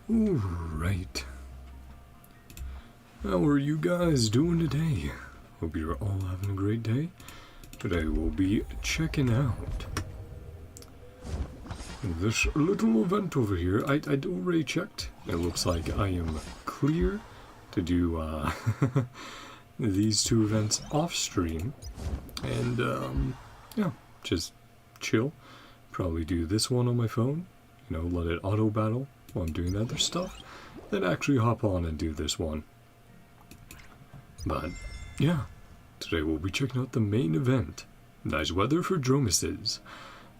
Alright. How are you guys doing today? Hope you're all having a great day. Today we'll be checking out this little event over here. I already checked. It looks like I am clear to do these two events off stream. And yeah, just chill. Probably do this one on my phone. You know, let it auto battle while I'm doing other stuff. Then actually hop on and do this one. But yeah, today we'll be checking out the main event. Nice weather for Dromases.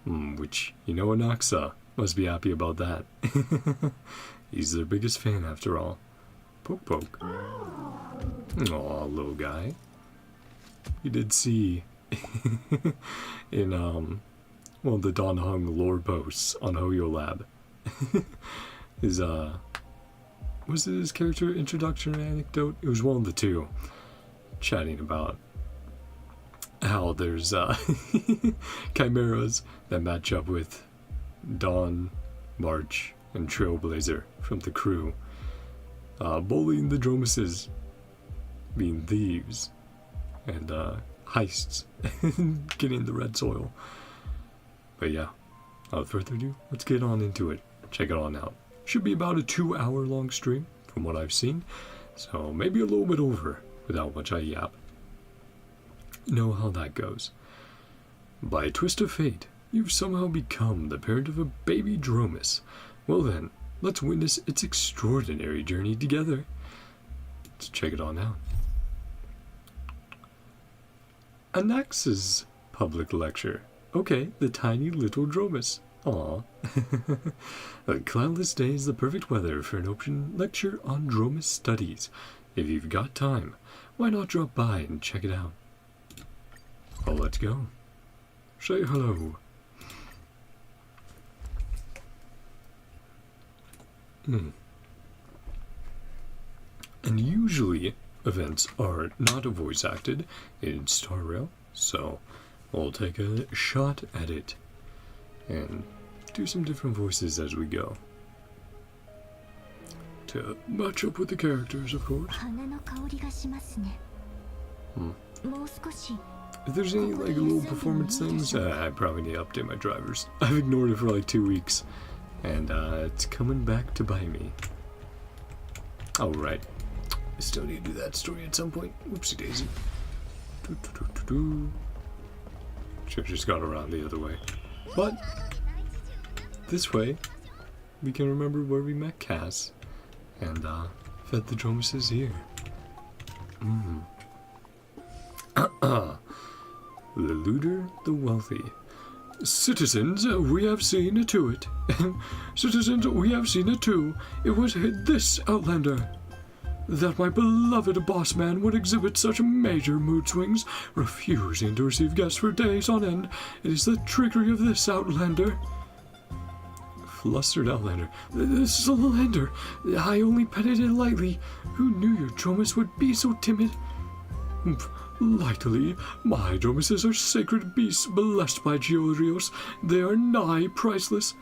Which, you know, ANAXA must be happy about that. He's their biggest fan after all. Poke poke. Aw, little guy. You did see in well, the Don Hung lore posts on Hoyo Lab. His was it his character introduction or anecdote? It was one of the two. Chatting about how there's chimeras that match up with Dawn, March, and Trailblazer from the crew. Bullying the Dromases, being thieves, and heists, getting the red soil. But yeah, without further ado, let's get on into it. Check it on out. Should be about a 2-hour long stream, from what I've seen, so maybe a little bit over, without much I yap. You know how that goes. By a twist of fate, you've somehow become the parent of a baby Dromas. Well then, let's witness its extraordinary journey together. Let's check it on out. ANAXA'S public lecture. Okay, the tiny little Dromas. Aww. A cloudless day is the perfect weather for an open lecture on Dromas studies. If you've got time, why not drop by and check it out? Well, let's go. Say hello. And usually, events are not voice acted in starrail, so we'll take a shot at it and do some different voices as we go. To match up with the characters, of course. If there's any like little performance things, I probably need to update my drivers. I've ignored it for like 2 weeks, and it's coming back to bite me. Alright, I still need to do that story at some point. Oopsie daisy. Should've just gone around the other way. But this way, we can remember where we met Cass and fed the Dromases here. The looter, the wealthy. Citizens, we have seen to it. Citizens, we have seen it too. It was this Outlander. That my beloved boss man would exhibit such major mood swings, refusing to receive guests for days on end. It is the trickery of this Outlander. Flustered Outlander. This is Outlander. I only petted it lightly. Who knew your Dromas would be so timid? Lightly, my Dromases are sacred beasts blessed by Georios. They are nigh priceless.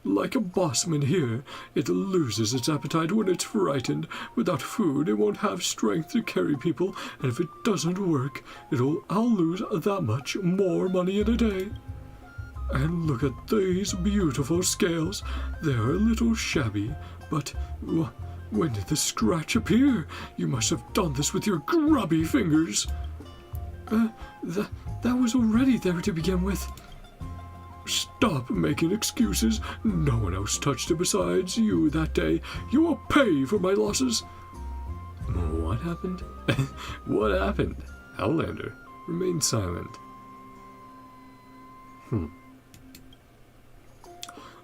Like a bossman here, it loses its appetite when it's frightened. Without food, it won't have strength to carry people, and if it doesn't work, I'll lose that much more money in a day. And look at these beautiful scales. They are a little shabby, but when did the scratch appear? You must have done this with your grubby fingers. That was already there to begin with. Stop making excuses. No one else touched it besides you that day. You will pay for my losses. What happened? What happened? Outlander remained silent.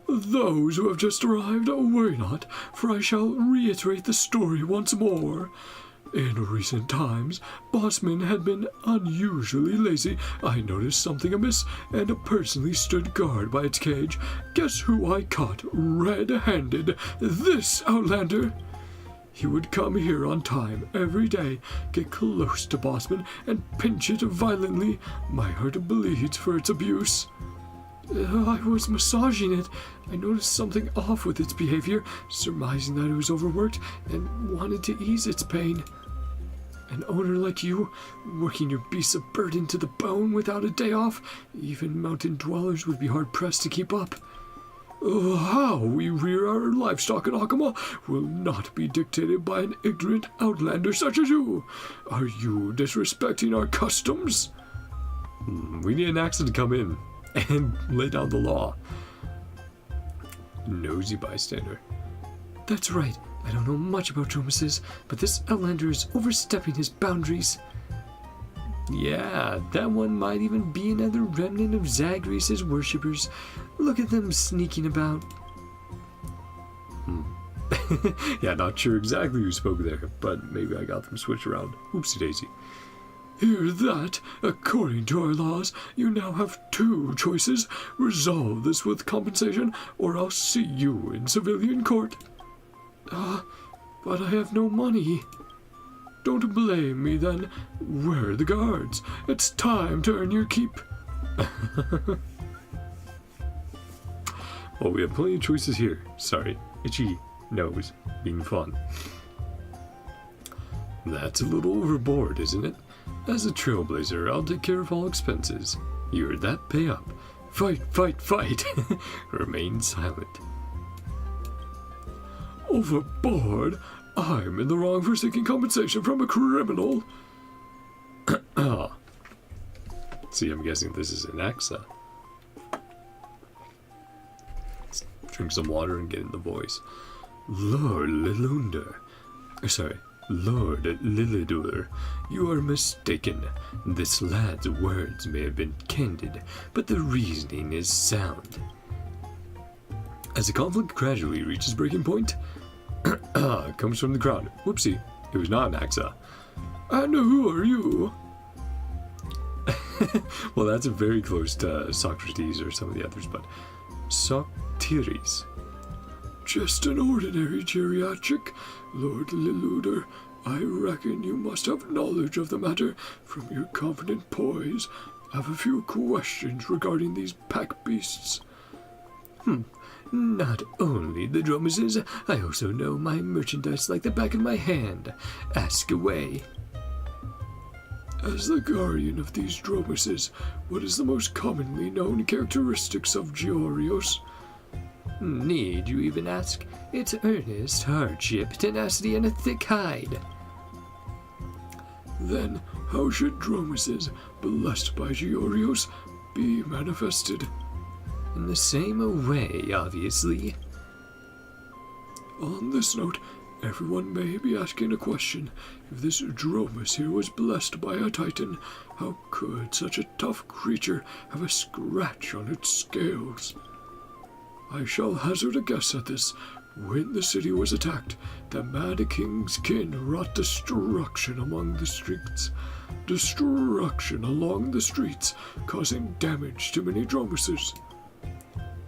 Those who have just arrived, worry not, for I shall reiterate the story once more. In recent times, Bossman had been unusually lazy. I noticed something amiss and personally stood guard by its cage. Guess who I caught red-handed? This Outlander! He would come here on time every day, get close to Bossman, and pinch it violently. My heart bleeds for its abuse. I was massaging it. I noticed something off with its behavior, surmising that it was overworked and wanted to ease its pain. An owner like you, working your beasts of burden to the bone without a day off, even mountain dwellers would be hard-pressed to keep up. How we rear our livestock in Akama will not be dictated by an ignorant outlander such as you. Are you disrespecting our customs? We need ANAXA to come in and lay down the law. Nosy bystander. That's right. I don't know much about Dromases, but this outlander is overstepping his boundaries. Yeah, that one might even be another remnant of Zagreus' worshippers. Look at them sneaking about. Yeah, not sure exactly who spoke there, but maybe I got them switched around. Oopsie daisy. Hear that? According to our laws, you now have two choices. Resolve this with compensation, or I'll see you in civilian court. But I have no money. Don't blame me then. Where are the guards? It's time to earn your keep. Well, we have plenty of choices here. Sorry, itchy nose being fun. That's a little overboard, isn't it? As a trailblazer, I'll take care of all expenses. You heard that? Pay up. Fight, fight, fight. Remain silent. Overboard? I'm in the wrong for seeking compensation from a criminal. See, I'm guessing this is ANAXA. Let's drink some water and get in the voice. Lord Lilidur, you are mistaken. This lad's words may have been candid, but the reasoning is sound. As the conflict gradually reaches breaking point, comes from the crowd. Whoopsie, it was not ANAXA. And who are you? Well, that's very close to Socrates or some of the others, but Socrates. Just an ordinary geriatric, Lord Liluder. I reckon you must have knowledge of the matter from your confident poise. I have a few questions regarding these pack beasts. Not only the Dromases, I also know my merchandise like the back of my hand. Ask away. As the guardian of these Dromases, what is the most commonly known characteristics of Georios? Need you even ask? It's earnest, hardship, tenacity, and a thick hide. Then, how should Dromases, blessed by Georios, be manifested? In the same way, obviously. On this note, everyone may be asking a question. If this Dromas here was blessed by a titan, how could such a tough creature have a scratch on its scales? I shall hazard a guess at this. When the city was attacked, the Mad King's kin wrought destruction among the streets. Destruction along the streets, causing damage to many Dromases.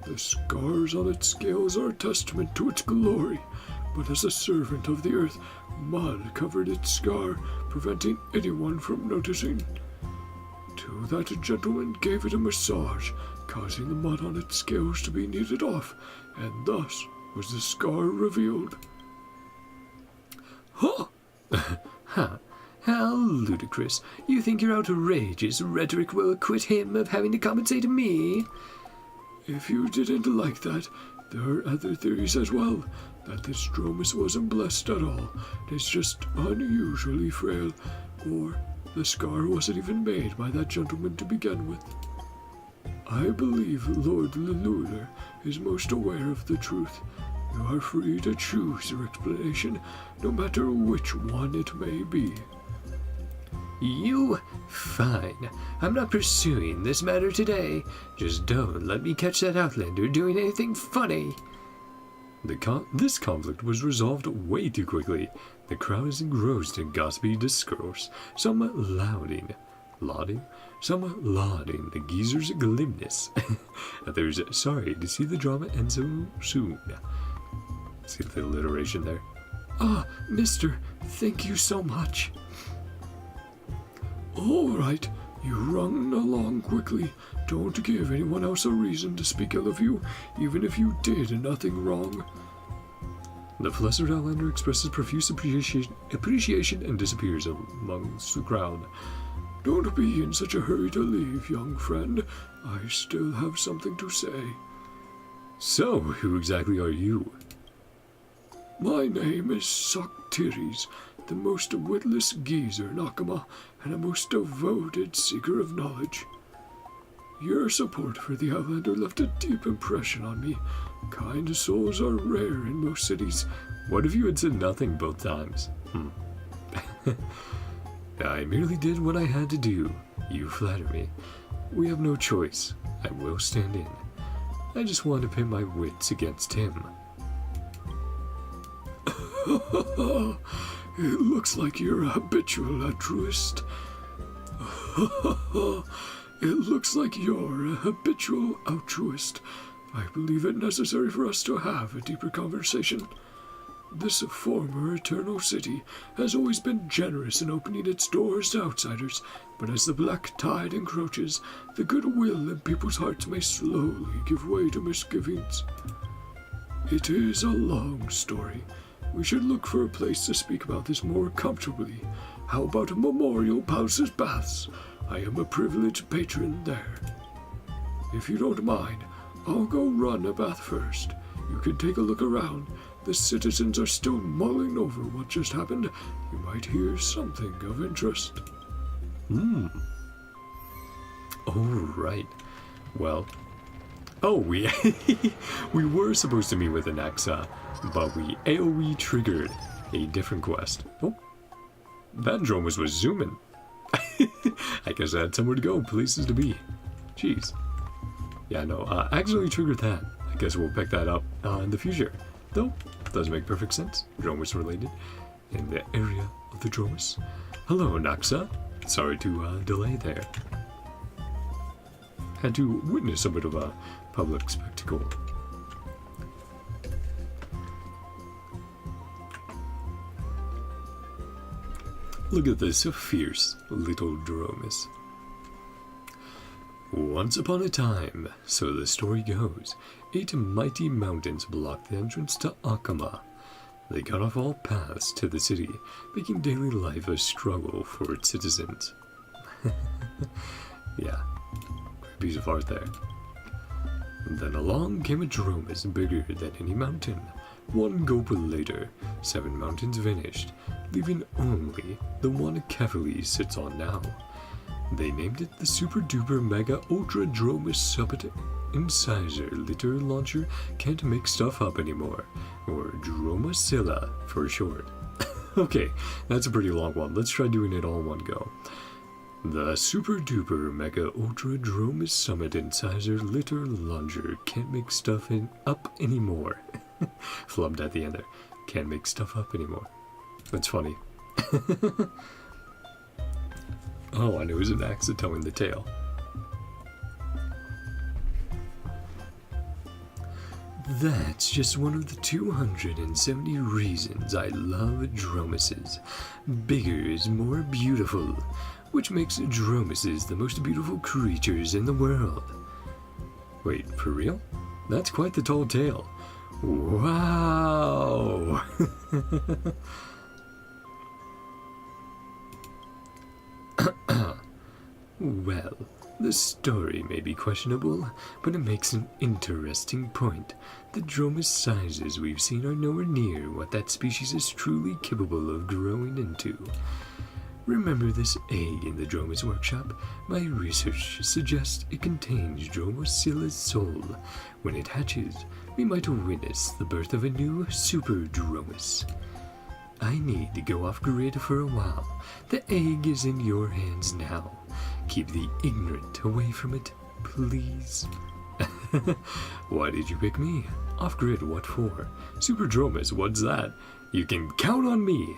The scars on its scales are a testament to its glory, but as a servant of the earth, mud covered its scar, preventing anyone from noticing. To that gentleman gave it a massage, causing the mud on its scales to be kneaded off, and thus was the scar revealed. Huh! How ludicrous. You think your outrageous rhetoric will acquit him of having to compensate me? If you didn't like that, there are other theories as well, that this Dromas wasn't blessed at all. It's just unusually frail, or the scar wasn't even made by that gentleman to begin with. I believe Lord Liluder is most aware of the truth. You are free to choose your explanation, no matter which one it may be. You? Fine. I'm not pursuing this matter today. Just don't let me catch that outlander doing anything funny. This conflict was resolved way too quickly. The crowd is engrossed in gossipy discourse, some lauding the geezer's glibness. Others sorry to see the drama end so soon. See the alliteration there? Mister, thank you so much. All right, you run along quickly. Don't give anyone else a reason to speak ill of you, even if you did nothing wrong. The flustered outlander expresses profuse appreciation and disappears amongst the crowd. Don't be in such a hurry to leave, young friend. I still have something to say. So, who exactly are you? My name is Saktiris, the most witless geezer in Akama, and a most devoted seeker of knowledge. Your support for the Outlander left a deep impression on me. Kind souls are rare in most cities. What if you had said nothing both times? I merely did what I had to do. You flatter me. We have no choice. I will stand in. I just want to pit my wits against him. It looks like you're a habitual altruist. It looks like you're a habitual altruist. I believe it necessary for us to have a deeper conversation. This former Eternal City has always been generous in opening its doors to outsiders, but as the black tide encroaches, the goodwill in people's hearts may slowly give way to misgivings. It is a long story. We should look for a place to speak about this more comfortably. How about a Memorial Palace's baths? I am a privileged patron there. If you don't mind, I'll go run a bath first. You can take a look around. The citizens are still mulling over what just happened. You might hear something of interest. Oh, right. Well, we we were supposed to meet with ANAXA, but we AoE triggered a different quest. Oh, that Dromases was zooming. I guess I had somewhere to go, places to be. Jeez. Yeah, no, accidentally triggered that. I guess we'll pick that up in the future. Though, does make perfect sense. Dromases related in the area of the Dromases. Hello, ANAXA. Sorry to delay there. Had to witness a bit of a public spectacle. Look at this fierce little Dromases. Once upon a time, so the story goes, 8 mighty mountains blocked the entrance to Akama. They cut off all paths to the city, making daily life a struggle for its citizens. Yeah, great piece of art there. Then along came a Dromases bigger than any mountain. One gulp later, 7 mountains vanished, leaving only the one Kefali sits on now. They named it the Super Duper Mega Ultra Dromases Summit Incisor Litter Launcher Can't Make Stuff Up Anymore, or Dromasilla for short. Okay, that's a pretty long one. Let's try doing it all in one go. The Super Duper Mega Ultra Dromases Summit Incisor Litter Launcher Can't Make Stuff up anymore. Flubbed at the end there. Can't make stuff up anymore. That's funny. Oh, I knew it was ANAXA telling the tale. That's just one of the 270 reasons I love Dromases. Bigger is more beautiful, which makes Dromases the most beautiful creatures in the world. Wait, for real? That's quite the tall tale. Wow! Well, the story may be questionable, but it makes an interesting point. The Dromases sizes we've seen are nowhere near what that species is truly capable of growing into. Remember this egg in the Dromases workshop? My research suggests it contains Dromasilla's soul. When it hatches, we might witness the birth of a new Super Dromases. I need to go off grid for a while. The egg is in your hands now. Keep the ignorant away from it, please. Why did you pick me? Off grid, what for? Super Dromases, what's that? You can count on me.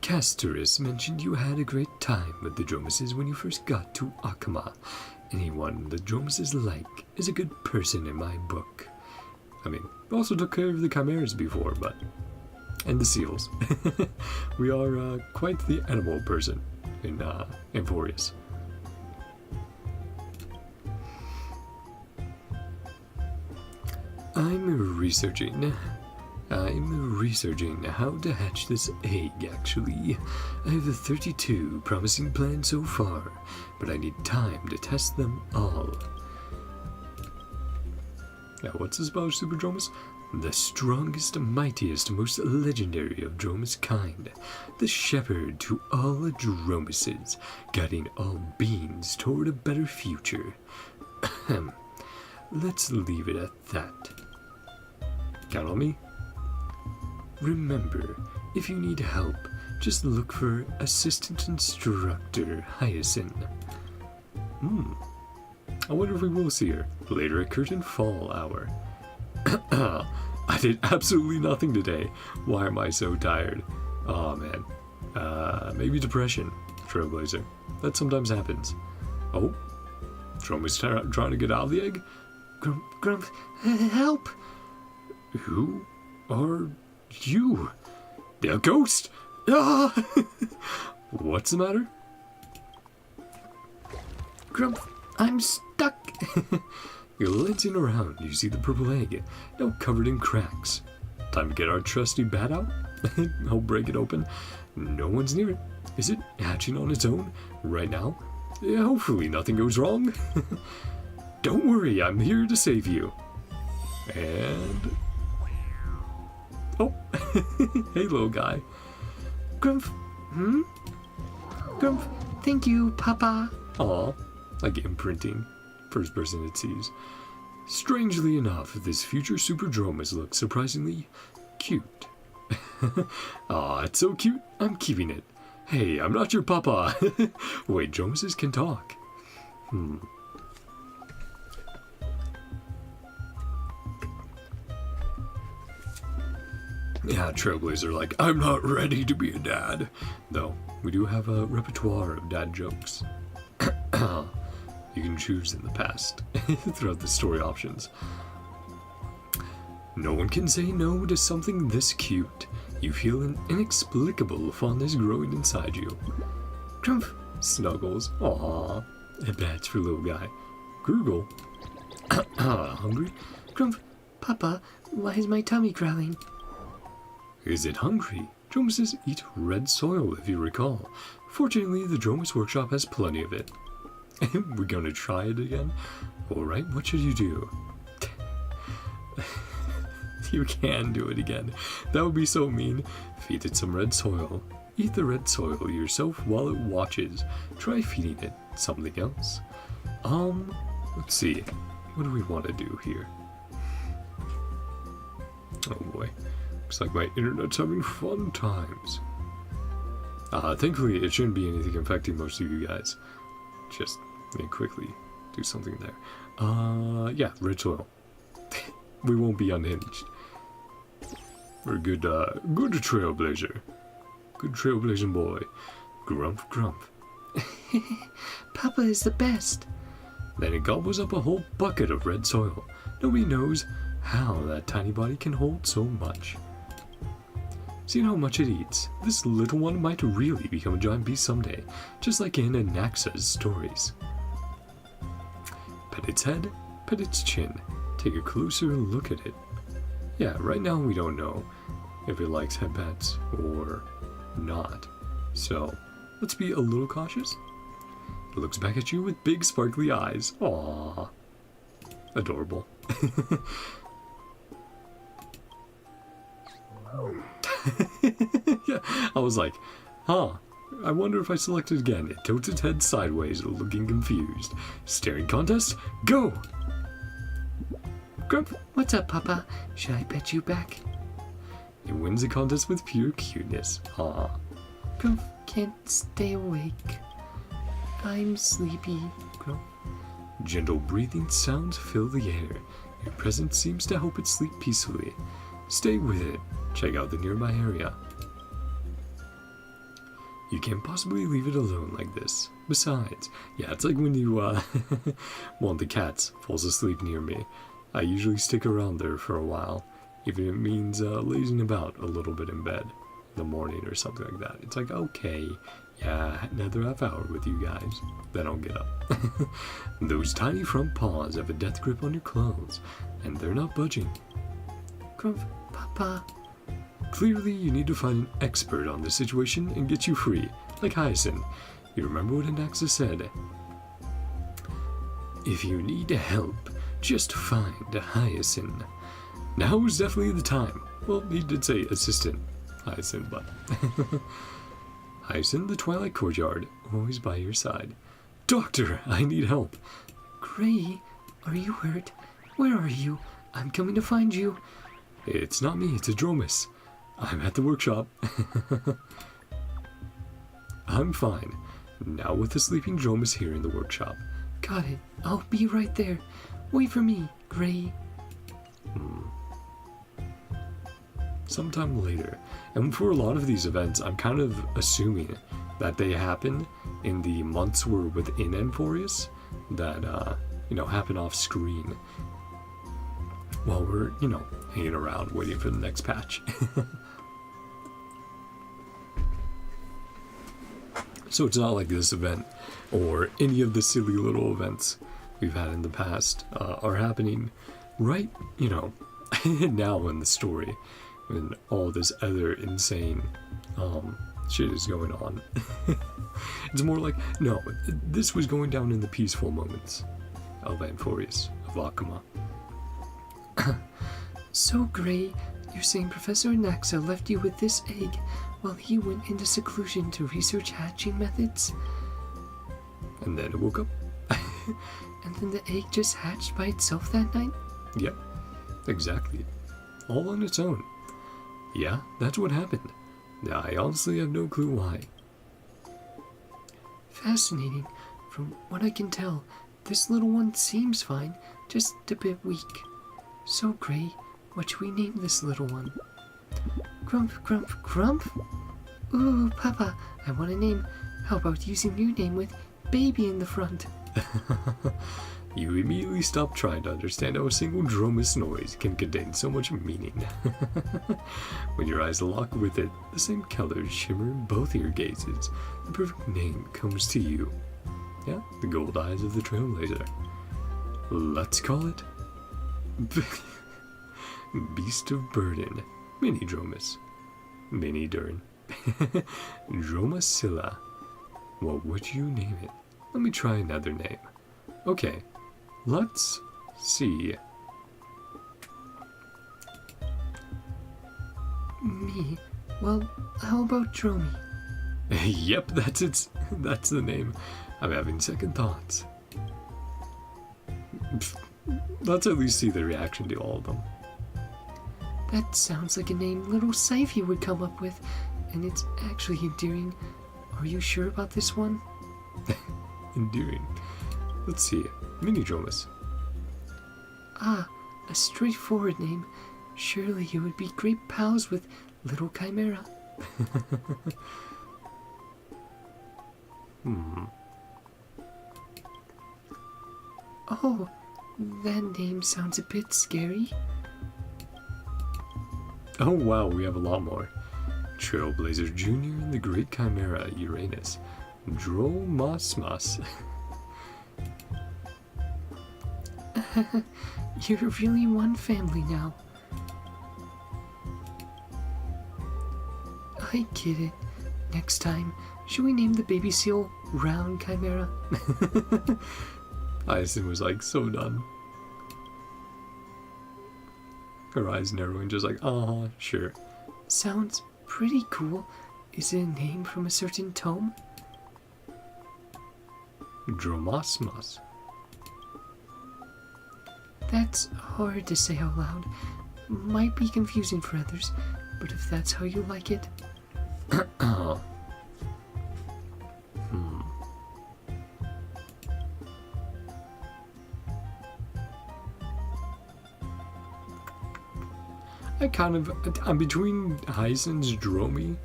Casterus mentioned you had a great time with the Dromases when you first got to Akama. Anyone the Dromases like is a good person in my book. I mean, we also took care of the chimeras before, but... and the seals. We are quite the animal person in amphoreus. I'm researching how to hatch this egg, actually. I have 32 promising plans so far, but I need time to test them all. Now, what's this about Super Dromas? The strongest, mightiest, most legendary of Dromas kind. The shepherd to all Dromases, guiding all beings toward a better future. Let's leave it at that. Count on me? Remember, if you need help, just look for Assistant Instructor Hyacinth. I wonder if we will see her later at Curtain Fall Hour. I did absolutely nothing today. Why am I so tired? Oh man. Maybe depression, Trailblazer. That sometimes happens. Oh, Droma's trying to get out of the egg? Grump, help! Who are you? A ghost? Ah! What's the matter? Grump, I'm stuck. You're glancing around, you see the purple egg, now covered in cracks. Time to get our trusty bat out? I'll break it open. No one's near it. Is it hatching on its own right now? Yeah, hopefully nothing goes wrong. Don't worry, I'm here to save you. And... oh, hey little guy. Grump, Grump, thank you, Papa. Aw, like imprinting. First person it sees. Strangely enough, this future Super Dromas looks surprisingly cute. Aw, it's so cute, I'm keeping it. Hey, I'm not your papa. Wait, Dromases can talk. Yeah, Trailblazer like, I'm not ready to be a dad. Though, we do have a repertoire of dad jokes. You can choose in the past, throughout the story options. No one can say no to something this cute. You feel an inexplicable fondness growing inside you. Grump, Snuggles. Aww. That's for little guy. Gurgle. Hungry? Grump, Papa, why is my tummy growling? Is it hungry? Dromases eat red soil, if you recall. Fortunately, the Dromas Workshop has plenty of it. We're gonna try it again? Alright, what should you do? You can do it again. That would be so mean. Feed it some red soil. Eat the red soil yourself while it watches. Try feeding it something else. Let's see. What do we want to do here? Oh boy. Looks like my internet's having fun times. Thankfully it shouldn't be anything affecting most of you guys. Just quickly do something there. Yeah, red soil. We won't be unhinged. We're a good trailblazer. Good trailblazing boy. Grump, grump. Papa is the best. Then it gobbles up a whole bucket of red soil. Nobody knows how that tiny body can hold so much. Seeing how much it eats, this little one might really become a giant beast someday, just like in ANAXA'S stories. Pet its head, pet its chin, take a closer look at it. Yeah, right now we don't know if it likes head pets or not, so let's be a little cautious. It looks back at you with big sparkly eyes. Aww. Adorable. Yeah, I was like, huh, I wonder if I select it again. It tilts its head sideways, looking confused. Staring contest, go! Grump, what's up, Papa? Should I pet you back? It wins the contest with pure cuteness. Aw. Grump, can't stay awake. I'm sleepy. Grump. Gentle breathing sounds fill the air. Your presence seems to help it sleep peacefully. Stay with it. Check out the nearby area. You can't possibly leave it alone like this. Besides, yeah, it's like when you, one of the cats falls asleep near me. I usually stick around there for a while, even if it means lazing about a little bit in bed in the morning or something like that. It's like, okay, Yeah, another half hour with you guys. Then I'll get up. Those tiny front paws have a death grip on your clothes, and they're not budging. Grumph, Papa. Clearly, you need to find an expert on the situation and get you free, like Hyacinth. You remember what ANAXA'S said? If you need help, just find Hyacinth. Now is definitely the time. Well, he did say assistant Hyacinth, but... Hyacinth, the Twilight Courtyard, always by your side. Doctor, I need help. Gray, are you hurt? Where are you? I'm coming to find you. It's not me, it's a Dromas. I'm at the workshop. I'm fine. Now with the sleeping Dromas here in the workshop. Got it. I'll be right there. Wait for me, Gray. Sometime later. And for a lot of these events, I'm kind of assuming that they happen in the months we're within amphoreus, that, happen off screen while we're, hanging around waiting for the next patch. So it's not like this event or any of the silly little events we've had in the past are happening right, now in the story, when all this other insane shit is going on. It's more like, no, this was going down in the peaceful moments of amphoreus, of Akuma. So, Gray, you're saying Professor ANAXA left you with this egg while he went into seclusion to research hatching methods? And then it woke up. And then the egg just hatched by itself that night? Yep, exactly. All on its own. Yeah, that's what happened. I honestly have no clue why. Fascinating. From what I can tell, this little one seems fine, just a bit weak. So, Gray, what should we name this little one? Grump, Grump, Grump? Ooh, Papa, I want a name. How about using your name with baby in the front? You immediately stop trying to understand how a single Dromas noise can contain so much meaning. When your eyes lock with it, the same colors shimmer in both your gazes. The perfect name comes to you. Yeah, the gold eyes of the trailblazer. Let's call it Beast of Burden. Mini Dromas. Mini Dern. Dromasilla. What would you name it? Let me try another name. Okay, let's see. Me? Well, how about Dromy? Yep, that's it. That's the name. I'm having second thoughts. Let's at least see the reaction to all of them. That sounds like a name little Syphie would come up with, and it's actually endearing. Are you sure about this one? Endearing. Let's see. Mini Dromas. Ah, a straightforward name. Surely you would be great pals with little Chimera. Oh, that name sounds a bit scary. Oh wow, we have a lot more. Trailblazer Jr. and the Great Chimera Uranus. Dromases. You're really one family now. I get it. Next time, should we name the baby seal Round Chimera? Hyacinth was like so done. Her eyes narrowing, just like, sure. Sounds pretty cool. Is it a name from a certain tome? Dromases. That's hard to say out loud. Might be confusing for others, but if that's how you like it. I'm between Hyacinth's Dromy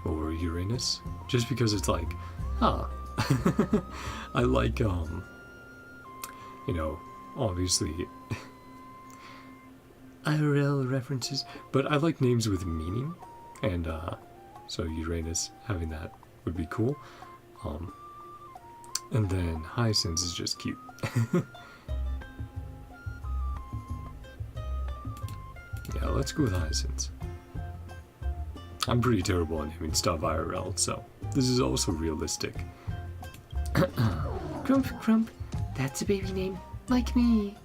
or Uranus, just because it's like, I like, obviously, IRL references, but I like names with meaning, and, so Uranus having that would be cool. And then Hyacinth is just cute. Yeah, let's go with Hyacinth. I'm pretty terrible on naming stuff IRL, so this is also realistic. Grump, Grump, that's a baby name, like me.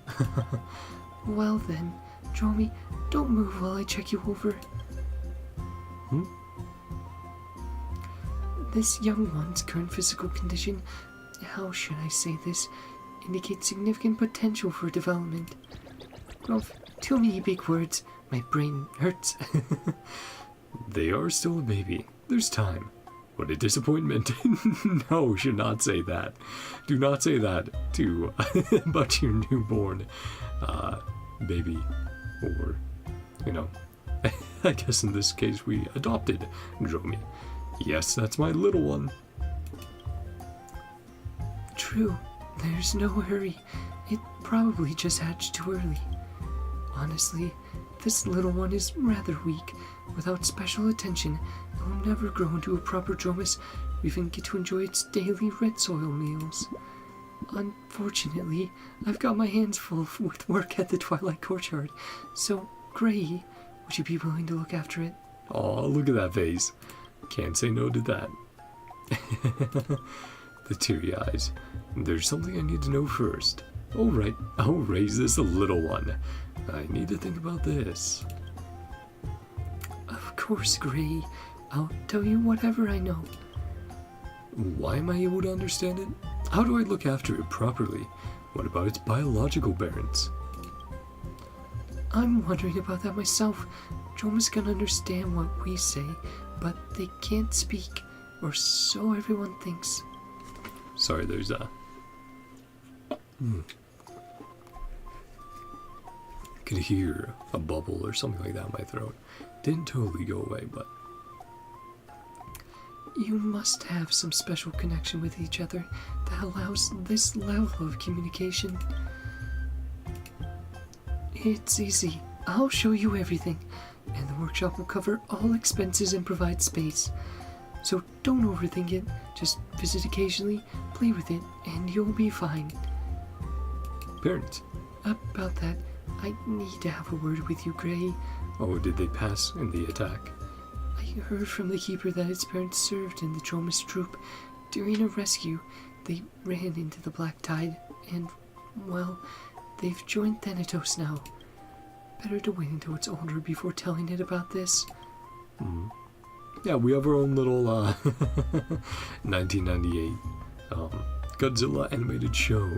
Well then, Dromy, don't move while I check you over. This young one's current physical condition, how should I say this, indicates significant potential for development. Grump, too many big words, my brain hurts. They are still a baby. There's time. What a disappointment. No, should not say that. Do not say that to about your newborn baby. Or, you know, I guess in this case we adopted Dromy. Yes, that's my little one. True, there's no hurry. It probably just hatched too early. Honestly, this little one is rather weak. Without special attention, it will never grow into a proper Dromas or even get to enjoy its daily red soil meals. Unfortunately, I've got my hands full with work at the Twilight Courtyard, so, Gray, would you be willing to look after it? Aw, look at that face. Can't say no to that. The teary eyes. There's something I need to know first. Alright, I'll raise this little one. I need to think about this. Of course, Gray. I'll tell you whatever I know. Why am I able to understand it? How do I look after it properly? What about its biological parents? I'm wondering about that myself. Dromas can understand what we say, but they can't speak, or so everyone thinks. Sorry, there's a... Could hear a bubble or something like that in my throat. Didn't totally go away, but... You must have some special connection with each other that allows this level of communication. It's easy. I'll show you everything, and the workshop will cover all expenses and provide space. So don't overthink it, just visit occasionally, play with it, and you'll be fine. Parents. About that, I need to have a word with you, Gray. Oh, did they pass in the attack? I heard from the keeper that its parents served in the Dromas troop. During a rescue, they ran into the Black Tide, and, well, they've joined Thanatos now. Better to wait until it's older before telling it about this. Yeah, we have our own little 1998 Godzilla animated show.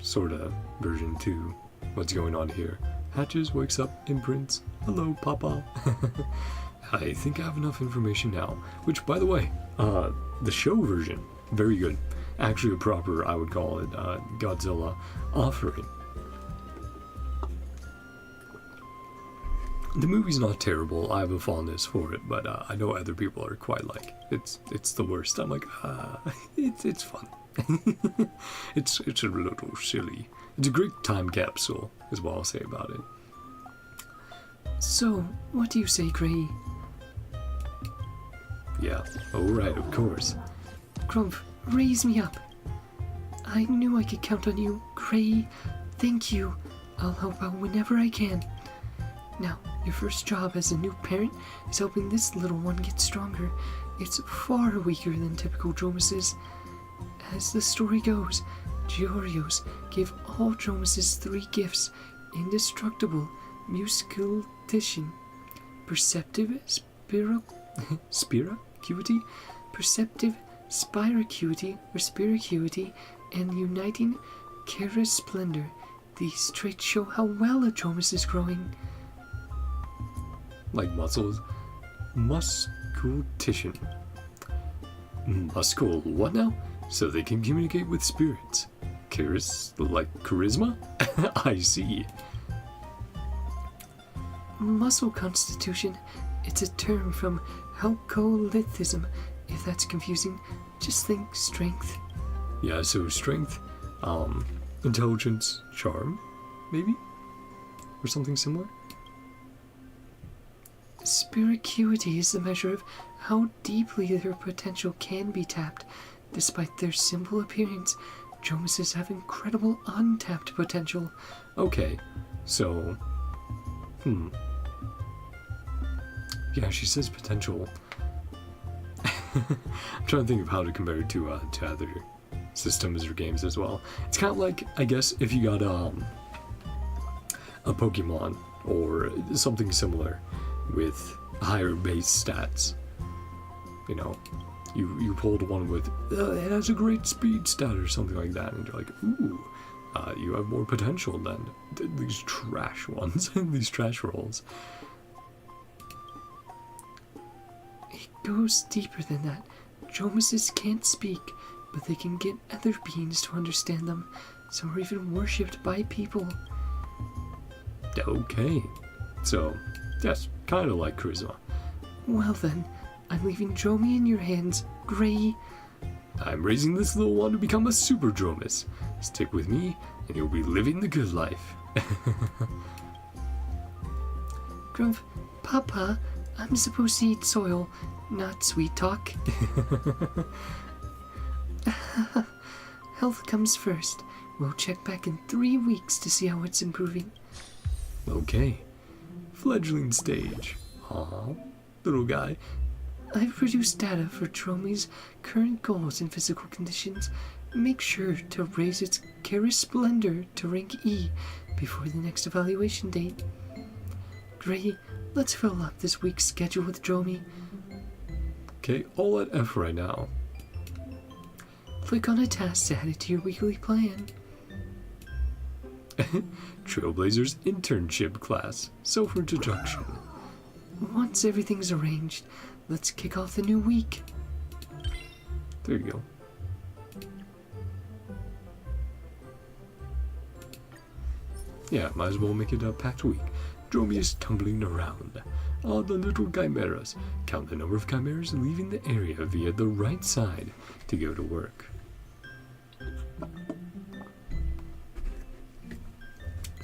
Sorta version 2. What's going on here? Hatches, wakes up, imprints. Hello, Papa. I think I have enough information now. Which, by the way, the show version, very good. Actually a proper, I would call it, Godzilla offering. The movie's not terrible. I have a fondness for it, but I know other people are quite like, it's the worst. I'm like, it's fun. it's a little silly. It's a great time capsule, is what I'll say about it. So, what do you say, Gray? Yeah, alright, of course. Grump, raise me up. I knew I could count on you, Gray. Thank you. I'll help out whenever I can. Now, your first job as a new parent is helping this little one get stronger. It's far weaker than typical Dromases. As the story goes, Georios gave all Dromases 3 gifts: indestructible, musculation, perceptive spiracuity, perceptive spiracuity or spiracuity, and uniting Kara splendor. These traits show how well a Dromas is growing. Like muscles. Musculation. Muscle what now? So they can communicate with spirits. Like charisma? I see. Muscle constitution. It's a term from alcoholism. If that's confusing, just think strength. Yeah, so strength, intelligence, charm, maybe? Or something similar? Spiricuity is the measure of how deeply their potential can be tapped. Despite their simple appearance, Dromases have incredible untapped potential. Okay, so... Yeah, she says potential. I'm trying to think of how to compare it to other systems or games as well. It's kind of like, I guess, if you got a Pokemon or something similar with higher base stats. You know, you pulled one with, it has a great speed stat or something like that, and you're like, ooh, you have more potential than these trash ones, these trash rolls. It goes deeper than that. Dromases can't speak, but they can get other beings to understand them. Some are even worshipped by people. Okay, so, yes, kind of like charisma. Well then, I'm leaving Dromy in your hands, Gray. I'm raising this little one to become a super Dromas. Stick with me, and you'll be living the good life. Grump, Papa, I'm supposed to eat soil, not sweet talk. Health comes first. We'll check back in 3 weeks to see how it's improving. Okay. Fledgling stage. Aw, little guy. I've produced data for Dromy's current goals and physical conditions. Make sure to raise its Charis Splendor to rank E before the next evaluation date. Gray, let's fill up this week's schedule with Dromy. Okay, all at F right now. Click on a task to add it to your weekly plan. Trailblazers internship class. Self-introduction. Once everything's arranged, let's kick off the new week. There you go. Yeah, might as well make it a packed week. Dromy is tumbling around. Ah, the little chimeras. Count the number of chimeras leaving the area via the right side to go to work.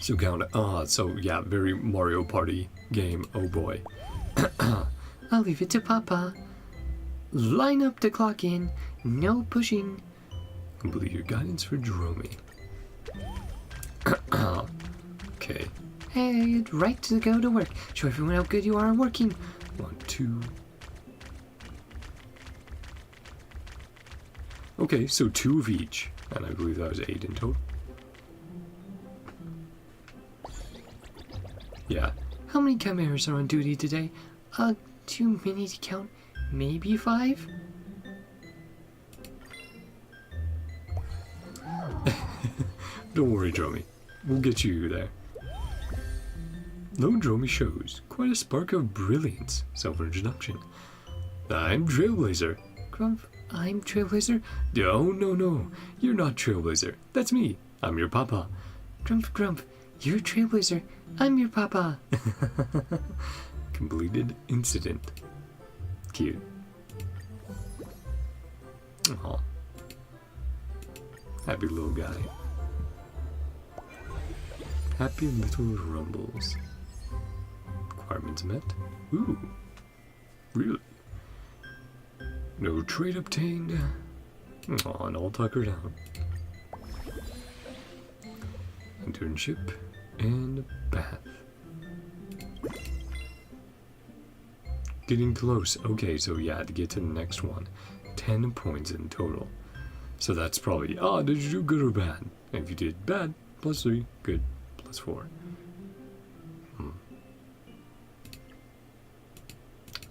So count, so yeah, very Mario Party game, oh boy. I'll leave it to Papa. Line up to clock in, no pushing. Complete your guidance for Dromy. Okay. Hey, right to go to work. Show everyone how good you are working. 1, 2. Okay, so 2 of each. And I believe that was 8 in total. Yeah. How many chimeras are on duty today? Too many to count. Maybe 5? Don't worry, Dromy. We'll get you there. Though Dromy shows quite a spark of brilliance. Self-introduction. I'm Trailblazer. Grump, I'm Trailblazer. Oh, no. You're not Trailblazer. That's me. I'm your papa. Grump, you're Trailblazer. I'm your papa. Completed incident. Cute. Aw. Happy little guy. Happy little rumbles. Requirements met. Ooh. Really? No trade obtained. Aw, and all tuckered out. Internship and bath. Getting close. Okay, so yeah, to get to the next one. 10 points in total. So that's probably, did you do good or bad? And if you did bad, +3. Good, +4.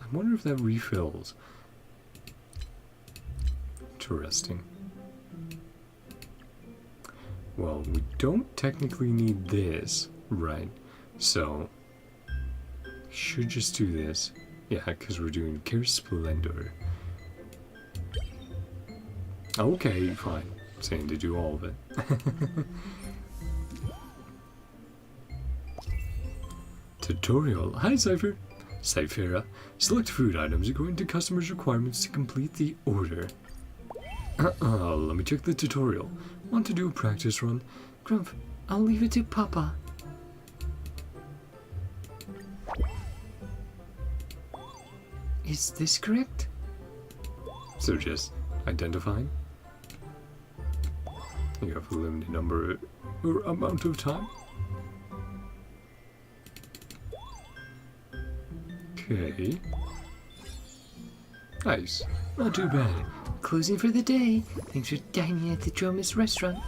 I wonder if that refills. Interesting. Well, we don't technically need this, right? So, should just do this. Yeah, because we're doing Charis Splendor. Okay, fine. Saying to do all of it. Tutorial. Hi, Cypher. Cyphera. Select food items according to customers' requirements to complete the order. Let me check the tutorial. Want to do a practice run? Grump, I'll leave it to Papa. Is this correct? So just identifying. You have a limited number or amount of time. Okay. Nice. Not too bad. Closing for the day. Thanks for dining at the Dromases restaurant.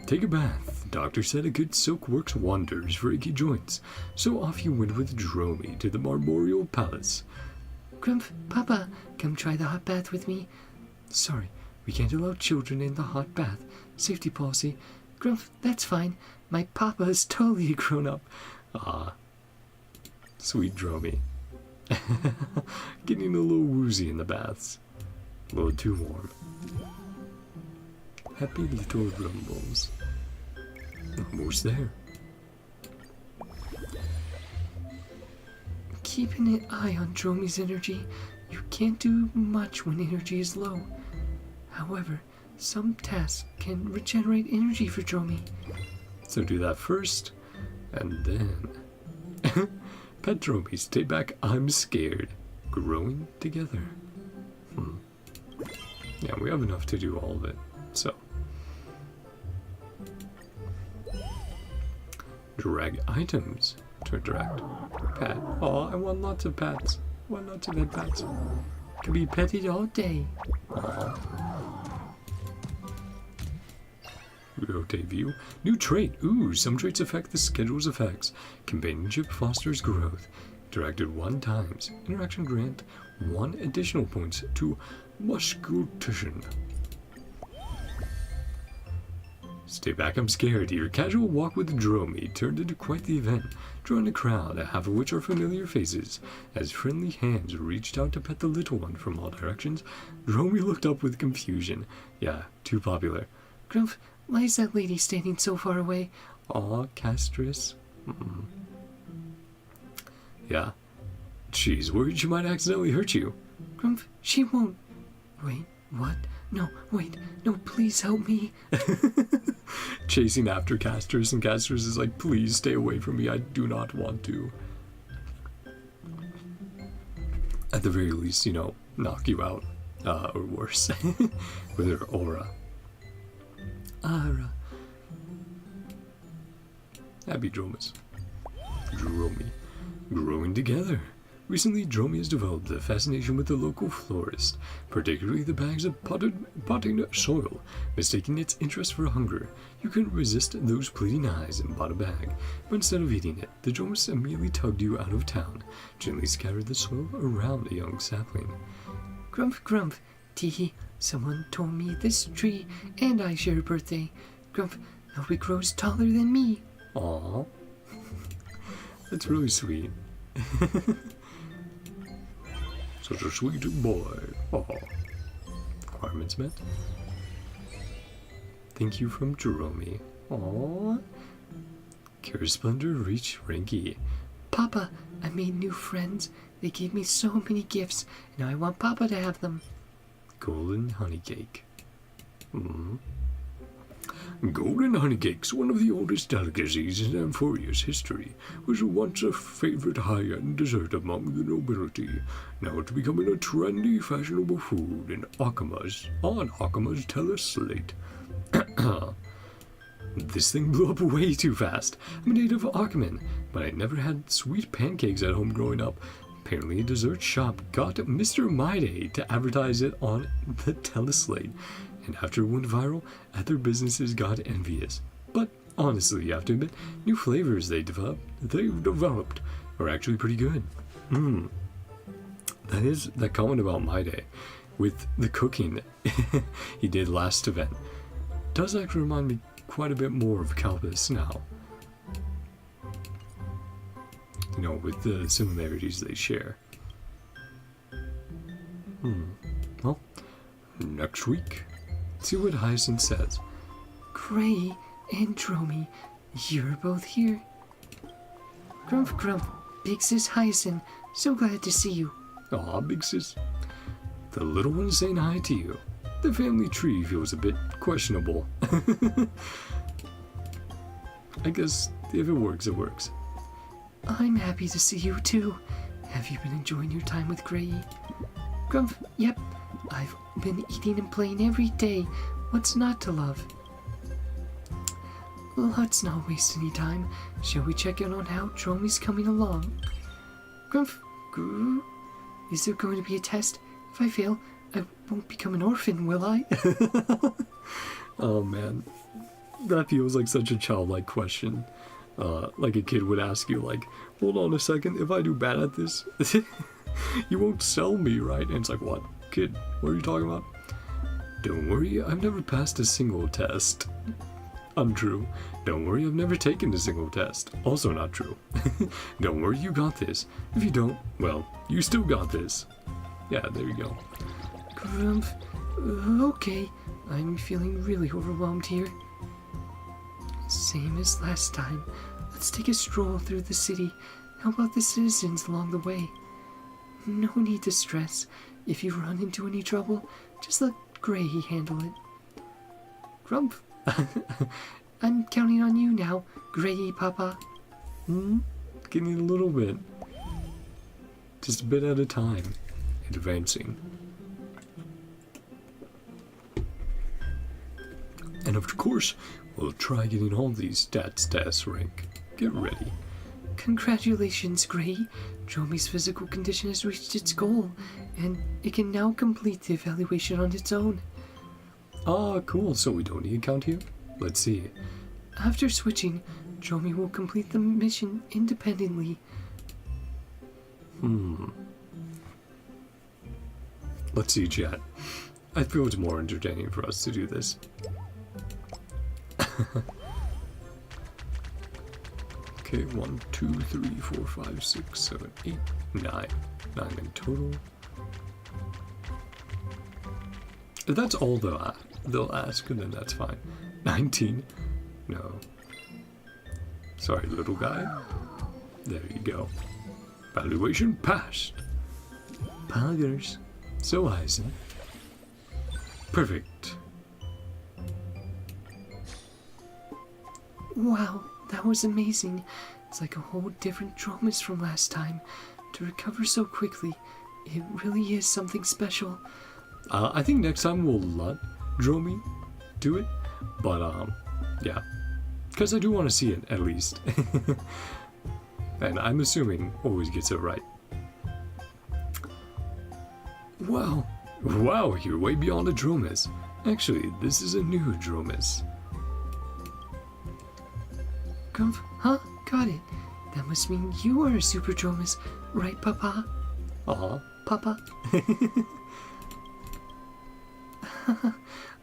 Take a bath. Doctor said a good soak works wonders for achy joints. So off you went with Dromi to the Marmoreal Palace. Grumph, Papa, come try the hot bath with me. Sorry, we can't allow children in the hot bath. Safety policy. Grumph, that's fine. My Papa is totally a grown-up. Ah, sweet Dromi. Getting a little woozy in the baths. A little too warm. Happy little rumbles. Almost there. Keep an eye on Dromi's energy. You can't do much when energy is low. However, some tasks can regenerate energy for Dromi. So do that first, and then... Pet Dromi, stay back, I'm scared. Growing together. Yeah, we have enough to do all of it, so... Drag items to interact. Pet. Oh, I want lots of pets. Why not to pet pets? Can be petted all day. Rotate view. New trait. Ooh, some traits affect the schedule's effects. Companionship fosters growth. Interacted 1 times. Interaction grant 1 additional points to musculation. Stay back, I'm scared. Your casual walk with Dromi turned into quite the event, drawing a crowd, half of which are familiar faces. As friendly hands reached out to pet the little one from all directions, Dromi looked up with confusion. Yeah, too popular. Grumph, why is that lady standing so far away? Aw, Castress. Yeah. She's worried she might accidentally hurt you. Grumph, she won't. Wait, what? No, wait, no, please help me. Chasing after Castress, and Castress is like, please stay away from me, I do not want to. At the very least, you know, knock you out. Or worse. With her aura. Ara. Happy Dromas. Dromi. Growing together. Recently, Dromi has developed a fascination with the local florist, particularly the bags of potting soil. Mistaking its interest for hunger, you couldn't resist those pleading eyes and bought a bag. But instead of eating it, the Dromas immediately tugged you out of town, gently scattered the soil around a young sapling. Grumph, Grumph, Teehee, someone told me this tree and I share a birthday. Grumph, I hope it grows taller than me. Aww. That's really sweet. Such a sweet boy. Aww. Requirements met. Thank you from Dromi. Aww. Cure Splendor reach Ranky. Papa, I made new friends. They gave me so many gifts. Now I want Papa to have them. Golden honey cake. Golden honey cakes, one of the oldest delicacies in amphoreus history, was once a favorite high-end dessert among the nobility. Now it's becoming a trendy, fashionable food on Akama's teleslate. This thing blew up way too fast. I'm a native Achaman, but I never had sweet pancakes at home growing up. Apparently a dessert shop got Mr. Mide to advertise it on the teleslate. And after it went viral, other businesses got envious. But honestly, you have to admit, new flavors they've developed are actually pretty good. That comment about my day with the cooking he did last event does actually remind me quite a bit more of Calpus now. You know, with the similarities they share. Well, next week. See what Hyacinth says. Gray and Dromi, you're both here. Grumph, Grumph, Big Sis Hyacinth, so glad to see you. Aw, Big Sis. The little one's saying hi to you. The family tree feels a bit questionable. I guess if it works, it works. I'm happy to see you too. Have you been enjoying your time with Gray? Grumph, yep. I've been eating and playing every day. What's not to love? Let's not waste any time. Shall we check in on how Dromy's coming along? Grumph, is there going to be a test? If I fail, I won't become an orphan, will I? Oh man, that feels like such a childlike question. Like a kid would ask you, like, hold on a second, if I do bad at this, you won't sell me, right? And it's like, what? Kid, what are you talking about? Don't worry, I've never passed a single test. Untrue. Don't worry, I've never taken a single test. Also not true. Don't worry, you got this. If you don't, well, you still got this. Yeah, there you go. Grumph, okay. I'm feeling really overwhelmed here. Same as last time. Let's take a stroll through the city. Help out the citizens along the way. No need to stress. If you run into any trouble, just let Gray handle it. Grump, I'm counting on you now, Gray Papa. Getting a little bit. Just a bit at a time. Advancing. And of course, we'll try getting all these stats rank. Get ready. Congratulations, Gray. Dromy's physical condition has reached its goal, and it can now complete the evaluation on its own. Ah, cool. So we don't need a count here? Let's see. After switching, Dromy will complete the mission independently. Let's see, chat. I feel it's more entertaining for us to do this. Okay, 1, 2, 3, 4, 5, 6, 7, 8, 9. 9 in total. If that's all they'll ask, then that's fine. 19. No. Sorry, little guy. There you go. Valuation passed. Poggers. So Eisen. Perfect. Wow, that was amazing. It's like a whole different Dromas from last time. To recover so quickly, it really is something special. I think next time we'll let Dromy do it, but yeah, because I do want to see it at least. And I'm assuming always gets it right. Wow, you're way beyond a Dromas. Actually, this is a new Dromas. Grumph, huh? Got it. That must mean you are a super Dromas, right, Papa? Papa.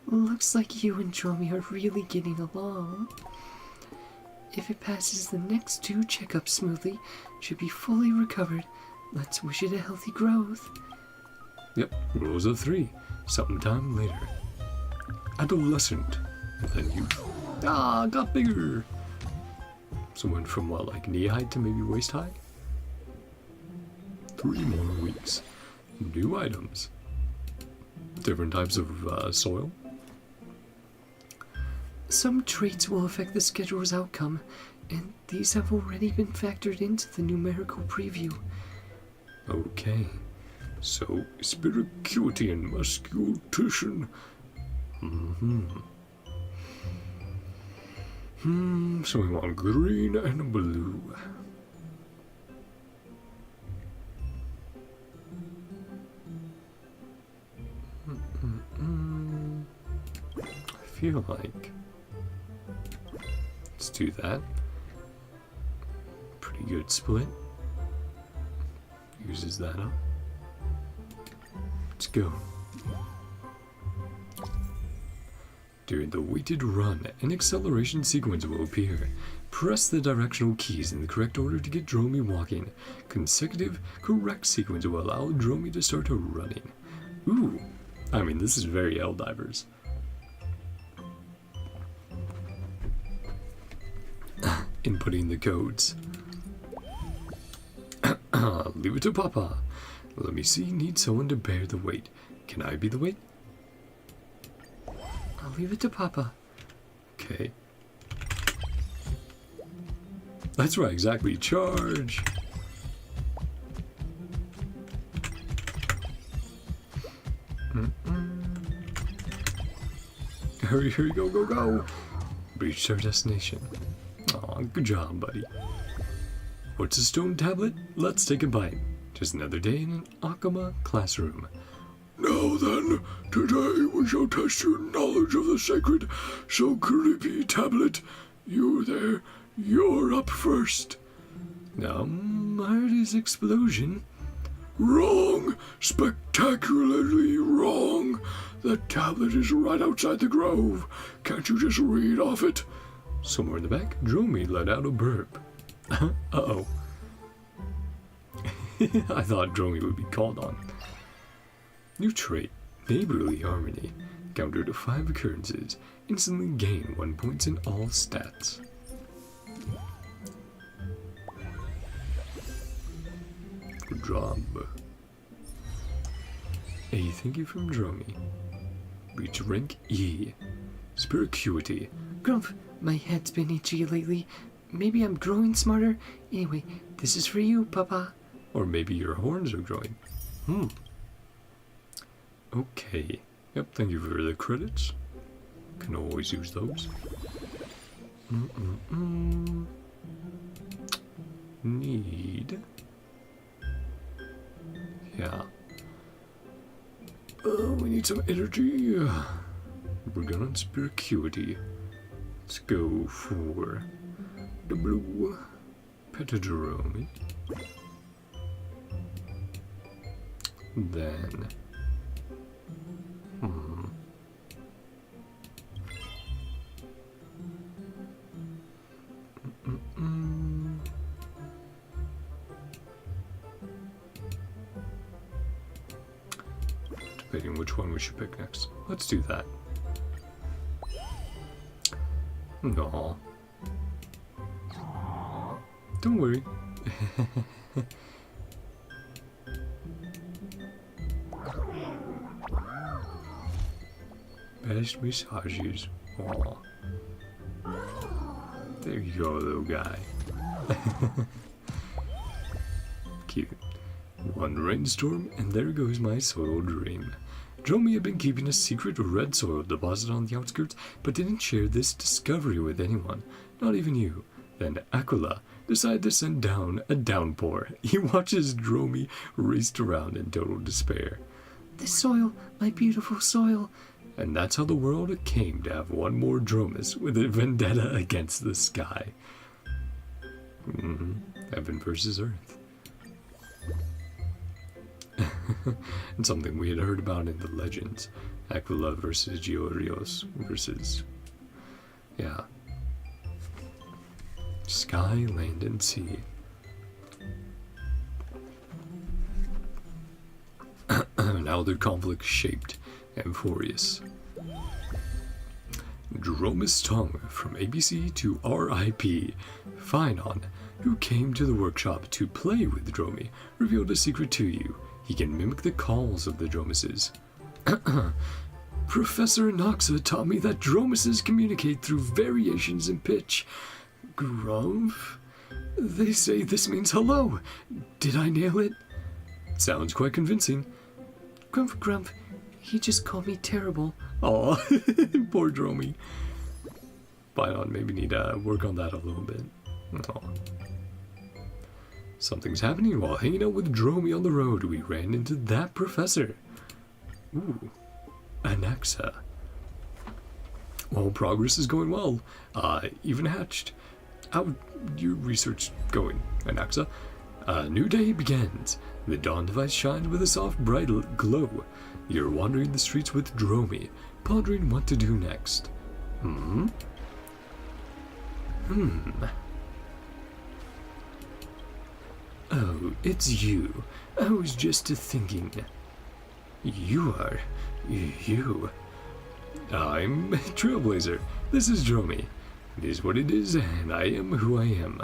Looks like you and Dromy are really getting along. If it passes the next 2 checkups smoothly, it should be fully recovered. Let's wish it a healthy growth. Yep, rules of 3. Sometime later. Adolescent. And then youth. Got bigger. So went from what, like knee height to maybe waist height? 3 more weeks. New items. Different types of soil. Some traits will affect the schedule's outcome, and these have already been factored into the numerical preview. Okay. So, spirituality and musculation. So we want green and blue. I feel like let's do that. Pretty good split. Uses that up. Let's go. During the weighted run, an acceleration sequence will appear. Press the directional keys in the correct order to get Dromy walking. Consecutive, correct sequence will allow Dromy to start running. Ooh, I mean, this is very Helldivers. Inputting the codes. Leave it to Papa. Let me see, need someone to bear the weight. Can I be the weight? I'll leave it to Papa. Okay. That's right, exactly. Charge! hurry, hurry, go, go, go. Reached our destination. Aw, good job, buddy. What's a stone tablet? Let's take a bite. Just another day in an Akama classroom. Now then, today we shall test your knowledge of the sacred, so creepy tablet. You there, you're up first. Heard his explosion. Wrong! Spectacularly wrong! The tablet is right outside the grove. Can't you just read off it? Somewhere in the back, Dromi let out a burp. Uh-oh. I thought Dromi would be called on. New trait, Neighborly Harmony. Counter to 5 occurrences. Instantly gain 1 point in all stats. Good job. A thank you from Dromi. Reach rank E. Spiracuity. Grump, my head's been itchy lately. Maybe I'm growing smarter. Anyway, this is for you, Papa. Or maybe your horns are growing. Okay. Yep, thank you for the credits. Can always use those. Need. Yeah. We need some energy. We're going on Spiracuity. Let's go for The blue. Petadromi. Then. Debating which one we should pick next. Let's do that. No. Don't worry. Best massages. Aw. There you go, little guy. Cute. One rainstorm, and there goes my soil dream. Dromi had been keeping a secret red soil deposit on the outskirts, but didn't share this discovery with anyone, not even you. Then Aquila decided to send down a downpour. He watches Dromi raced around in total despair. This soil, my beautiful soil. And that's how the world came to have one more Dromas with a vendetta against the sky. Heaven versus Earth. And something we had heard about in the legends. Aquila versus Georios versus... yeah. Sky, land, and sea. Now their conflict shaped amphoreus. Dromas tongue from ABC to RIP. Finon, who came to the workshop to play with Dromi, revealed a secret to you. He can mimic the calls of the Dromases. Professor ANAXA taught me that Dromases communicate through variations in pitch. Grumph? They say this means hello. Did I nail it? Sounds quite convincing. Grump, Grump. He just called me terrible. Aw, poor Dromi. Finon, maybe need to work on that a little bit. Aw. Something's happening while hanging out with Dromi on the road. We ran into that professor. Ooh, ANAXA. Well, progress is going well. Even hatched. How your research going, ANAXA? A new day begins. The dawn device shines with a soft, bright glow. You're wandering the streets with Dromi, pondering what to do next. Oh, it's you. I was just thinking. You are... you. I'm Trailblazer. This is Dromi. It is what it is, and I am who I am.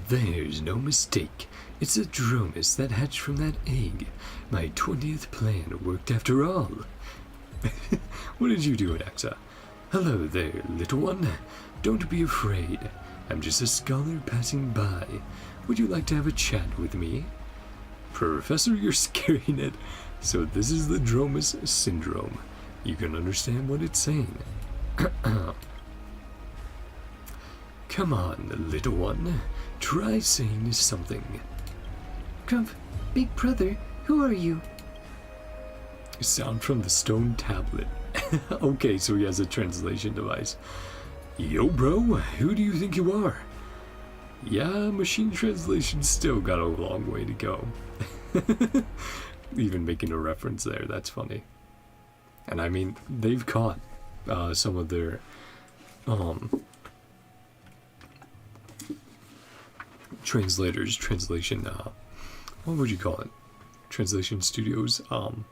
There's no mistake. It's a Dromas that hatched from that egg. My 20th plan worked after all. What did you do, ANAXA? Hello there, little one. Don't be afraid. I'm just a scholar passing by. Would you like to have a chat with me? Professor, you're scaring it. So this is the Dromases syndrome. You can understand what it's saying. Come on, little one. Try saying something. Grump, big brother, who are you? Sound from the stone tablet. Okay, so he has a translation device. Yo, bro, who do you think you are? Yeah, machine translation still got a long way to go. Even making a reference there, that's funny. And I mean, they've caught some of their translation, what would you call it? Translation studios, no,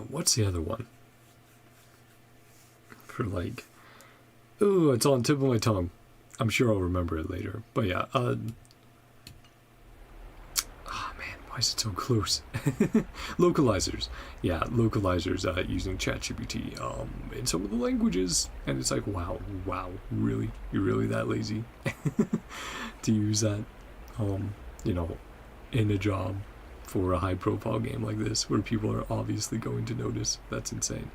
what's the other one? For like, oh, it's on the tip of my tongue. I'm sure I'll remember it later. But yeah, man, why is it so close? Localizers. Yeah, localizers using ChatGPT in some of the languages. And it's like, wow, really? You're really that lazy to use that, you know, in a job for a high-profile game like this, where people are obviously going to notice? That's insane.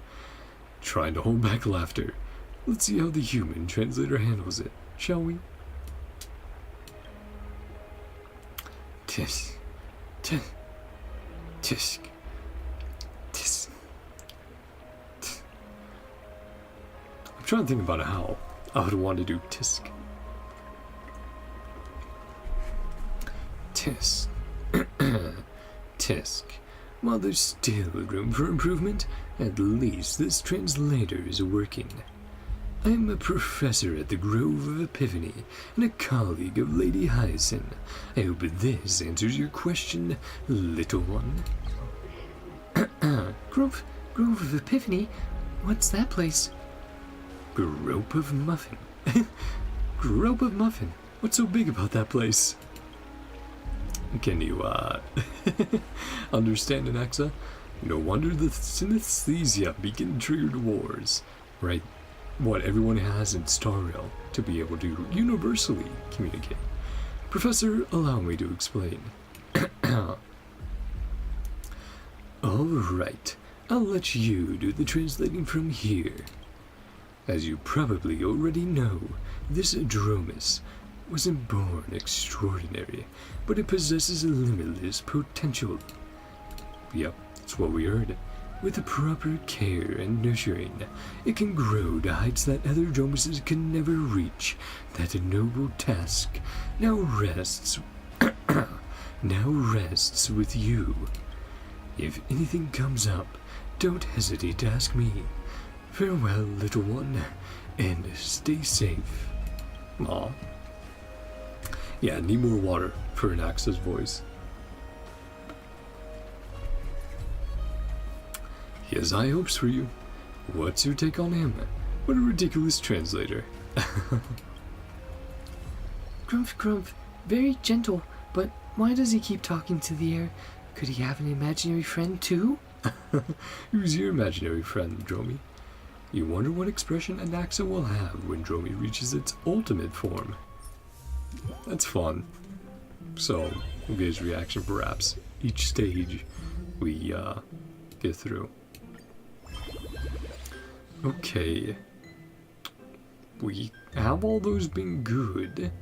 Trying to hold back laughter. Let's see how the human translator handles it, shall we? Tisk. Tisk. Tisk. Tisk. I'm trying to think about how I would want to do tisk. Tisk. Tisk. While there's still room for improvement, at least this translator is working. I'm a professor at the Grove of Epiphany and a colleague of Lady Hyacinth. I hope this answers your question, little one. Grove of Epiphany? What's that place? Grope of Muffin. Grope of Muffin? What's so big about that place? Can you, understand ANAXA? No wonder the synesthesia beacon triggered wars. Right? What everyone has in starrail to be able to universally communicate. Professor, allow me to explain. Alright, I'll let you do the translating from here. As you probably already know, this Dromases wasn't born extraordinary, but it possesses a limitless potential. Yep, that's what we heard. With the proper care and nurturing, it can grow to heights that other Dromases can never reach. That noble task now rests with you. If anything comes up, don't hesitate to ask me. Farewell, little one, and stay safe. Aw. Yeah, need more water for ANAXA'S voice. He has high hopes for you. What's your take on him? What a ridiculous translator. Grump, very gentle, but why does he keep talking to the air? Could he have an imaginary friend too? Who's your imaginary friend, Dromy? You wonder what expression ANAXA will have when Dromy reaches its ultimate form. That's fun. So, we'll get his reaction perhaps each stage we get through. Okay. We have all those been good.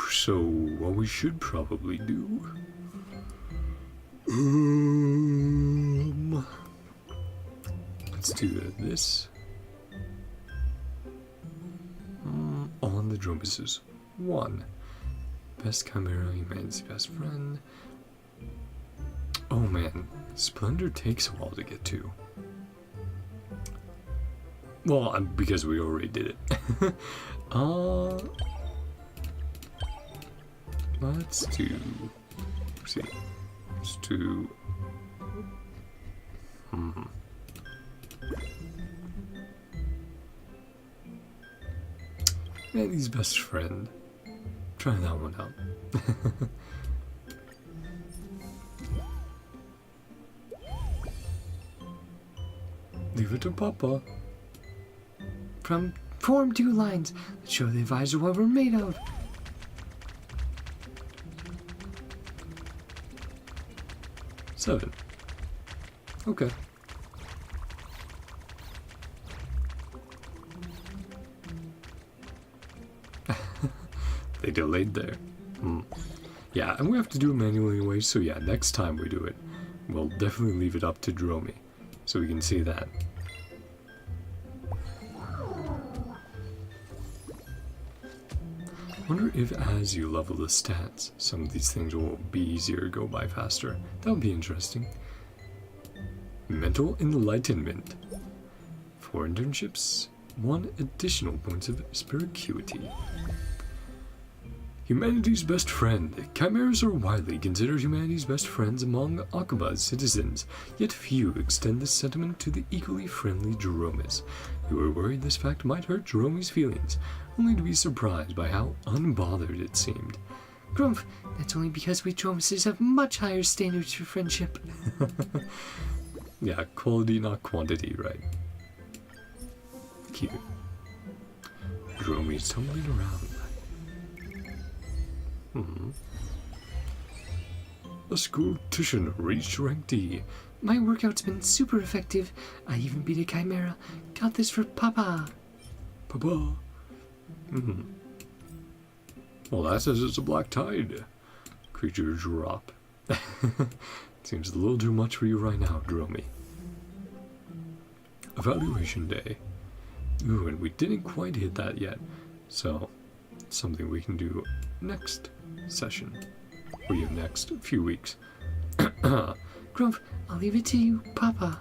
So, what we should probably do... let's do this. On the Dromases. 1. Best chimera, human's best friend. Oh man, Splendor takes a while to get to. Well, because we already did it. Let's do... see. Let's do... Manny's best friend. Try that one out. Leave it to Papa. Form 2 lines that show the advisor what we're made of. 7. Okay. They delayed there. Yeah, and we have to do it manually anyway, so yeah, next time we do it, we'll definitely leave it up to Dromi, so we can see that. Wonder if as you level the stats, some of these things will be easier, go by faster. That would be interesting. Mental enlightenment. 4 internships, 1 additional points of spirituality. Humanity's best friend. Chimeras are widely considered humanity's best friends among Akaba's citizens, yet few extend this sentiment to the equally friendly Dromases. You were worried this fact might hurt Dromi's feelings, only to be surprised by how unbothered it seemed. Grumph, that's only because we Dromases have much higher standards for friendship. Yeah, quality not quantity, right? Cute. Dromi's tumbling around. A school tuition reached rank D. My workout's been super effective. I even beat a chimera. Got this for Papa. Papa. Well, that says it's a black tide. Creature drop. Seems a little too much for you right now, Dromi. Evaluation day. Ooh, and we didn't quite hit that yet. So, something we can do next session. Or yeah, next few weeks. Grumph, I'll leave it to you, Papa.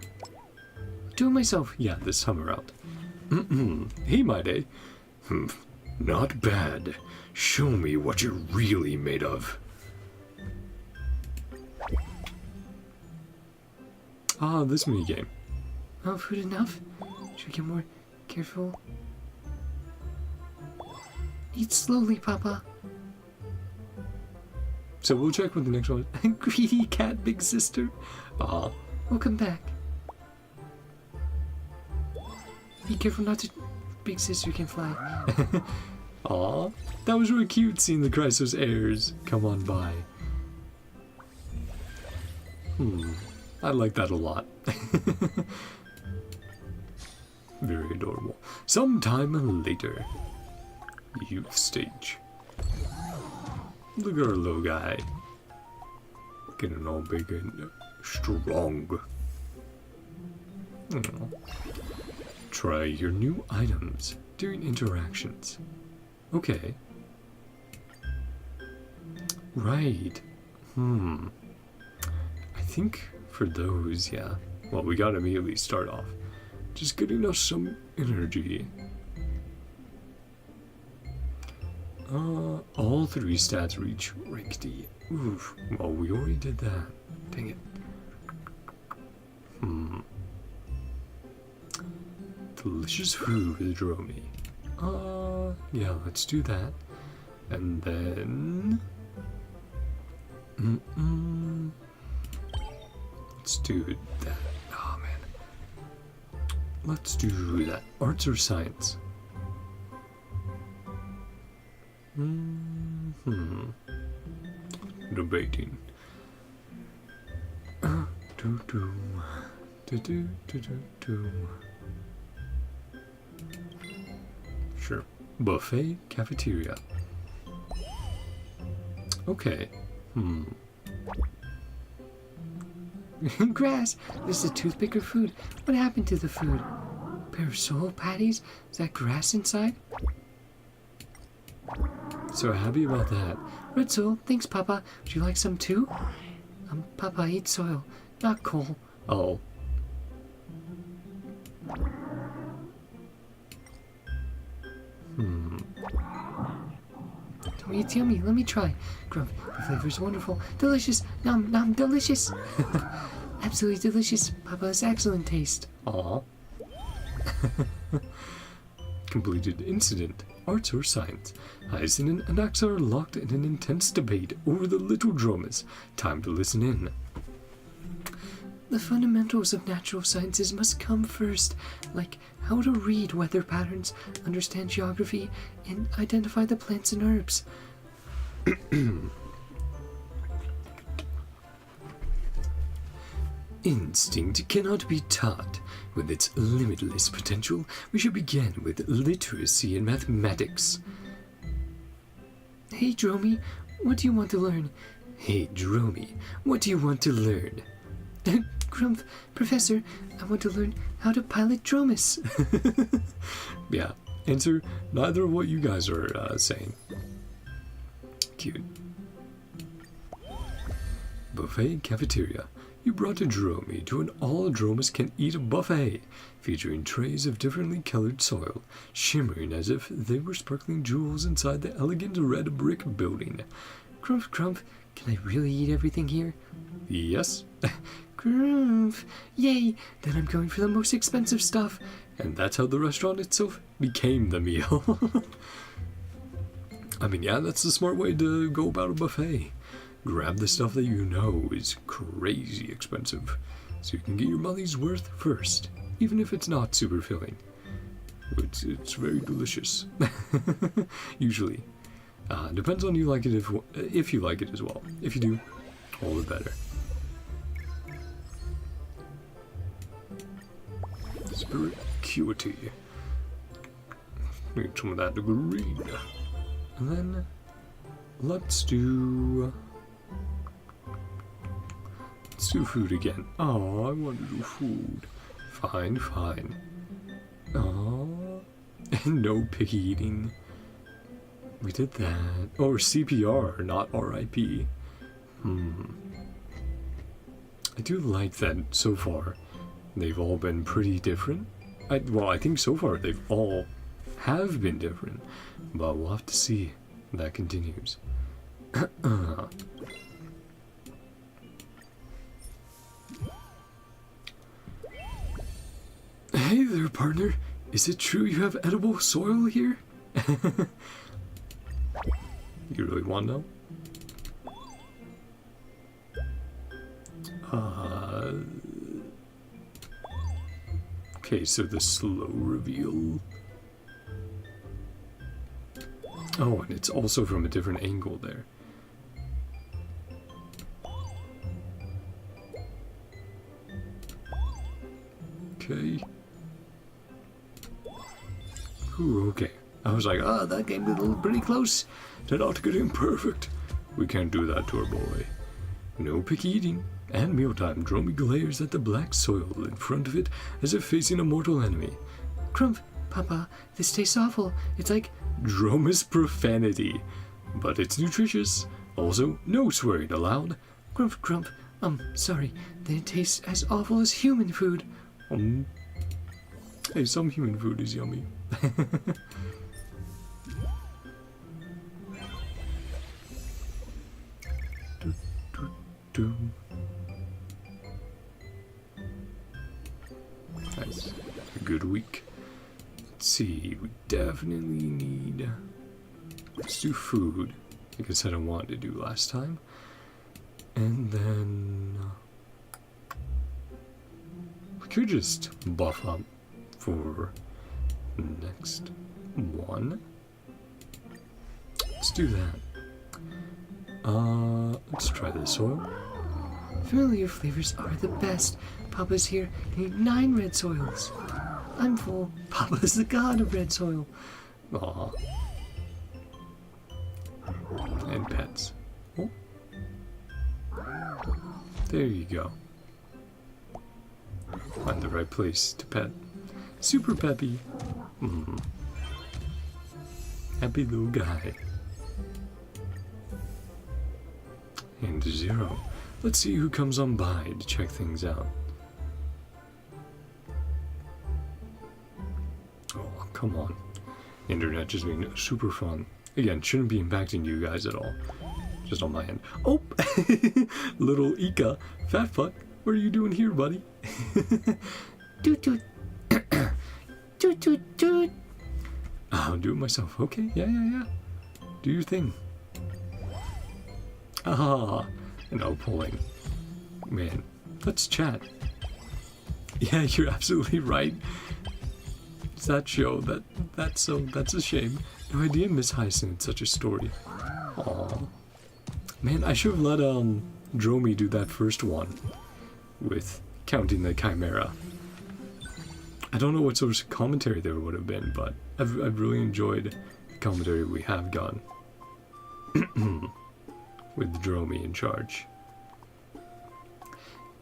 Do it myself. Yeah, this time around. Hey, my day. Not bad. Show me what you're really made of. Ah, this minigame. Oh, food enough? Should we get more careful? Eat slowly, Papa. So we'll check with the next one. Greedy cat, big sister. Ah. We'll come back. Be careful not to... Big sister can fly. Aw, that was really cute seeing the Chrysos heirs come on by. I like that a lot. Very adorable. Sometime later. Youth stage. Look at our little guy. Getting all big and strong. Try your new items during interactions. Okay. Right. I think for those, yeah. Well, we gotta immediately start off. Just getting us some energy. All 3 stats reach rank D. Oof. Well, we already did that. Dang it. Delicious food with Dromi. Yeah, let's do that. And then... Let's do that. Oh, man. Let's do that. Arts or science? Debating. Sure. Buffet cafeteria. Okay. Grass! This is a toothpick or food. What happened to the food? Pair of soul patties? Is that grass inside? So happy about that. Red soil. Thanks, Papa. Would you like some too? Papa, eat soil, not coal. Oh. It's yummy. Let me try. Grump, the flavor's wonderful. Delicious. Nom nom, delicious. Absolutely delicious. Papa's excellent taste. Aw. Completed incident. Arts or science. Hyacinth and ANAXA are locked in an intense debate over the little Dromas. Time to listen in. The fundamentals of natural sciences must come first, like how to read weather patterns, understand geography, and identify the plants and herbs. Instinct cannot be taught. With its limitless potential, we should begin with literacy in mathematics. Hey, Dromy, what do you want to learn? Hey, Dromy, what do you want to learn? Grump, Professor, I want to learn how to pilot Dromas. Yeah, answer neither of what you guys are saying. Cute. Buffet cafeteria. You brought a Dromy to an all-Dromas can eat buffet, featuring trays of differently colored soil, shimmering as if they were sparkling jewels inside the elegant red brick building. Grump, Grump, can I really eat everything here? Yes. Grump, yay, then I'm going for the most expensive stuff. And that's how the restaurant itself became the meal. I mean, yeah, that's the smart way to go about a buffet. Grab the stuff that you know is crazy expensive, so you can get your money's worth first, even if it's not super filling. It's very delicious. Usually. Depends on you like it if you like it as well. If you do, all the better. Spirit acuity. Need some of that green. And then let's do food again. Oh, I want to do food. Fine, fine. Oh, and no picky eating. We did that. Or CPR, not RIP. I do like that so far. They've all been pretty different. Well, I think so far they've all have been different. But we'll have to see if that continues. Hey there, partner. Is it true you have edible soil here? You really want to know? Okay, so the slow reveal. Oh, and it's also from a different angle there. Okay. Ooh, okay. I was like, that came a little pretty close to not getting perfect. We can't do that to our boy. No picky eating. And mealtime, Dromy glares at the black soil in front of it as if facing a mortal enemy. Grump, Papa, this tastes awful. It's like Droma's profanity. But it's nutritious. Also, no swearing allowed. Grump, Grump, sorry. Then it tastes as awful as human food. Hey, some human food is yummy. Nice. A good week. Let's see, we definitely need... Let's do food, like I said I wanted to do last time. And then... we could just buff up for the next one. Let's do that. Let's try this soil. Familiar flavors are the best. Papa's here. I need 9 red soils. I'm full. Papa's the god of red soil. Aw. And pets. Oh. There you go. Find the right place to pet. Super peppy. Happy little guy. And Zero. Let's see who comes on by to check things out. Oh, come on. Internet just being super fun. Again, shouldn't be impacting you guys at all. Just on my end. Oh! Little Ika. Fat fuck. What are you doing here, buddy? Toot toot. Toot toot toot. I'll do it myself. Okay, yeah. Do your thing. Ah, no pulling. Man, let's chat. Yeah, you're absolutely right. It's that show that's a shame. No idea Miss Hyacinth such a story. Aw. Man, I should have let Dromy do that first one with counting the Chimera. I don't know what sort of commentary there would have been, but I've really enjoyed the commentary we have gotten. With Dromi in charge.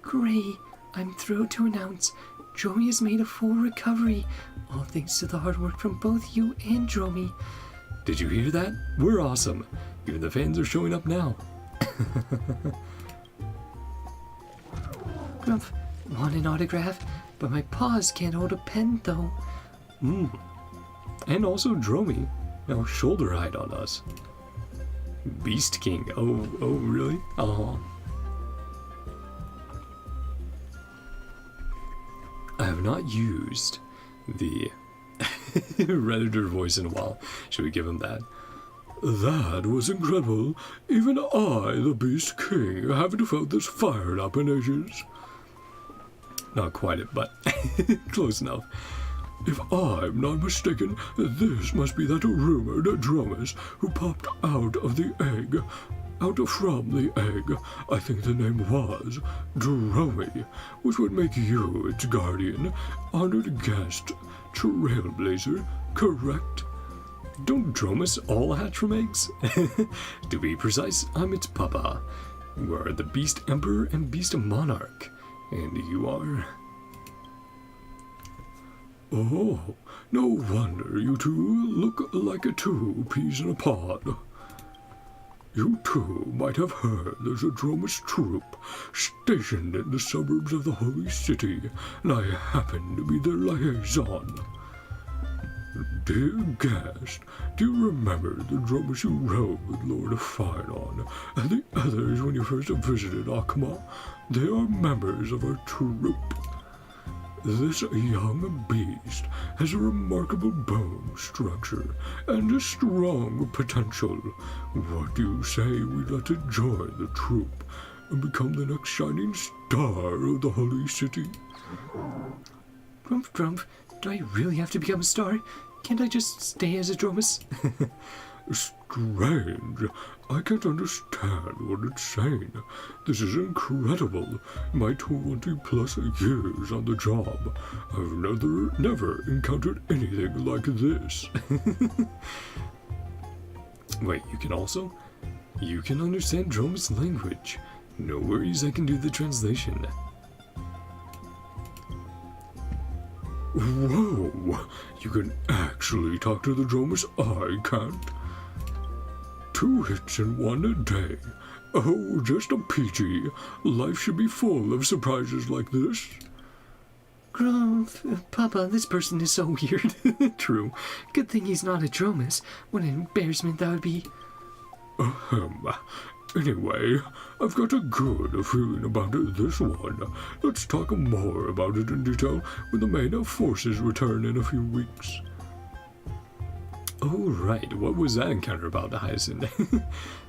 Gray, I'm thrilled to announce Dromi has made a full recovery, all thanks to the hard work from both you and Dromi. Did you hear that? We're awesome. Even the fans are showing up now. Grump, want an autograph? But my paws can't hold a pen, though. And also Dromi, now shoulder height on us. Beast King. Oh, really? I have not used the Redditor voice in a while. Should we give him that? That was incredible. Even I, the Beast King, haven't felt this fired up in ages. Not quite it, but close enough. If I'm not mistaken, this must be that rumored Dromas who popped out of the egg. Out from the egg, I think the name was Dromi, which would make you its guardian, honored guest, trailblazer, correct? Don't Dromas all hatch from eggs? To be precise, I'm its papa. You are the Beast Emperor and Beast Monarch. And you are... Oh, no wonder you two look like two peas in a pod. You two might have heard there's a Dromas troop stationed in the suburbs of the Holy City, and I happen to be their liaison. Dear guest, do you remember the Dromas you rode with Lord of Firenon and the others when you first visited Akama? They are members of our troop. This young beast has a remarkable bone structure and a strong potential. What do you say we let it join the troop and become the next shining star of the Holy City? Grump, Grump, do I really have to become a star? Can't I just stay as a Dromas? Strange. I can't understand what it's saying. This is incredible. My 20+ years on the job, I've never encountered anything like this. Wait, you can also? You can understand Dromas language. No worries, I can do the translation. Whoa! You can actually talk to the Dromas I can't? 2 hits in 1 day. Oh, just a peachy. Life should be full of surprises like this. Grump, Papa, this person is so weird. True. Good thing he's not a Dromas. What an embarrassment that would be. Anyway, I've got a good feeling about this one. Let's talk more about it in detail when the main forces return in a few weeks. Oh, right. What was that encounter about, Hyacinth?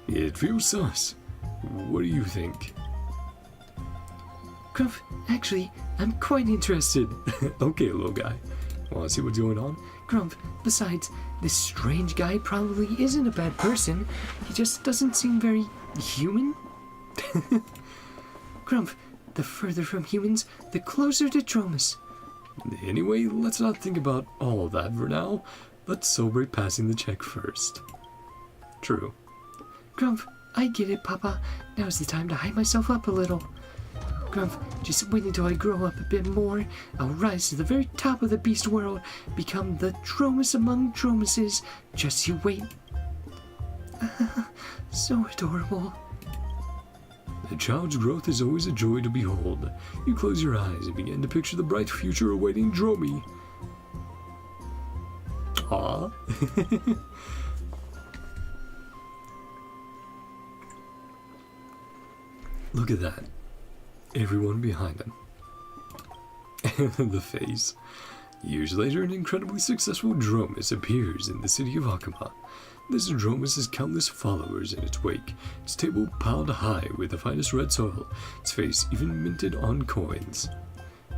It feels sus. What do you think? Grump, actually, I'm quite interested. Okay, little guy. Want to see what's going on? Grump, besides, this strange guy probably isn't a bad person. He just doesn't seem very human. Grump, the further from humans, the closer to Dromas. Anyway, let's not think about all of that for now. Let's celebrate passing the check first. True. Grump, I get it, Papa. Now's the time to hype myself up a little. Grump, just wait until I grow up a bit more. I'll rise to the very top of the beast world, become the Dromas among Dromases. Just you wait. So adorable. A child's growth is always a joy to behold. You close your eyes and begin to picture the bright future awaiting Dromi. Aww. Look at that. Everyone behind him. The face. Years later, an incredibly successful Dromas appears in the city of Akama. This Dromas has countless followers in its wake, its table piled high with the finest red soil, its face even minted on coins.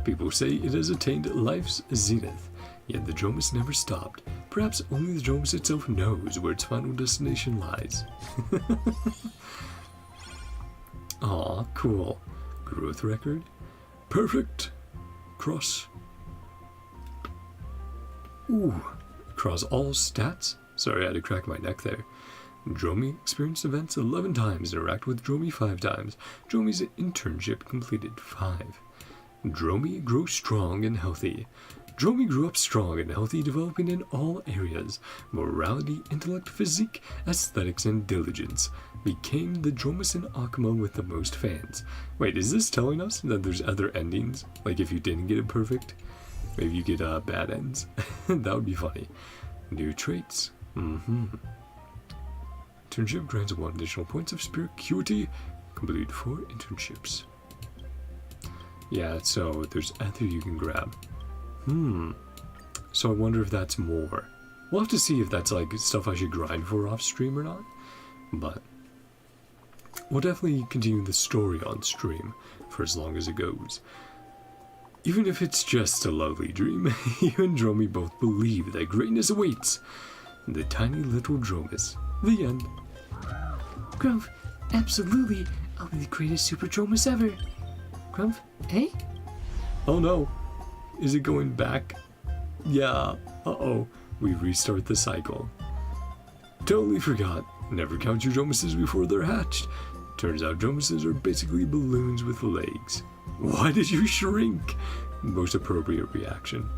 People say it has attained life's zenith, yet the Dromas never stopped. Perhaps only the Dromas itself knows where its final destination lies. Aw, cool. Growth record? Perfect. Cross. Ooh, across all stats? Sorry, I had to crack my neck there. Dromi experienced events 11 times, interact with Dromi 5 times. Dromi's internship completed 5. Dromi grew strong and healthy. Dromi grew up strong and healthy, developing in all areas. Morality, intellect, physique, aesthetics, and diligence. Became the Dromasen Akuma with the most fans. Wait, is this telling us that there's other endings? Like if you didn't get it perfect? Maybe you get bad ends? That would be funny. New traits. Internship grants 1 additional points of spirit acuity. Complete 4 internships. Yeah, so there's other you can grab. So I wonder if that's more. We'll have to see if that's like stuff I should grind for off stream or not. But we'll definitely continue the story on stream for as long as it goes. Even if it's just a lovely dream, you and Dromi both believe that greatness awaits. The tiny little Dromas. The end. Grumph, absolutely. I'll be the greatest super Dromas ever. Grumph, eh? Oh no. Is it going back? Yeah. Uh-oh. We restart the cycle. Totally forgot. Never count your Dromases before they're hatched. Turns out Dromases are basically balloons with legs. Why did you shrink? Most appropriate reaction.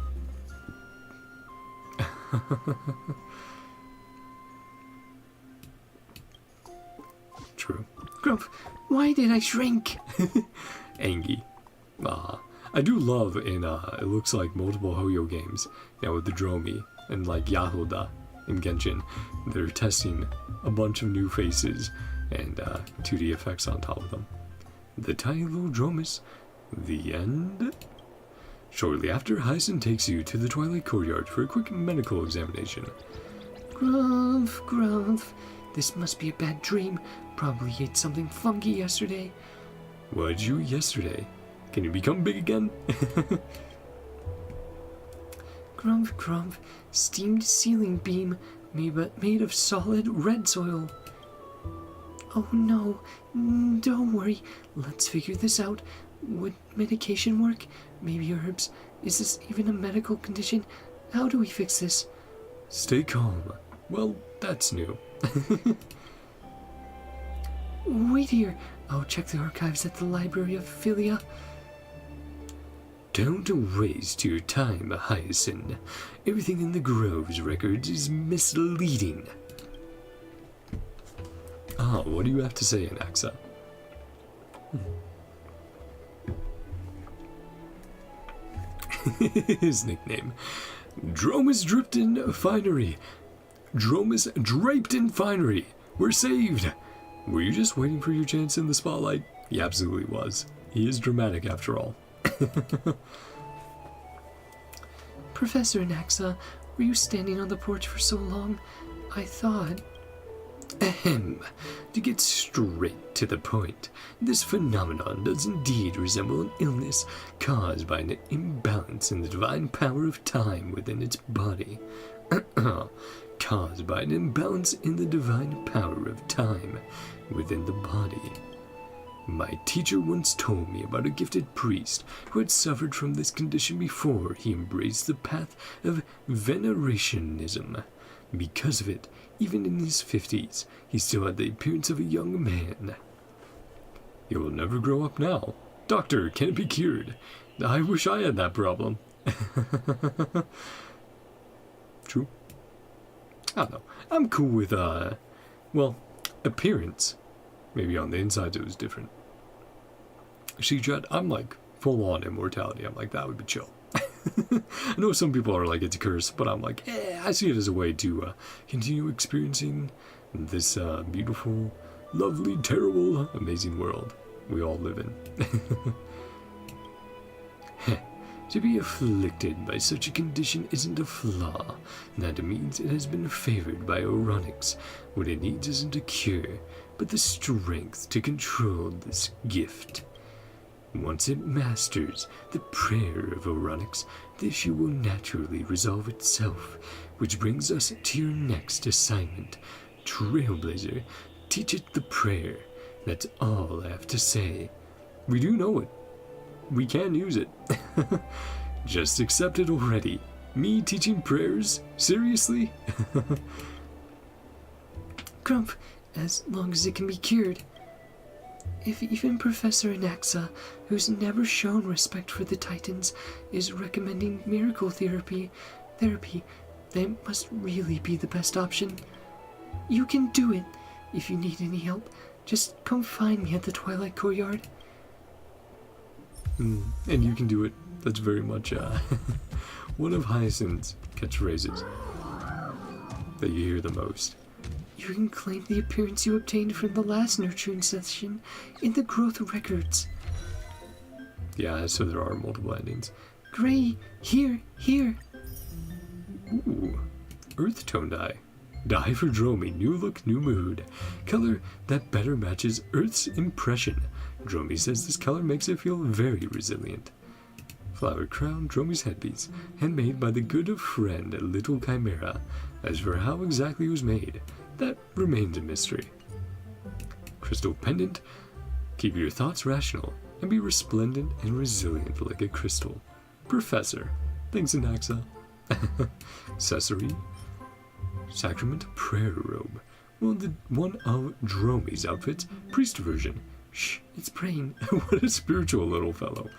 True. Grumph, why did I shrink? Angie. I do love in, it looks like multiple Hoyo games, now with the Dromi, and like Yahoda in Genshin, they're testing a bunch of new faces and 2D effects on top of them. The tiny little Dromas. The end? Shortly after, Hyacin takes you to the Twilight Courtyard for a quick medical examination. Grumph, Grumph, this must be a bad dream. Probably ate something funky yesterday. What did you eat yesterday? Can you become big again? Grumph, Grumph, steamed ceiling beam made of solid red soil. Oh no, don't worry, let's figure this out. Would medication work? Maybe herbs? Is this even a medical condition? How do we fix this? Stay calm. Well, that's new. Wait here, I'll check the archives at the Library of Philia. Don't waste your time, Hyacin. Everything in the Grove's records is misleading. What do you have to say, ANAXA? His nickname. Dromas dripped in finery. Dromas draped in finery. We're saved. Were you just waiting for your chance in the spotlight? He absolutely was. He is dramatic after all. Professor ANAXA, were you standing on the porch for so long? I thought... Ahem. To get straight to the point, this phenomenon does indeed resemble an illness caused by an imbalance in the divine power of time within its body. Caused by an imbalance in the divine power of time within the body. My teacher once told me about a gifted priest who had suffered from this condition before he embraced the path of venerationism. Because of it, even in his 50s, he still had the appearance of a young man. He will never grow up now. Doctor, can it be cured? I wish I had that problem. True. I don't know. I'm cool with, well, appearance. Maybe on the inside it was different. See, Judd, I'm like full-on immortality. I'm like, that would be chill. I know some people are like, it's a curse, but I'm like, I see it as a way to continue experiencing this beautiful, lovely, terrible, amazing world we all live in. To be afflicted by such a condition isn't a flaw. That means it has been favored by Oronyx. What it needs isn't a cure, but the strength to control this gift. Once it masters the prayer of Oronyx, the issue will naturally resolve itself, which brings us to your next assignment. Trailblazer, teach it the prayer. That's all I have to say. We do know it. we can use it. Just accept it already. Me teaching prayers? Seriously? Grump, as long as it can be cured. If even Professor ANAXA, who's never shown respect for the Titans, is recommending miracle therapy, then must really be the best option. You can do it. If you need any help, just come find me at the Twilight Courtyard. And you can do it. That's very much one of Hyacinth's catchphrases that you hear the most. You can claim the appearance you obtained from the last nurturing session in the growth records. Yeah, so there are multiple endings. Gray, here. Ooh, earth tone dye. Dye for Dromi, new look, new mood. Color that better matches Earth's impression. Dromi says this color makes it feel very resilient. Flowered crown, Dromi's headpiece, handmade by the good friend Little Chimera. As for how exactly it was made, that remains a mystery. Crystal pendant, keep your thoughts rational and be resplendent and resilient like a crystal. Professor, thanks ANAXA. Accessory, sacrament prayer robe. One of Dromi's outfits, priest version. Shh, it's praying. What a spiritual little fellow.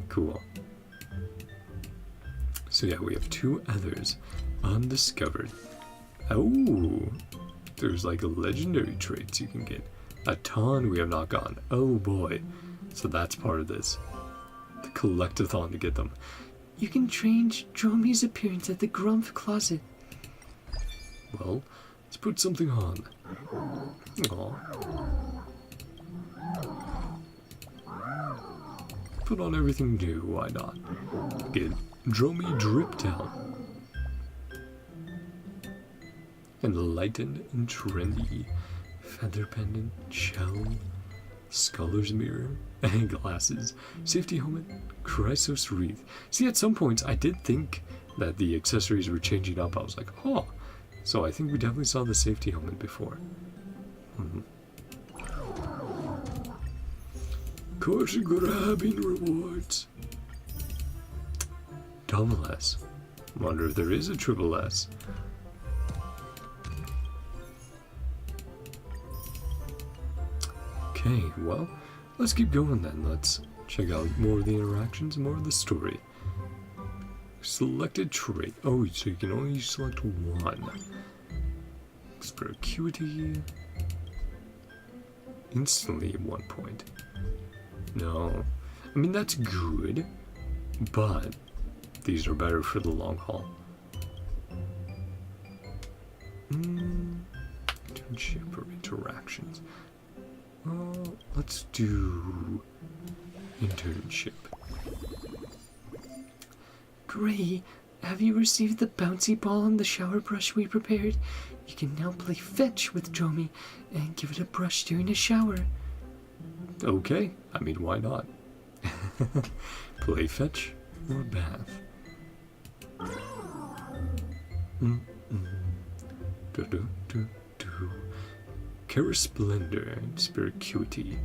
Cool. So yeah, we have 2 others undiscovered. Oh, there's like legendary traits you can get. A ton we have not gotten. Oh boy. So that's part of this. The collectathon to get them. You can change Dromi's appearance at the Grump closet. Well, let's put something on. Aw. Put on everything new, why not? Get Dromi drip down. Enlightened and trendy. Feather pendant, shell, scholar's mirror, and glasses, safety helmet, Chrysos wreath. See, at some points I did think that the accessories were changing up. I was like, oh. So I think we definitely saw the safety helmet before. Course grabbing rewards. Double S. Wonder if there is a triple S. Okay, well, let's keep going then. Let's check out more of the interactions, more of the story. Selected trait. Oh, so you can only select one. Perspicuity. Instantly at 1 point. No. I mean, that's good, but these are better for the long haul. Internship or interactions. Well, let's do internship. Gray, have you received the bouncy ball and the shower brush we prepared? You can now play fetch with Dromi and give it a brush during a shower. Okay, I mean, why not? Play fetch or bath? Kara Splendor and Spiricuity.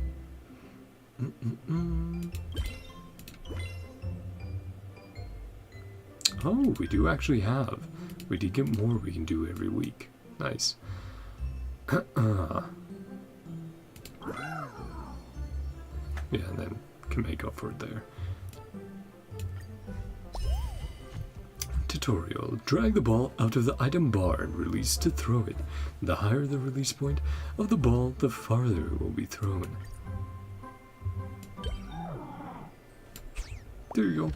Oh, we do actually have. We did get more we can do every week. Nice. Yeah, and then can make up for it there. Tutorial. Drag the ball out of the item bar and release to throw it. The higher the release point of the ball, the farther it will be thrown. There you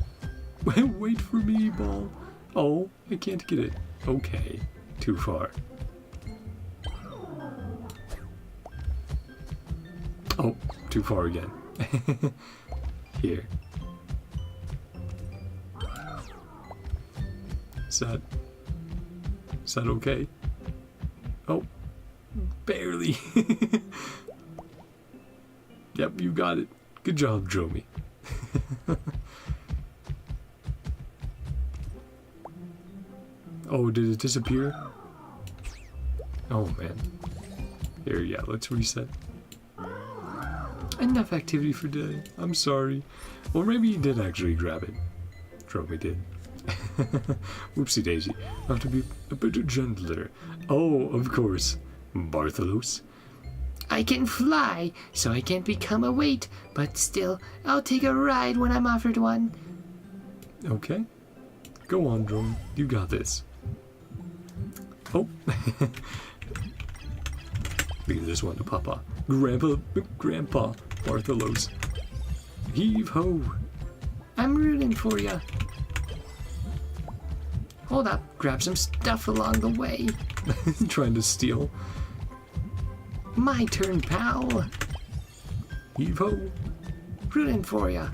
go. Wait for me, ball. Oh, I can't get it. Okay, too far. Oh, too far again. Here. Is that okay? Oh, barely. Yep, you got it. Good job, Dromi. Oh, did it disappear? Oh, man. Here, yeah, let's reset. Enough activity for today. I'm sorry. Or maybe he did actually grab it. Probably did. Whoopsie daisy. I have to be a bit gentler. Oh, of course. Bartholos. I can fly, so I can't become a weight, but still, I'll take a ride when I'm offered one. Okay. Go on, Drone. You got this. Oh. Leave this one to Papa. Grandpa Bartholos. Heave ho. I'm rooting for ya. Hold up, grab some stuff along the way. Trying to steal. My turn, pal. Heave ho. Rooting for ya.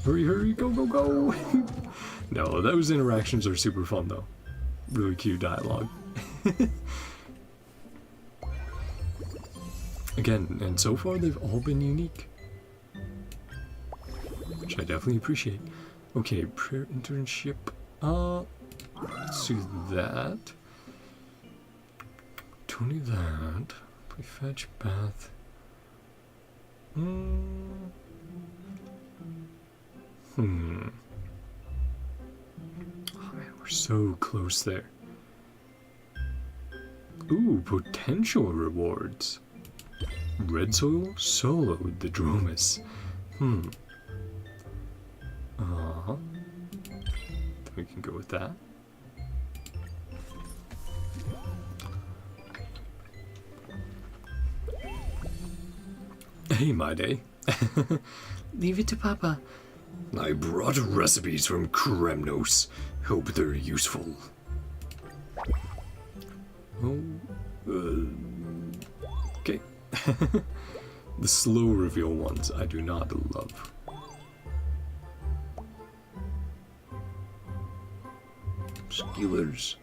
Hurry, hurry, go, go, go. No, those interactions are super fun though. Really cute dialogue. Again, and so far they've all been unique. Which I definitely appreciate. Okay, prayer internship. Let's do that. Don't need that. Play fetch, bath. Oh man, we're so close there. Ooh, potential rewards. Red soil soloed the Dromases. We can go with that. Hey, my day. Leave it to Papa. I brought recipes from Kremnos. Hope they're useful. Oh, okay. The slow reveal ones I do not love. Skewers.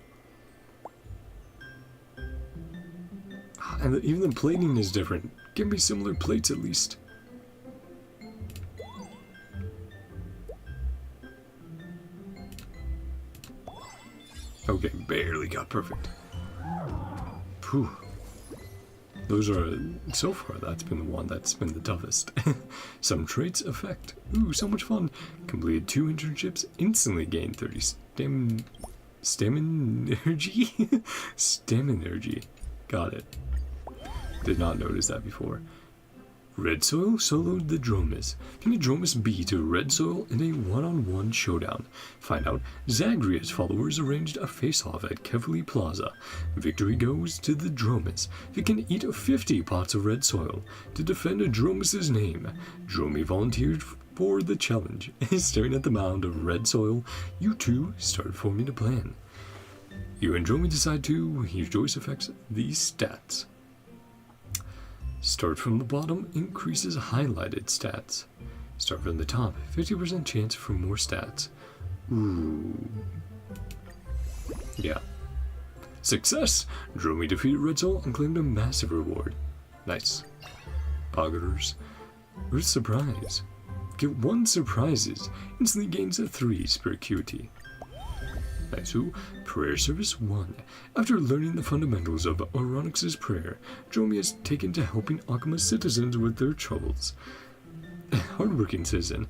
And even the plating is different. Give me similar plates at least. Okay, barely got perfect. Phew. Those are, so far, that's been the one that's been the toughest. Some traits effect. Ooh, so much fun. Completed 2 internships, instantly gained 30 stamina energy. Got it. Did not notice that before. Red soil soloed the Dromases. Can a Dromases beat a red soil in a one-on-one showdown? Find out. Zagreus followers arranged a face-off at Kevli Plaza. Victory goes to the Dromases. It can eat 50 pots of red soil to defend a Dromases' name. Dromi volunteered for the challenge. Staring at the mound of red soil, you two start forming a plan. You and Dromi decide to use choice effects these stats. Start from the bottom increases highlighted stats. Start from the top, 50% chance for more stats. Ooh. Yeah. Success! Dromi defeated Red Soul and claimed a massive reward. Nice. Poggers. Earth Surprise. Get 1 surprises. Instantly gains a 3 spirituality. Nice. Prayer Service 1. After learning the fundamentals of ANAXA'S prayer, Dromi has taken to helping Akama's citizens with their troubles. Hardworking citizen.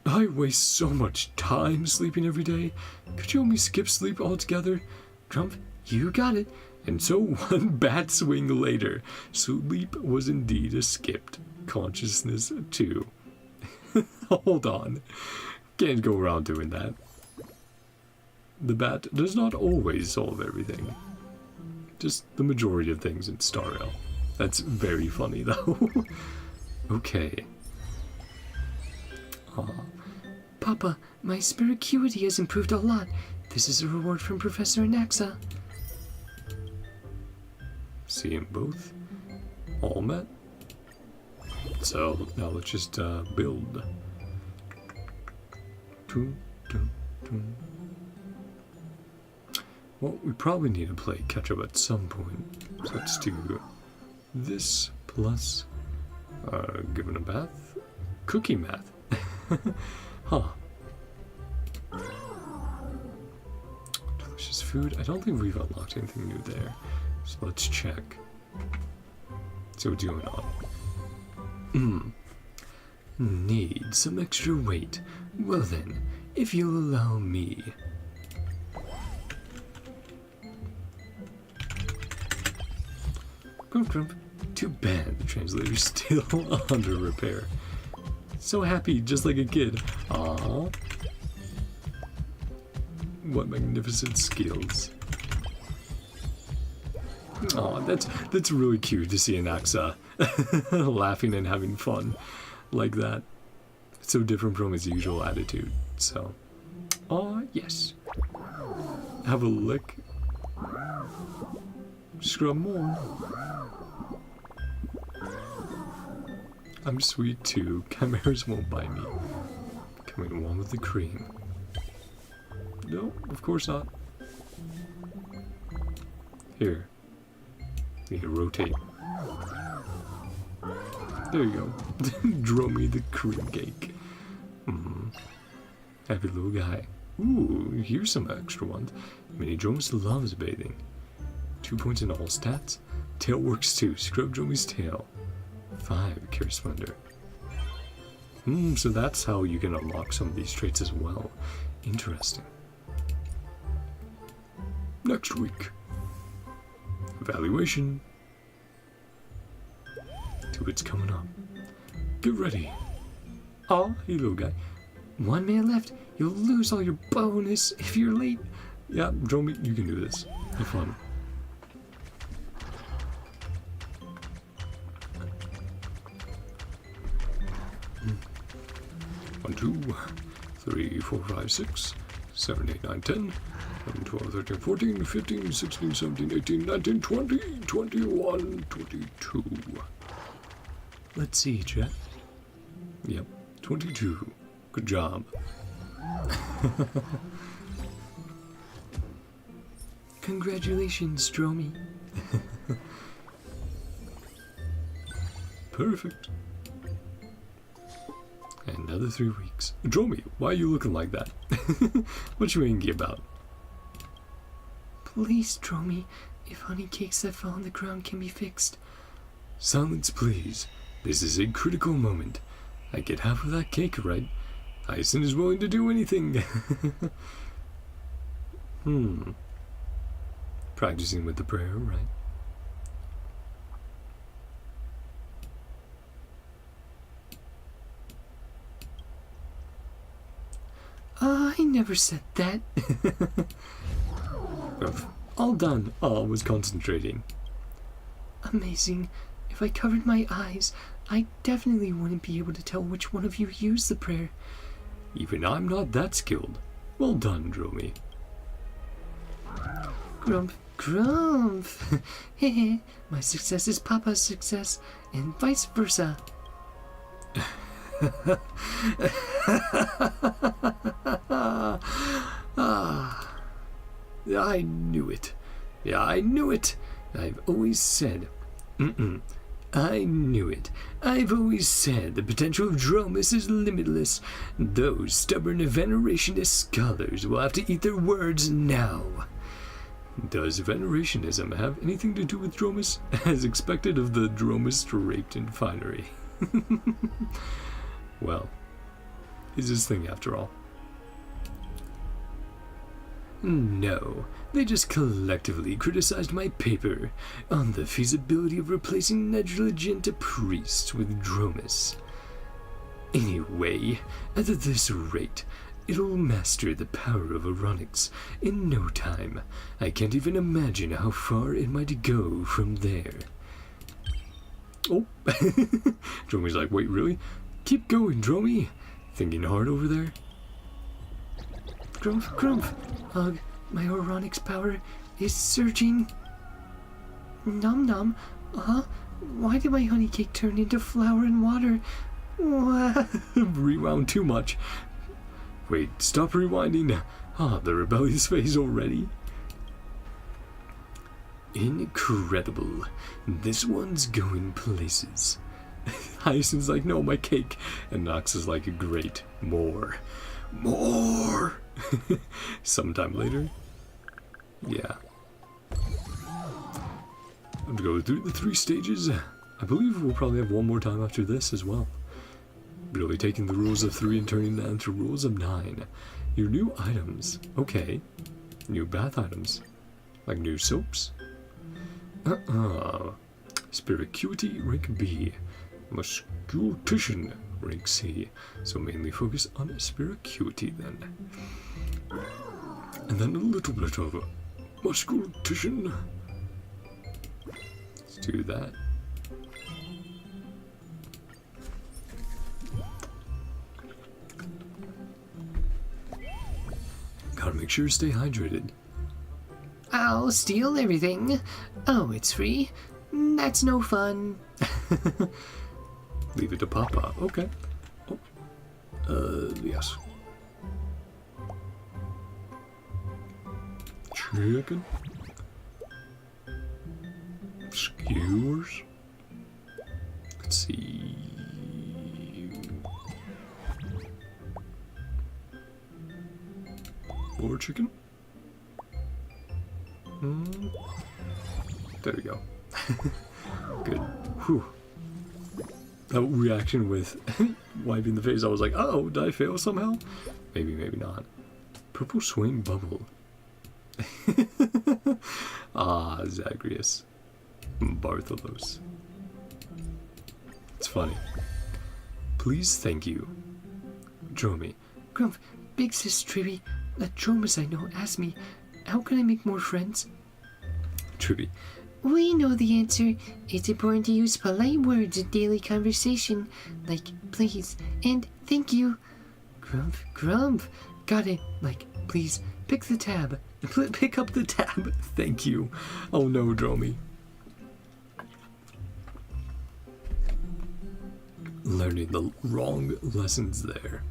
I waste so much time sleeping every day. Could you help me skip sleep altogether? Trump, you got it. And so one bat swing later, sleep was indeed a skipped. Consciousness 2. Hold on. Can't go around doing that. The bat does not always solve everything. Just the majority of things in starrail. That's very funny though. Okay. Papa, my spirituality has improved a lot. This is a reward from Professor ANAXA. See them both. All met. So now let's just build. Well, we probably need to play catch up at some point. So let's do this plus given a bath. Cookie math. Huh. Delicious food. I don't think we've unlocked anything new there. So let's check. See what's going on. Need some extra weight. Well then, if you'll allow me. Grump, grump. Too bad the translator's still under repair. So happy, just like a kid. Aww. What magnificent skills. Aw, that's really cute to see ANAXA laughing and having fun like that. So different from his usual attitude. So, aw, yes. Have a lick. Scrub more. I'm sweet too. Chimeras won't bite me. Coming one with the cream. No, of course not. Here. You can rotate. There you go. Dromy the cream cake. Happy little guy. Ooh, here's some extra ones. Mini Dromas loves bathing. 2 points in all stats. Tail works too. Scrub Dromy's tail. 5 Cure Splendor. So that's how you can unlock some of these traits as well. Interesting. Next week. Evaluation. Two it's coming up. Get ready. Oh, hey little guy. 1 minute left. You'll lose all your bonus if you're late. Yeah, Dromy, you can do this. Have fun. One, 2, 3, 4, 5, 6, 7, 8, 9, 10, 11, 12, 13, 14, 15, 16, 17, 18, 19, 20, 21, 22. Let's see, chat. Yep, 22. Good job. Congratulations, Dromy. Perfect. Another 3 weeks. Dromy, why are you looking like that? What you angry about? Please, Dromy, if honey cakes that fell on the ground can be fixed. Silence, please. This is a critical moment. I get half of that cake, right? Hyacinth is willing to do anything. Practicing with the prayer, right? I never said that. All done. Oh, I was concentrating. Amazing. If I covered my eyes, I definitely wouldn't be able to tell which one of you used the prayer. Even I'm not that skilled. Well done, Dromy. Grump, grump. Hehe, my success is Papa's success, and vice versa. I knew it. Yeah, I knew it. I've always said. I knew it. I've always said the potential of Dromas is limitless. Those stubborn venerationist scholars will have to eat their words now. Does venerationism have anything to do with Dromas? As expected of the Dromas draped in finery. Well, is his thing after all. No, they just collectively criticized my paper on the feasibility of replacing negligent priests with Dromas. Anyway, at this rate, it'll master the power of Aronix in no time. I can't even imagine how far it might go from there. Oh, Dromy's like, wait, really? Keep going, Dromy. Thinking hard over there? Grump, grump. Ugh, my Aronix power is surging. Nom nom. Why did my honey cake turn into flour and water? Rewound too much. Wait, stop rewinding. The rebellious phase already? Incredible. This one's going places. Hyacinth's like, no, my cake. And Nox is like, great. More. More! Sometime later? Yeah. I'm going through the 3 stages. I believe we'll probably have one more time after this as well. Really taking the rules of 3 and turning that into rules of 9. Your new items. Okay. New bath items. Like new soaps. Spiricuity, rank B. Musculation, rank C. So mainly focus on spiricuity then. And then a little bit of musculation. Let's do that. Gotta make sure to stay hydrated. I'll steal everything. Oh, it's free? That's no fun. Leave it to Papa. Okay. Oh. Yes. Chicken. Skewers. Let's see. More chicken. There we go. Good. Whew. That reaction with wiping the face, I was like, oh, did I fail somehow? Maybe, maybe not. Purple swing bubble. Ah, Zagreus. Bartholos. It's funny. Please, thank you. Dromi. Grump, big sis Tribby, a Dromas I know asked me, how can I make more friends? Tribby. We know the answer. It's important to use polite words in daily conversation, like please and thank you. Grump, grump. Got it. Like, please, pick the tab. Pick up the tab. Thank you. Oh no, Dromi. Learning the wrong lessons there.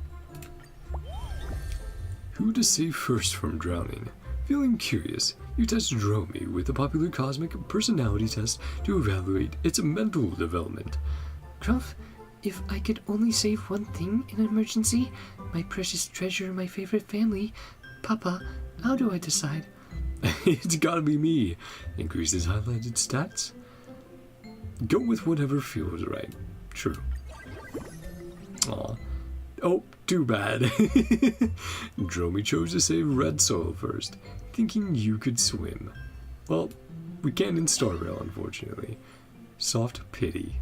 Who to save first from drowning? Feeling curious, you test Dromi with a popular cosmic personality test to evaluate its mental development. Grump, if I could only save one thing in an emergency, my precious treasure, my favorite family, Papa, how do I decide? It's gotta be me. Increases highlighted stats? Go with whatever feels right. True. Aw. Oh, too bad. Dromi chose to save Red Soul first, thinking you could swim. Well, we can't in Starrail, unfortunately. Soft pity.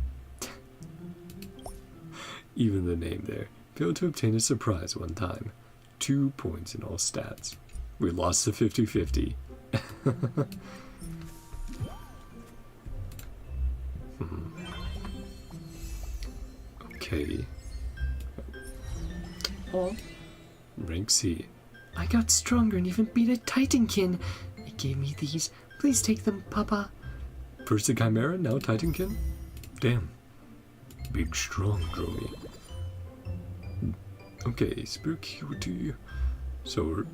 Even the name there. Failed to obtain a surprise one time. 2 points in all stats. We lost the 50-50. Okay. Oh. Rank C. I got stronger and even beat a Titankin. It gave me these. Please take them, Papa. First the Chimera, now Titankin? Damn. Big strong Dromi. Okay, spiricuity. So we're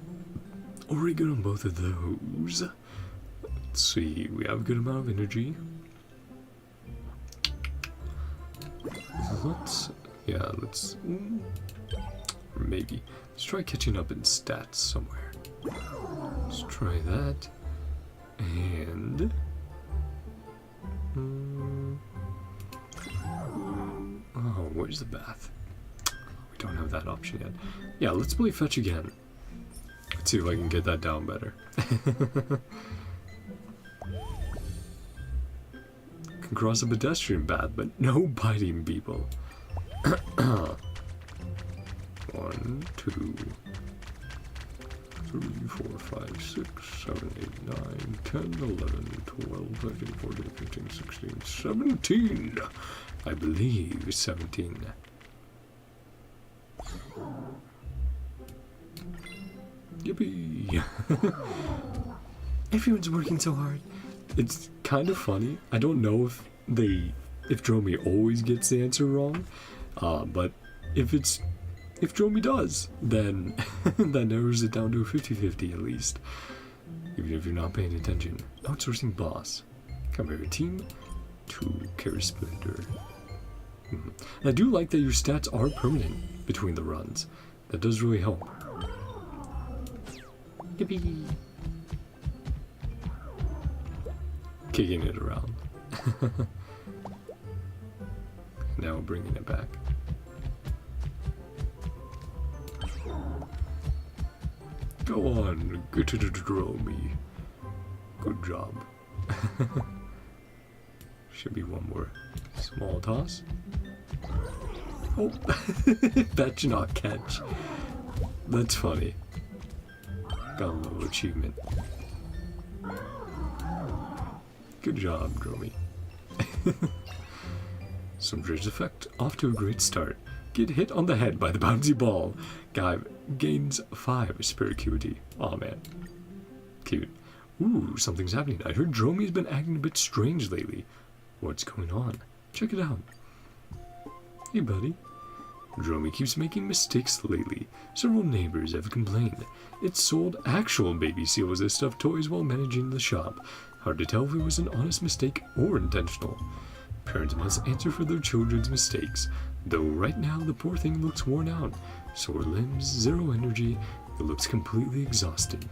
already good on both of those. Let's see, we have a good amount of energy. Let's maybe. Let's try catching up in stats somewhere. Let's try that. And oh, where's the bath? We don't have that option yet. Yeah, let's play fetch again. Let's see if I can get that down better. Can cross a pedestrian path, but no biting people. 1, 2, 3, 4, 5, 6, 7, 8, 9, 10, 11, 12, 13, 14, 15, 16, 17. I believe 17. Yippee! Everyone's working so hard. It's kind of funny. I don't know if Dromi always gets the answer wrong, but if Dromi does, then that narrows it down to a 50-50 at least. Even if you're not paying attention. Outsourcing boss. Chimera team. 2 carry splendor. I do like that your stats are permanent between the runs. That does really help. Yippee. Kicking it around. now bringing it back. Go on, get to the Dromi. Good job. Should be one more small toss. Oh, that should not catch. That's funny. Got a little achievement. Good job, Dromi. Some dredge effect, off to a great start. Get hit on the head by the bouncy ball. Guy gains 5 spirit acuity. Aw, man. Cute. Ooh, something's happening. I heard Dromi's been acting a bit strange lately. What's going on? Check it out. Hey, buddy. Dromi keeps making mistakes lately. Several neighbors have complained. It sold actual baby seals as stuffed toys while managing the shop. Hard to tell if it was an honest mistake or intentional. Parents must answer for their children's mistakes, though right now the poor thing looks worn out. Sore limbs, 0 energy, it looks completely exhausted.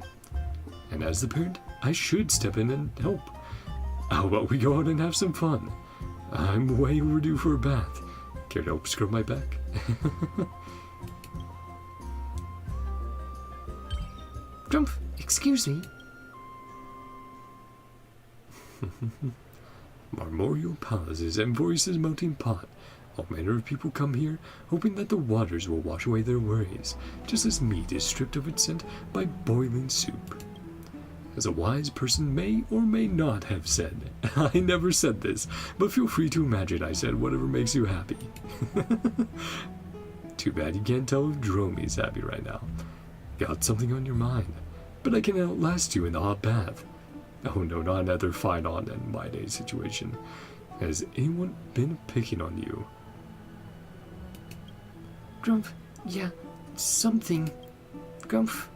And as the parent, I should step in and help. How about we go out and have some fun? I'm way overdue for a bath. Care to help scrub my back? Jump! Excuse me. Marmoreal Palace is amphoreus' melting pot. All manner of people come here, hoping that the waters will wash away their worries, just as meat is stripped of its scent by boiling soup. As a wise person may or may not have said, I never said this, but feel free to imagine I said whatever makes you happy. Too bad you can't tell if Dromi's happy right now. Got something on your mind, but I can outlast you in the hot bath. Oh no, not another fight on and my day situation. Has anyone been picking on you? Grumph, yeah, something. Grumph.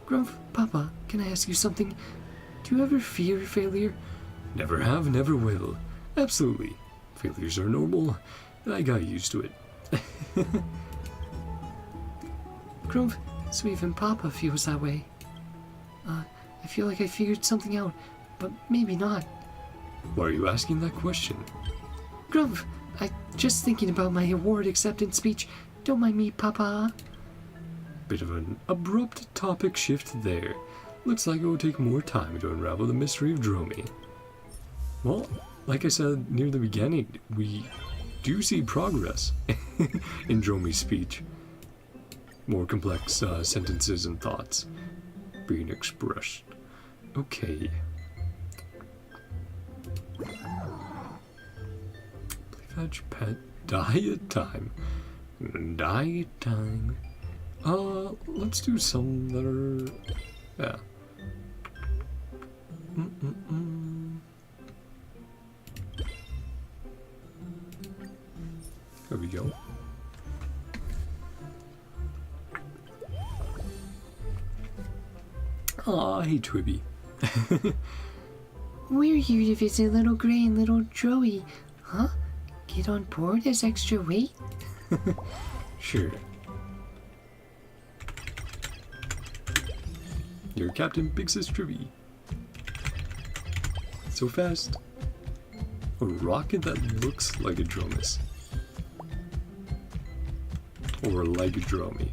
Grumph, Papa, can I ask you something? Do you ever fear failure? Never have, never will. Absolutely. Failures are normal, and I got used to it. Grumph, so even Papa feels that way. I feel like I figured something out, but maybe not. Why are you asking that question? Grumph, I just thinking about my award acceptance speech. Don't mind me, Papa. Bit of an abrupt topic shift there. Looks like it will take more time to unravel the mystery of Dromi. Well, like I said near the beginning, we do see progress in Dromi's speech. More complex sentences and thoughts being expressed. Okay. Fetch pet diet time. Diet time. Let's do some that are... Yeah. There we go. Aw, hey Twibby. We're here to visit little Gray and little Joey. Huh? Get on board as extra weight? Sure. You're Captain Big Sis Tribby. So fast. A rocket that looks like a Dromas. Or like a Dromi.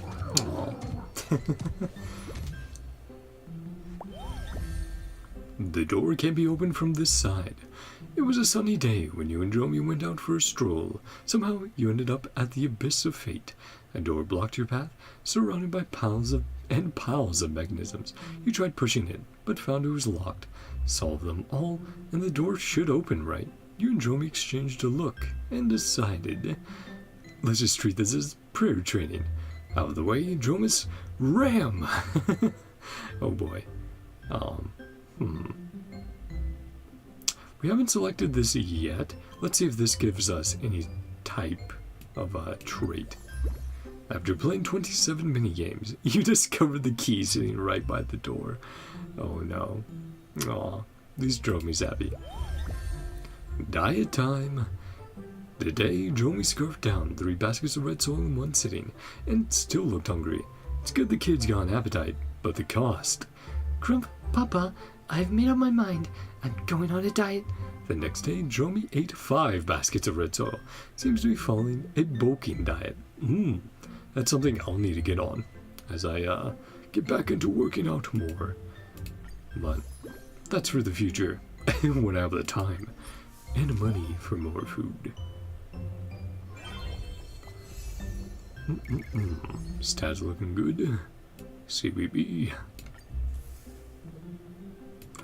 Aww. The door can't be opened from this side. It was a sunny day when you and Dromi went out for a stroll. Somehow you ended up at the abyss of fate. A door blocked your path, surrounded by piles of mechanisms. You tried pushing it, but found it was locked. Solved them all, and the door should open, right? You and Dromi exchanged a look, and decided, let's just treat this as prayer training. Out of the way, Dromas, ram! Oh boy. We haven't selected this yet. Let's see if this gives us any type of trait. After playing 27 minigames, you discovered the key sitting right by the door. Oh no. Aw, these Dromi's happy. Diet time. Today, Dromi scarfed down 3 baskets of red soil in one sitting, and still looked hungry. It's good the kid's got an appetite, but the cost. Grump, Papa, I've made up my mind. I'm going on a diet. The next day, Dromy ate 5 baskets of red soil. Seems to be following a bulking diet. That's something I'll need to get on as I get back into working out more. But that's for the future, when I have the time and money for more food. Stats looking good. CBB.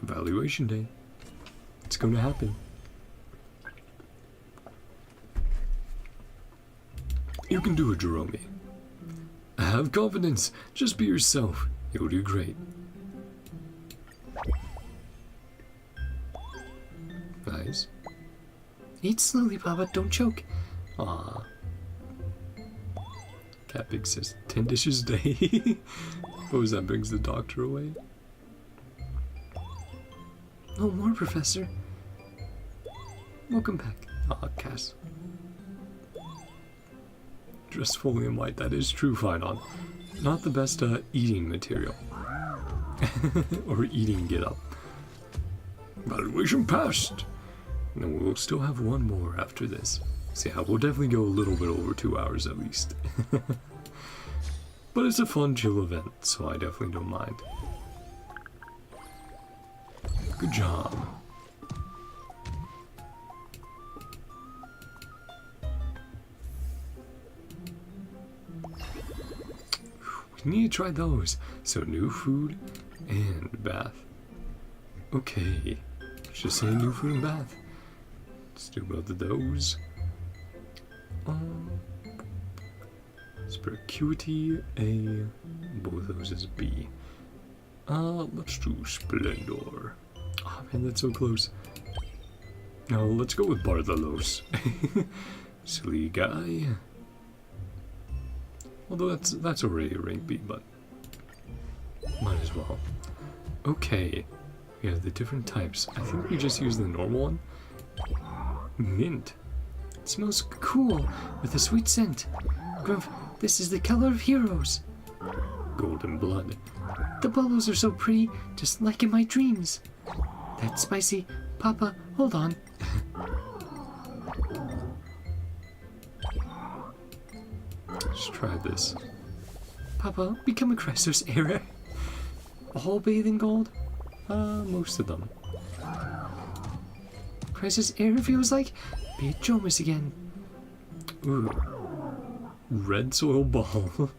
Evaluation day. It's going to happen. You can do it, Dromy. Have confidence. Just be yourself. You'll do great. Nice. Eat slowly, Papa. Don't choke. Ah. Cat Pig says 10 dishes a day. Oh, that brings the doctor away. No more, Professor. Welcome back. Ah, Cass. Dressed fully in white, that is true, Finon. Not the best eating material. Or eating get up. Evaluation passed! And we'll still have one more after this. So yeah, we'll definitely go a little bit over 2 hours at least. But it's a fun, chill event, so I definitely don't mind. Good job. We need to try those. So new food and bath. Okay. Let's just say new food and bath. Let's do both of those. Spiracuity A. Both of those is B. Let's do Splendor. Oh man, that's so close. No, let's go with Bartholos. Silly guy. Although that's already a rank B, but might as well. Okay, we have the different types. I think we just use the normal one. Mint. It smells cool with a sweet scent. Grumph, this is the color of heroes. Golden blood. The bubbles are so pretty, just like in my dreams. That's spicy. Papa, hold on. Let's try this. Papa, become a Chrysos era. All bathed in gold? Most of them. Chrysos era feels like be a Jomas again. Ooh. Red soil ball.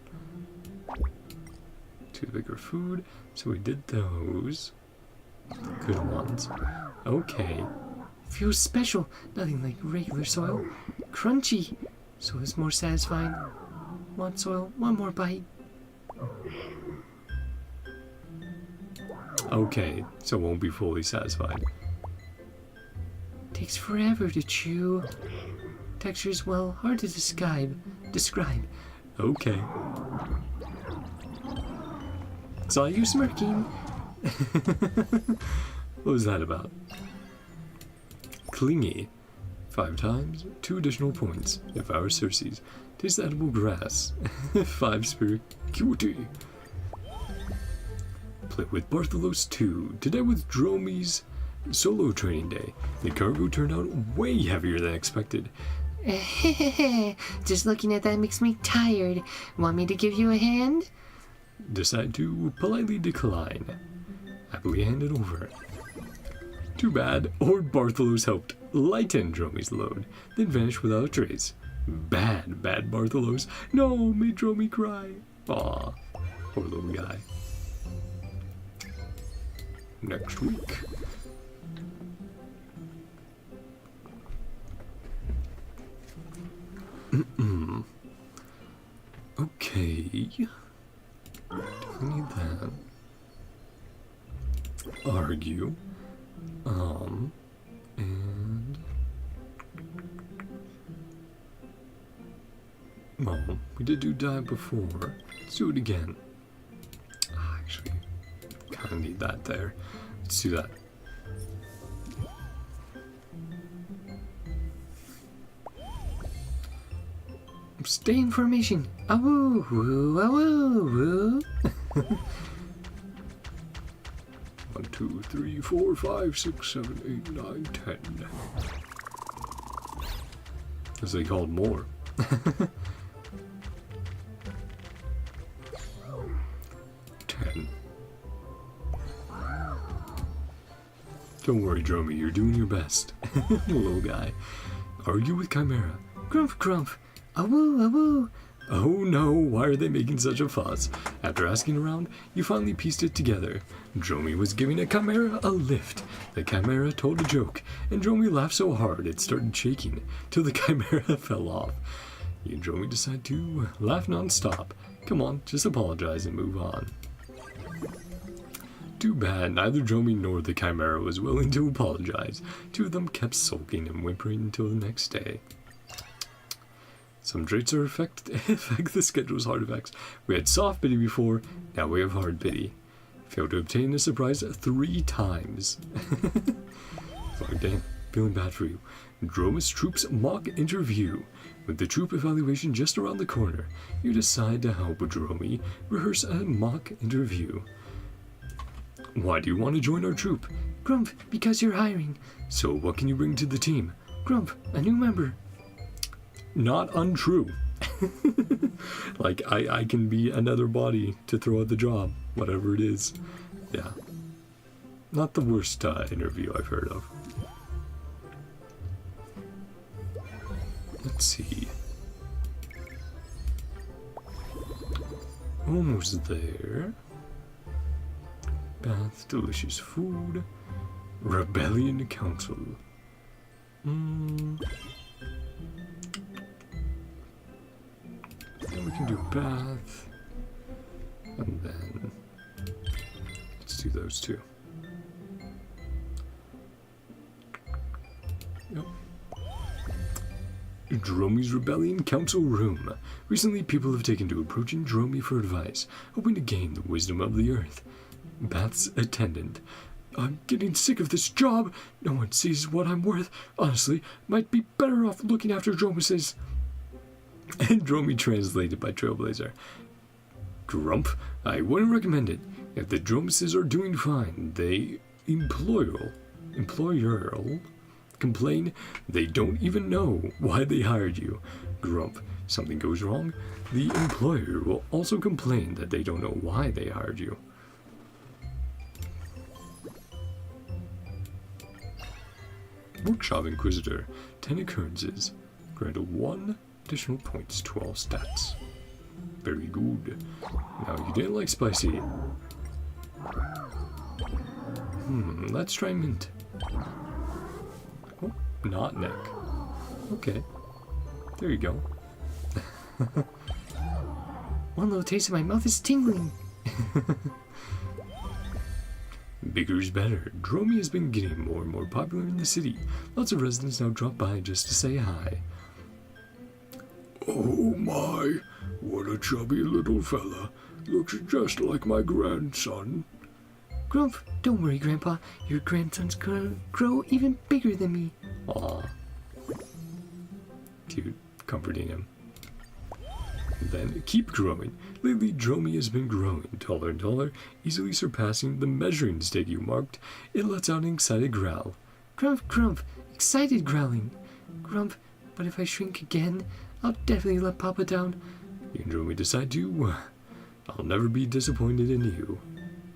2 bigger food. So we did those. Good ones. Okay. Feels special. Nothing like regular soil. Crunchy. So it's more satisfying. Want soil? One more bite. Okay, so it won't be fully satisfied. Takes forever to chew. Texture's, well, hard to describe. Okay. Saw you smirking. What was that about? Clingy. 5 times, 2 additional points. Devour Circes. Taste edible grass. 5 spiracuity. Play with Bartholos 2. Today with Dromy's solo training day. The cargo turned out way heavier than expected. Just looking at that makes me tired. Want me to give you a hand? Decide to politely decline. Happily hand it over. Too bad, Lord Bartholos helped lighten Dromy's load, then vanished without a trace. Bad Bartholos. No, made Dromy cry. Aw, poor little guy. Next week. Okay. Definitely need that. Argue. And... well, we did do die before. Let's do it again. Actually, kind of need that there. Let's do that. Stay in formation. Awoo, woo, awoo, woo. 1, 2, 3, 4, 5, 6, 7, 8, 9, 10. As they called more. 10. Don't worry, Dromy, you're doing your best. Little guy. Argue with Chimera. Grump, grump. Awoo, awoo. Oh no, why are they making such a fuss? After asking around, you finally pieced it together. Dromy was giving a Chimera a lift. The Chimera told a joke, and Dromy laughed so hard it started shaking, till the Chimera fell off. You and Dromy decide to laugh non-stop. Come on, just apologize and move on. Too bad, neither Dromy nor the Chimera was willing to apologize. Two of them kept sulking and whimpering until the next day. Some traits are affect the schedule's hard effects. We had soft pity before, now we have hard pity. Failed to obtain a surprise 3 times. Fuck, damn, feeling bad for you. Droma's troops mock interview. With the troop evaluation just around the corner, you decide to help Dromy rehearse a mock interview. Why do you want to join our troop? Grump, because you're hiring. So what can you bring to the team? Grump, a new member. Not untrue. Like, I can be another body to throw at the job, whatever it is. Yeah. Not the worst interview I've heard of. Let's see. Almost there. Bath, delicious food. Rebellion Council. Then we can do bath. And then let's do those two. Yep. Dromy's Rebellion Council Room. Recently, people have taken to approaching Dromy for advice, hoping to gain the wisdom of the earth. Bath's attendant. I'm getting sick of this job. No one sees what I'm worth. Honestly, might be better off looking after Dromases. And Dromy translated by Trailblazer. Grump, I wouldn't recommend it. If the Dromases are doing fine, they employer complain they don't even know why they hired you. Grump, something goes wrong, the employer will also complain that they don't know why they hired you. Workshop Inquisitor, 10 occurrences. Granted 1 additional points to all stats. Very good. Now, you didn't like spicy. Let's try mint. Oh, not neck. Okay. There you go. One little taste of my mouth is tingling. Bigger's better. Dromy has been getting more and more popular in the city. Lots of residents now drop by just to say hi. Oh my, what a chubby little fella. Looks just like my grandson. Grump, don't worry, Grandpa. Your grandson's gonna grow even bigger than me. Aw. Cute. Comforting him. Then keep growing. Lately, Dromy has been growing taller and taller, easily surpassing the measuring stick you marked. It lets out an excited growl. Grump, grump, excited growling. Grump, but if I shrink again, I'll definitely let Papa down. You and Dromy decide to. I'll never be disappointed in you.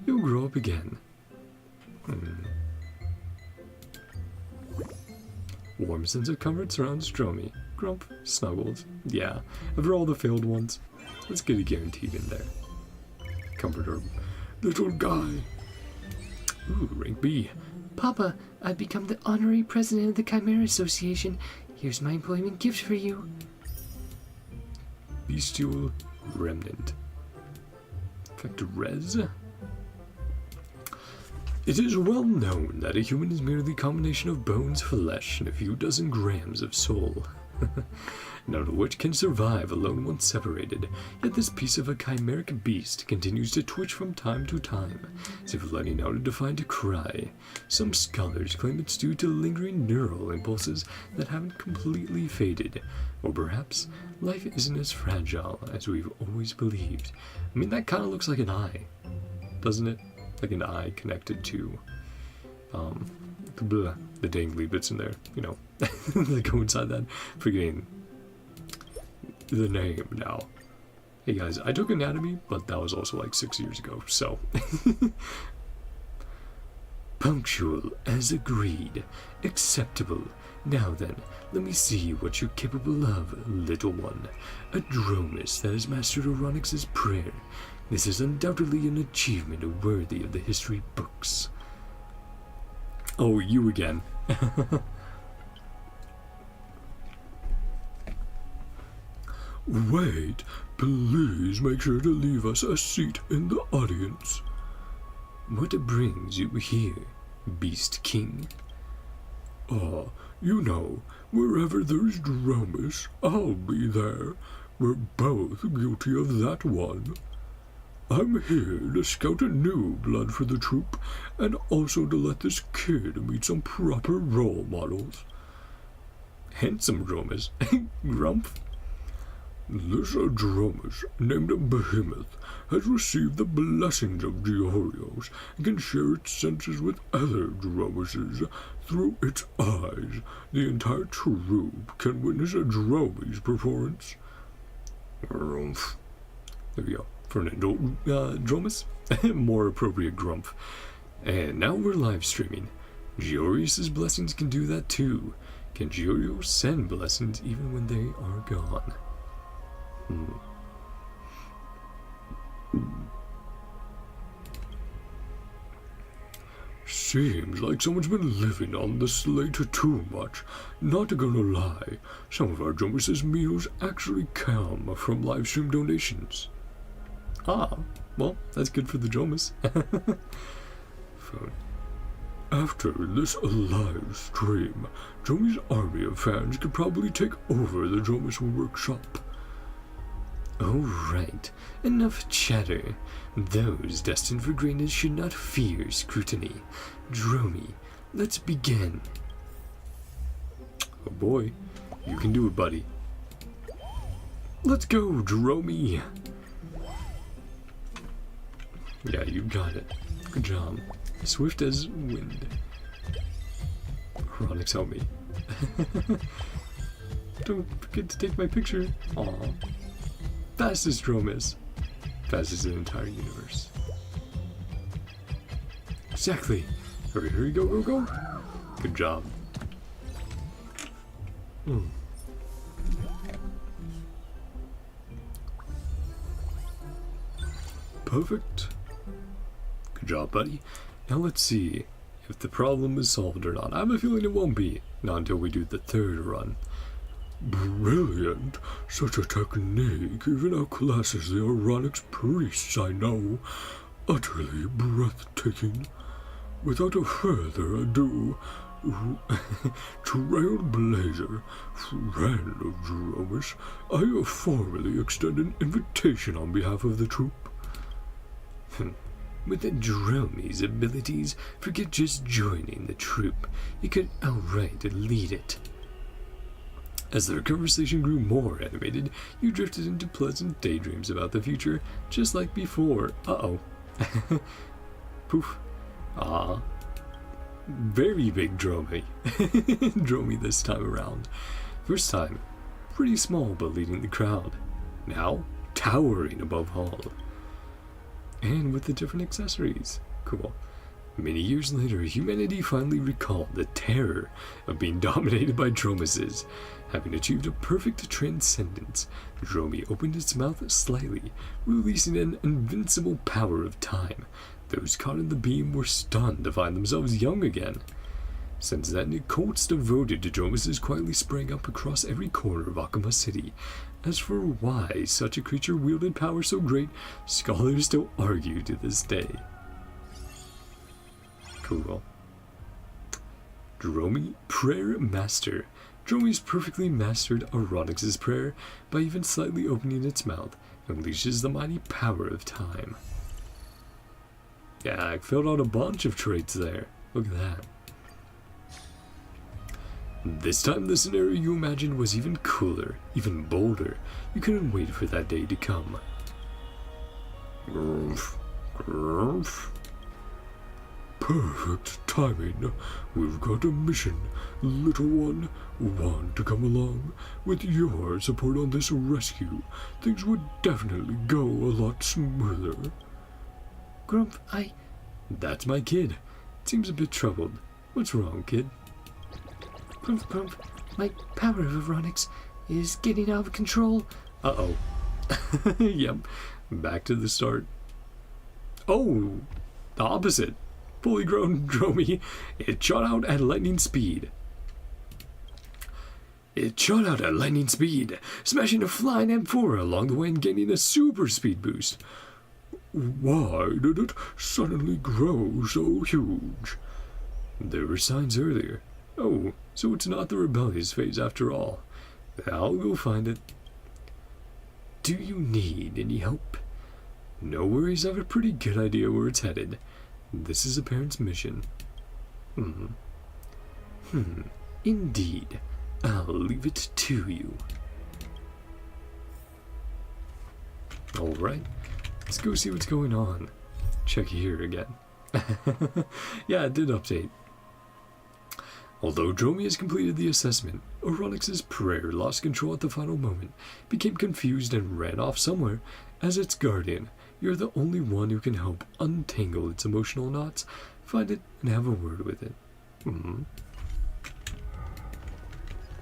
You'll grow up again. Warm sense of comfort surrounds Dromy. Grump snuggles. Yeah, after all the failed ones, let's get a guaranteed in there. Comfort herb. Little guy. Ooh, rank B. Papa, I've become the honorary president of the Chimera Association. Here's my employment gift for you. Bestial remnant. Effect res. It is well known that a human is merely a combination of bones, flesh, and a few dozen grams of soul. None of which can survive alone once separated, yet this piece of a chimeric beast continues to twitch from time to time, as if letting out a defiant cry. Some scholars claim it's due to lingering neural impulses that haven't completely faded, or perhaps life isn't as fragile as we've always believed. I mean, that kind of looks like an eye, doesn't it? like an eye connected to the dangly bits in there, you know, that go inside that. Forgetting the name now. Hey guys, I took anatomy, but that was also like 6 years ago, so. Punctual as agreed. Acceptable. Now then, let me see what you're capable of, little one. A Dromas that has mastered ANAXA'S prayer. This is undoubtedly an achievement worthy of the history books. Oh, you again. Wait, please make sure to leave us a seat in the audience. What brings you here, Beast King? You know, wherever there's Dromas, I'll be there. We're both guilty of that one. I'm here to scout a new blood for the troop, and also to let this kid meet some proper role models. Handsome Dromas. Grump. This Dromas, named Behemoth, has received the blessings of Georios and can share its senses with other Dromases through its eyes. The entire troop can witness a Dromes performance. There we go. For an adult Dromas. More appropriate grump. And now we're live streaming. Georios' blessings can do that too. Can Georios send blessings even when they are gone? Seems like someone's been living on the slate too much. Not gonna lie, some of our Dromas' meals actually come from livestream donations. Ah, well, that's good for the Dromas. After this live stream, Dromi's army of fans could probably take over the Dromas workshop. Oh, right. Enough chatter. Those destined for greatness should not fear scrutiny. Dromi, let's begin. Oh boy, you can do it, buddy. Let's go, Dromi. Yeah, you got it. Good job. Swift as wind. ANAXA'S, help me. Don't forget to take my picture. Aw. Fastest Dromas. Fastest in the entire universe. Exactly. Hurry, hurry, go, go, go. Good job. Perfect. Good job, buddy. Now let's see if the problem is solved or not. I have a feeling it won't be. Not until we do the third run. Brilliant. Such a technique even outclasses the ANAXA'S priests I know. Utterly breathtaking. Without a further ado, Trailblazer, friend of Dromas, I formally extend an invitation on behalf of the troop. With the Dromi's abilities, forget just joining the troop. You could outright lead it. As their conversation grew more animated, you drifted into pleasant daydreams about the future, just like before. Uh-oh. Poof. Ah. Very big Dromi. Dromi this time around. First time, pretty small but leading the crowd. Now, towering above all. And with the different accessories. Cool. Many years later, humanity finally recalled the terror of being dominated by Dromases. Having achieved a perfect transcendence, Dromi opened its mouth slightly, releasing an invincible power of time. Those caught in the beam were stunned to find themselves young again. Since then, cults devoted to Dromases quietly sprang up across every corner of Akuma City. As for why such a creature wielded power so great, scholars still argue to this day. Cool. Dromi, Prayer Master. Dromi's perfectly mastered ANAXA'S prayer by even slightly opening its mouth, unleashes the mighty power of time. Yeah, I filled out a bunch of traits there. Look at that. This time the scenario you imagined was even cooler, even bolder. You couldn't wait for that day to come. Grump, grump. Perfect timing. We've got a mission, little one. Want to come along? With your support on this rescue, things would definitely go a lot smoother. Grump, That's my kid. Seems a bit troubled. What's wrong, kid? Grump, my power of Aronix is getting out of control. Uh-oh. Yep. Back to the start. Oh, the opposite. Fully grown Dromy. It shot out at lightning speed. Smashing a flying amphora along the way and gaining a super speed boost. Why did it suddenly grow so huge? There were signs earlier. Oh, so it's not the rebellious phase after all. I'll go find it. Do you need any help? No worries, I have a pretty good idea where it's headed. This is a parent's mission. Indeed. I'll leave it to you. Alright, let's go see what's going on. Check here again. Yeah, it did update. Although Dromy has completed the assessment, Aronix's prayer lost control at the final moment, became confused and ran off somewhere. As its guardian, you're the only one who can help untangle its emotional knots, find it, and have a word with it.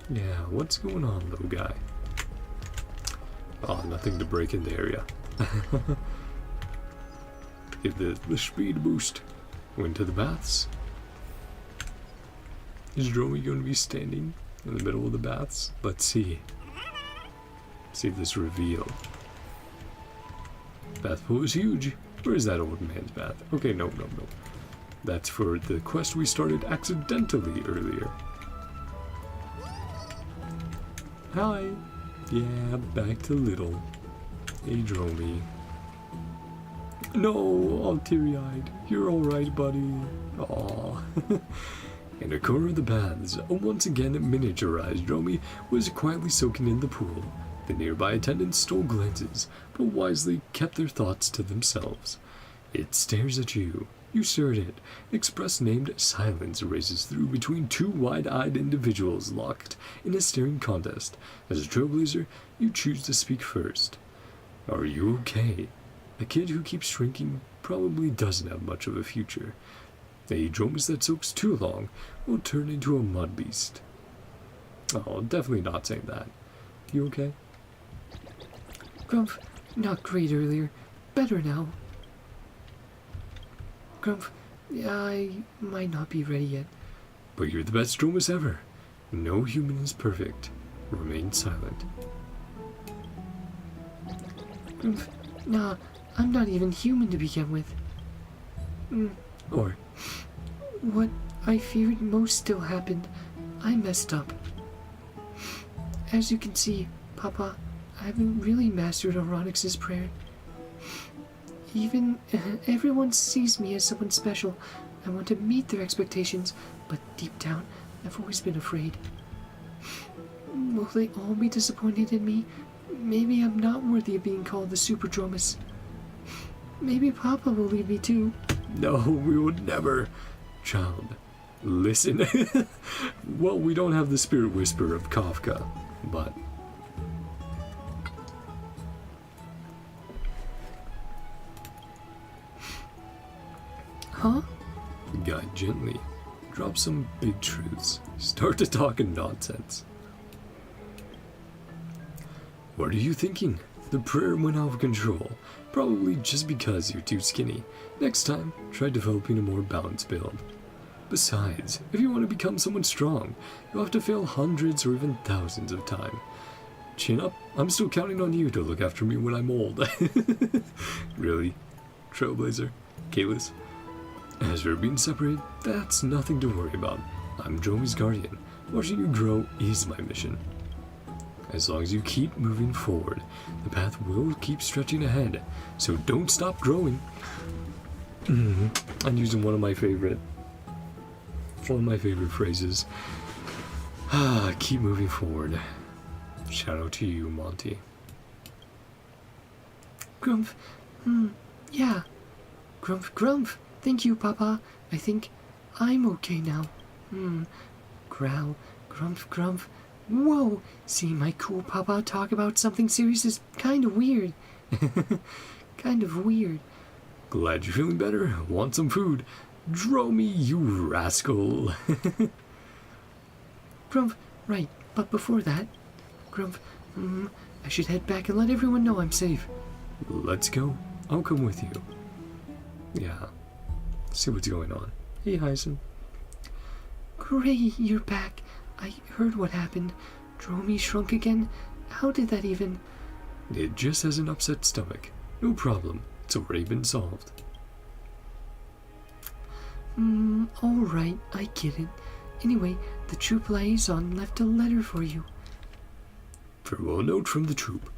Yeah, what's going on, little guy? Oh, nothing to break in the area. Give the speed boost. Went to the baths. Is Dromy going to be standing in the middle of the baths? Let's see. See this reveal. Bath pool is huge. Where is that old man's bath? Okay, no. That's for the quest we started accidentally earlier. Hi. Yeah, back to little. Hey, Dromy. No, all teary-eyed. You're alright, buddy. Aw. In a corner of the baths, a once again miniaturized Dromy was quietly soaking in the pool. The nearby attendants stole glances, but wisely kept their thoughts to themselves. It stares at you. You stare at it. Express-named silence races through between two wide-eyed individuals locked in a staring contest. As a trailblazer, you choose to speak first. Are you okay? A kid who keeps shrinking probably doesn't have much of a future. A Dromas that soaks too long will turn into a mud beast. Oh, definitely not saying that. You okay? Grump, not great earlier. Better now. Grump, I might not be ready yet. But you're the best Dromas ever. No human is perfect. Remain silent. Grump, nah, I'm not even human to begin with. Or, What I feared most still happened. I messed up. As you can see, Papa, I haven't really mastered Aronix's prayer. Even everyone sees me as someone special. I want to meet their expectations, but deep down, I've always been afraid. Will they all be disappointed in me? Maybe I'm not worthy of being called the Super Dromas. Maybe Papa will leave me too. no, we would never. Child, listen. Well, we don't have the spirit whisper of Kafka, but... Huh? Guide gently. Drop some big truths. Start to talking nonsense. What are you thinking? The prayer went out of control. Probably just because you're too skinny. Next time, try developing a more balanced build. Besides, if you want to become someone strong, you'll have to fail hundreds or even thousands of times. Chin up, I'm still counting on you to look after me when I'm old. Really? Trailblazer? Kalis? As for being separated, that's nothing to worry about. I'm Dromy's guardian. Watching you grow is my mission. As long as you keep moving forward, the path will keep stretching ahead, so don't stop growing. I'm using one of my favorite phrases. Keep moving forward. Shout out to you, Monty. Grump, yeah. Grump. Thank you, Papa. I think I'm okay now. Growl, grumph, grumph. Whoa, seeing my cool papa talk about something serious is kind of weird. Kind of weird. Glad you're feeling better. Want some food? Dromy, you rascal. Grumph, right, but before that, Grumph, I should head back and let everyone know I'm safe. Let's go. I'll come with you. Yeah. See what's going on. Hey, Hyson. Gray, you're back. I heard what happened. Dromy shrunk again. How did that even... It just has an upset stomach. No problem. It's already been solved. Alright, I get it. Anyway, the troop liaison left a letter for you. Farewell note from the troop.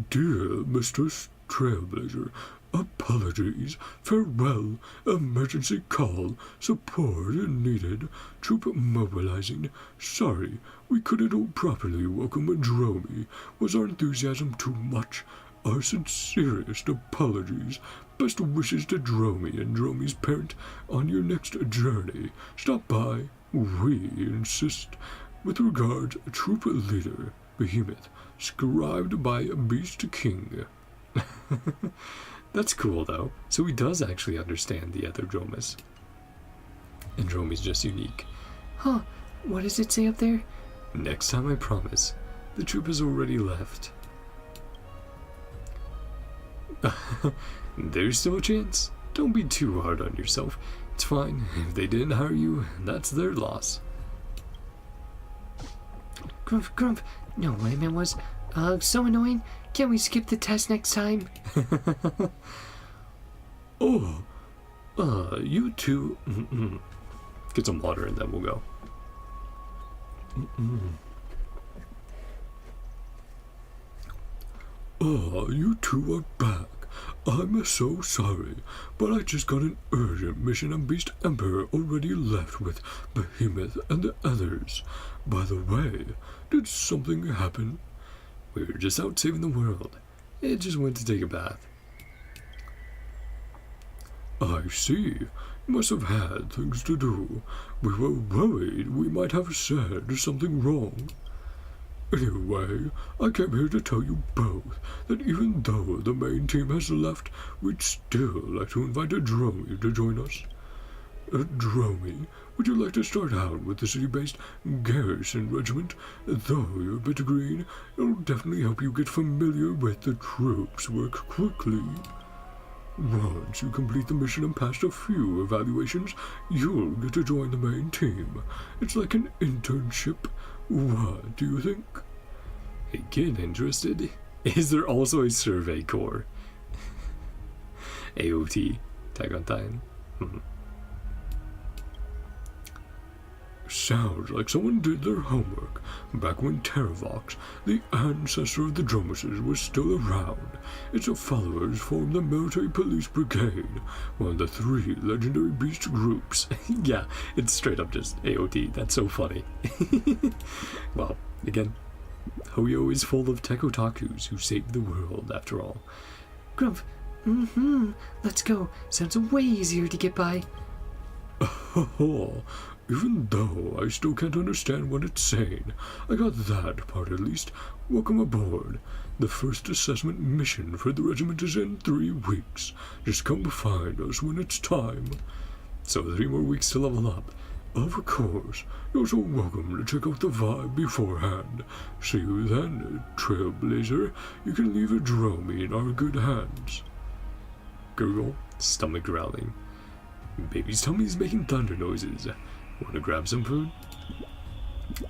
Dear Mr. Trailblazer, apologies. Farewell. Emergency call. Support needed. Troop mobilizing. Sorry, we couldn't properly welcome Dromy. Was our enthusiasm too much? Our sincerest apologies. Best wishes to Dromy and Dromy's parent on your next journey. Stop by. We insist. With regards, troop leader, Behemoth, scribed by Beast King. That's cool, though. So he does actually understand the other Dromas. And Dromy's just unique. Huh, what does it say up there? Next time, I promise. The troop has already left. There's still a chance. Don't be too hard on yourself. It's fine. If they didn't hire you, that's their loss. Grumph, grumph. No, what I meant was, so annoying. Can't we skip the test next time? You two. Get some water and then we'll go. You two are back. I'm so sorry, but I just got an urgent mission and Beast Emperor already left with Behemoth and the others. By the way, did something happen? We were just out saving the world. It just went to take a bath. I see. You must have had things to do. We were worried we might have said something wrong. Anyway, I came here to tell you both that even though the main team has left, we'd still like to invite Dromy to join us. Dromy, would you like to start out with the city-based garrison regiment? Though you're a bit green, it'll definitely help you get familiar with the troops' work quickly. Once you complete the mission and pass a few evaluations, you'll get to join the main team. It's like an internship. What do you think? Hey kid, interested? Is there also a survey corps? AOT, Attack on Titan. Sounds like someone did their homework. Back when Terravox, the ancestor of the Dromases, was still around, its followers formed the Military Police Brigade, one of the 3 legendary beast groups. Yeah, it's straight up just AOT. That's so funny. Well, again, Hoyo is full of tech otakus who saved the world, after all. Grumph, let's go. Sounds way easier to get by. Even though I still can't understand what it's saying, I got that part at least. Welcome aboard. The first assessment mission for the regiment is in 3 weeks. Just come find us when it's time. So 3 more weeks to level up. Of course. You're so welcome to check out the vibe beforehand. See you then, Trailblazer. You can leave a Dromy in our good hands. Gurgle, stomach growling. Baby's tummy's making thunder noises. Wanna grab some food?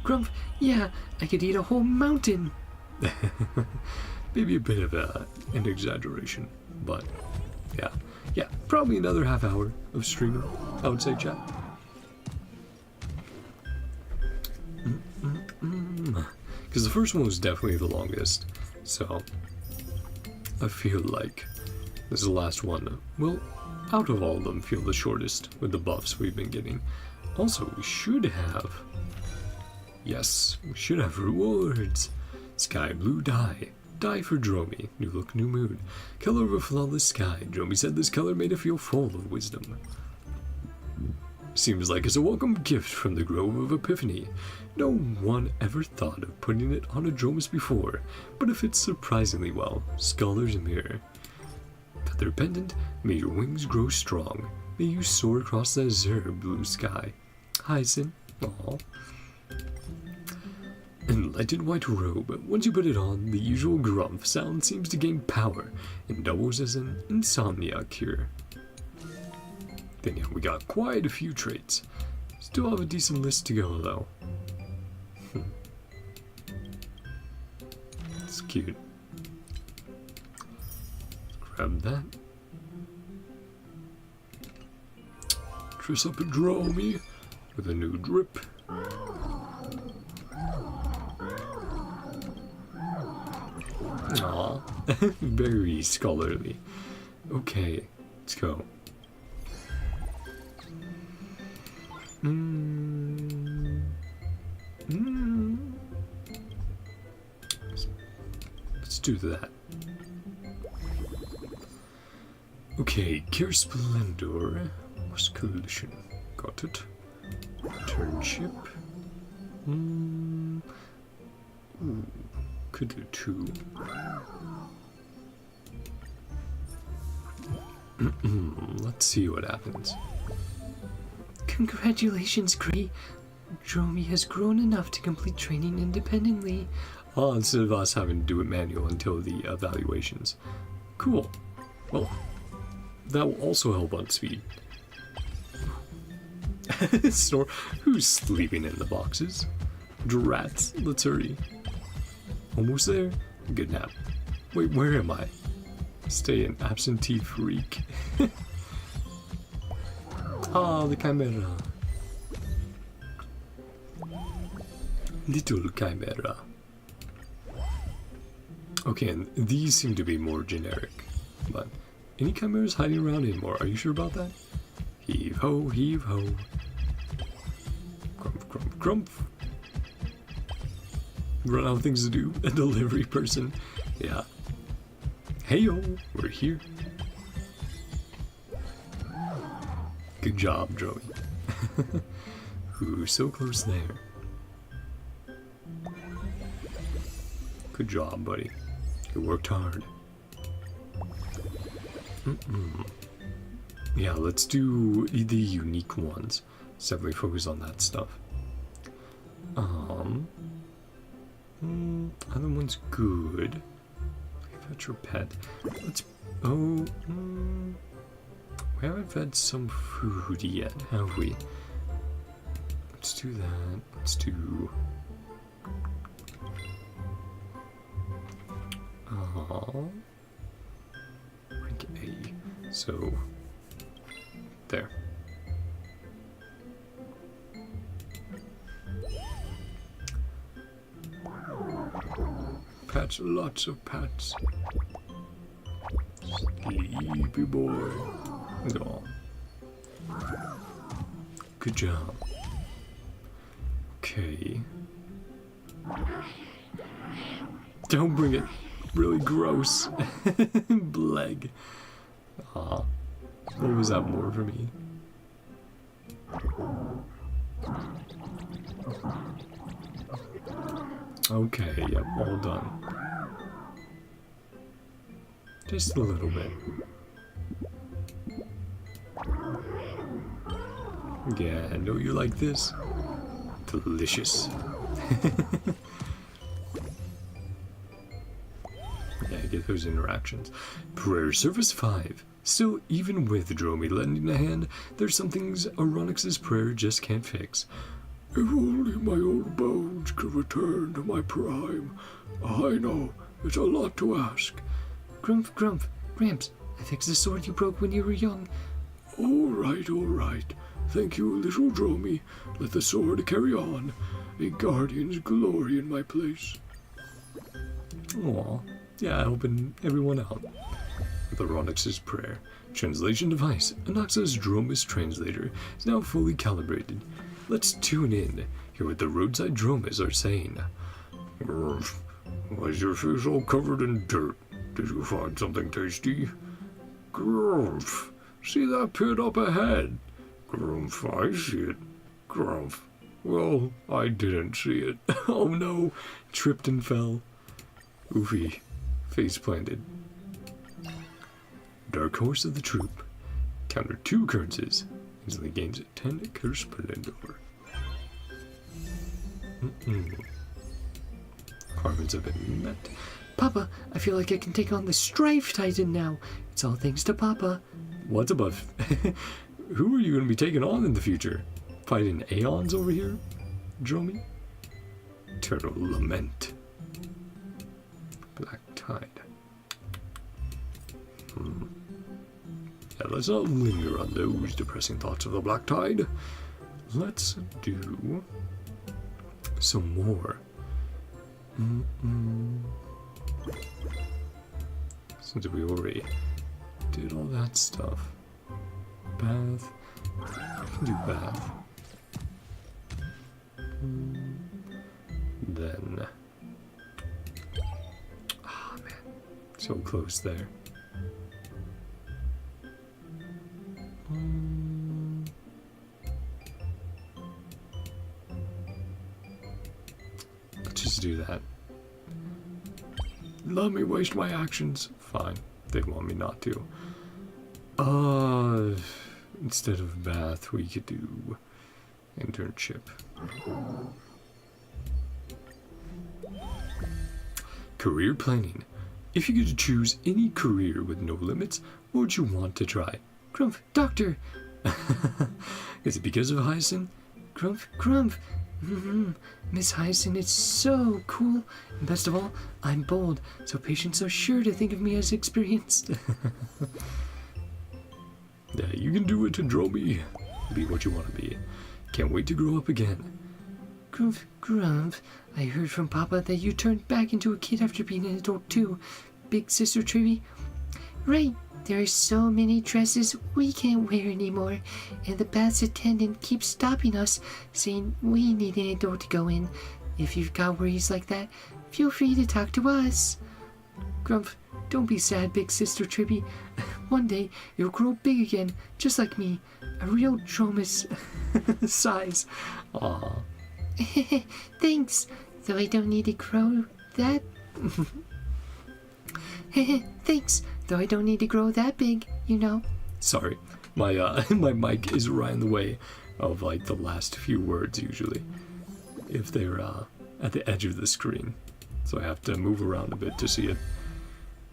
Grumph, yeah, I could eat a whole mountain. Maybe a bit of an exaggeration, but yeah, probably another half hour of streaming, I would say, chat. Because the first one was definitely the longest, so I feel like this is the last one. Well, out of all of them, feel the shortest with the buffs we've been getting. Also, we should have... Yes, we should have rewards. Sky blue dye. Dye for Dromy. New look, new mood. Color of a flawless sky. Dromy said this color made her feel full of wisdom. Seems like it's a welcome gift from the Grove of Epiphany. No one ever thought of putting it on a Dromas before, but it fits surprisingly well. Scholar's Mirror. Feather pendant, may your wings grow strong. May you soar across the azure blue sky. Hyacinth. Aww. Enlightened white robe. Once you put it on, the usual grumph sound seems to gain power and doubles as an insomnia cure. Then yeah, we got quite a few traits. Still have a decent list to go though. It's cute. Grab that. Dress up a Dromy With a new drip. Aw, very scholarly. Okay, let's go. Let's do that. Okay, Care Splendor. What's collision? Got it. Turnship. Could do 2. Let's see what happens. Congratulations, Gray. Dromy has grown enough to complete training independently. Oh, instead of us having to do it manual until the evaluations. Cool. Well, that will also help on speed. Snore. Who's sleeping in the boxes? Drats. Let's hurry. Almost there. Good nap. Wait, where am I? Stay an absentee freak. Ah, the chimera. Little chimera. Okay, and these seem to be more generic. But any chimeras hiding around anymore? Are you sure about that? Heave ho, heave ho. Grumph, grumph, grumph. Run out of things to do. A delivery person. Yeah. Heyo, we're here. Good job, Joey. Ooh, so close there. Good job, buddy. You worked hard. Yeah, let's do the unique ones. Let's definitely focus on that stuff. Other one's good. Fetch your pet. Let's. Oh. We haven't fed some food yet, have we? Let's do that. Let's do. Rank A. So. There. Pats, lots of pats. Sleepy boy. Oh. Good job. Okay. Don't bring it. Really gross. Bleg. Aw. What was that more for me? Okay, yep, all done. Just a little bit. Yeah, I know you like this. Delicious. Yeah, get those interactions. Prayer Service 5. Still, even with Dromy lending a hand, there's some things ANAXA'S prayer just can't fix. If only my old bones could return to my prime. I know, it's a lot to ask. Grumph, grumph. Gramps, I fixed the sword you broke when you were young. All right. Thank you, little Dromy. Let the sword carry on. A guardian's glory in my place. Aw. Yeah, helping everyone out. With ANAXA'S prayer. Translation device. ANAXA'S Dromas translator is now fully calibrated. Let's tune in. Hear what the roadside Dromas are saying. Why is your face all covered in dirt? Did you find something tasty? Grrrf! See that pit up ahead? Grumph, I see it. Grumph. Well, I didn't see it. Oh no. Tripped and fell. Oofy. Face planted. Dark Horse of the Troop. Counter 2 occurrences. Instantly gains 10 curse splendor. Requirements have been met. Papa, I feel like I can take on the Strife Titan now. It's all thanks to Papa. What's above? Who are you going to be taking on in the future? Fighting Aeons over here? Dromy? Turtle Lament. Black Tide. Yeah, let's not linger on those depressing thoughts of the Black Tide. Let's do some more. Since we already did all that stuff. Bath. I can do bath. Then. Ah, man. So close there. Let's just do that. Let me waste my actions. Fine. They want me not to. Instead of bath, we could do internship. Career planning. If you could choose any career with no limits, what would you want to try? Grumph, doctor. Is it because of Hyacinth? Grumph. Miss Hyacinth is so cool. And best of all, I'm bold, so patients are sure to think of me as experienced. Yeah, you can do it to Dromy. Be what you want to be. Can't wait to grow up again. Grumph, I heard from Papa that you turned back into a kid after being an adult too. Big Sister Trivy. Right, there are so many dresses we can't wear anymore, and the bath's attendant keeps stopping us, saying we need an adult to go in. If you've got worries like that, feel free to talk to us. Grumph, don't be sad, Big Sister Tribby. One day, you'll grow big again, just like me. A real Dromas size. Aww. Thanks, though I don't need to grow that... Thanks, though I don't need to grow that big, you know. Sorry, my my mic is right in the way of like the last few words usually, if they're at the edge of the screen, so I have to move around a bit to see it.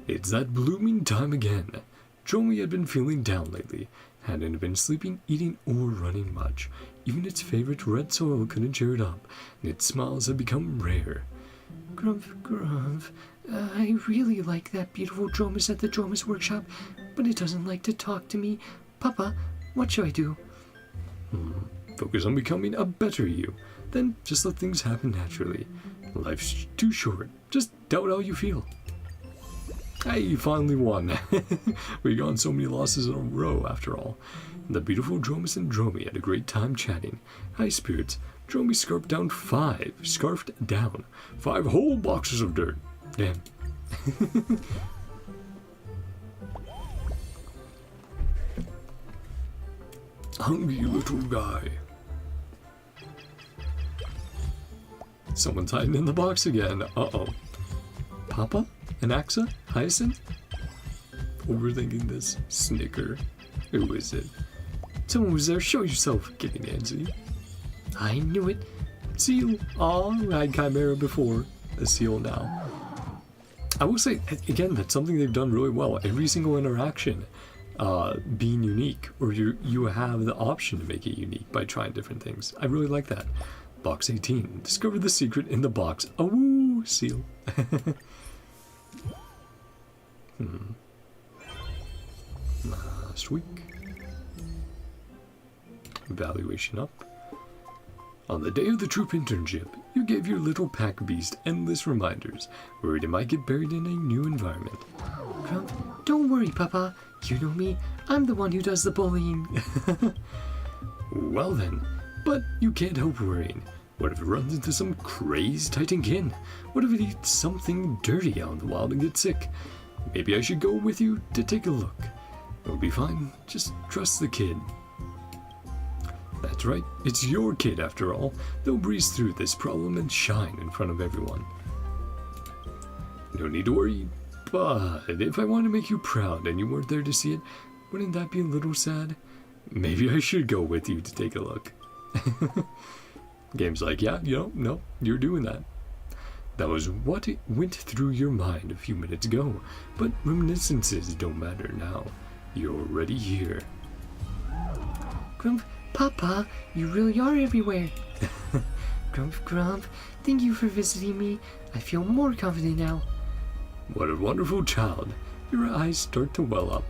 It's that blooming time again. Dromy had been feeling down lately, hadn't been sleeping, eating, or running much. Even its favorite red soil couldn't cheer it up, and its smiles had become rare. Grumph, I really like that beautiful Dromas at the Dromas workshop, but it doesn't like to talk to me. Papa, what should I do? Focus on becoming a better you. Then just let things happen naturally. Life's too short. Just doubt how you feel. Hey, you finally won. We got so many losses in a row after all. The beautiful Dromas and Dromy had a great time chatting. High spirits. Dromy scarfed down 5 whole boxes of dirt. Damn. Hungry little guy. Someone's hiding in the box again. Uh-oh. Papa? ANAXA? Hyacinth? Overthinking this. Snicker. Who is it? Someone was there. Show yourself. Getting antsy. I knew it. Seal. Aw, I had Chimera before. A seal now. I will say, again, that's something they've done really well. Every single interaction being unique, or you have the option to make it unique by trying different things. I really like that. Box 18. Discover the secret in the box. A woo! Seal. Last week. Evaluation up. On the day of the troop internship, you gave your little pack beast endless reminders, worried it might get buried in a new environment. Grumph, don't worry, Papa. You know me. I'm the one who does the bullying. Well then, but you can't help worrying. What if it runs into some crazed Titankin? What if it eats something dirty out in the wild and gets sick? Maybe I should go with you to take a look. It'll be fine. Just trust the kid. That's right, it's your kid after all. They'll breeze through this problem and shine in front of everyone. No need to worry, but if I want to make you proud and you weren't there to see it, wouldn't that be a little sad? Maybe I should go with you to take a look. Game's like, yeah, no, you're doing that. That was what went through your mind a few minutes ago, but reminiscences don't matter now. You're already here. Grump, Papa, you really are everywhere. Grump, thank you for visiting me. I feel more confident now. What a wonderful child. Your eyes start to well up.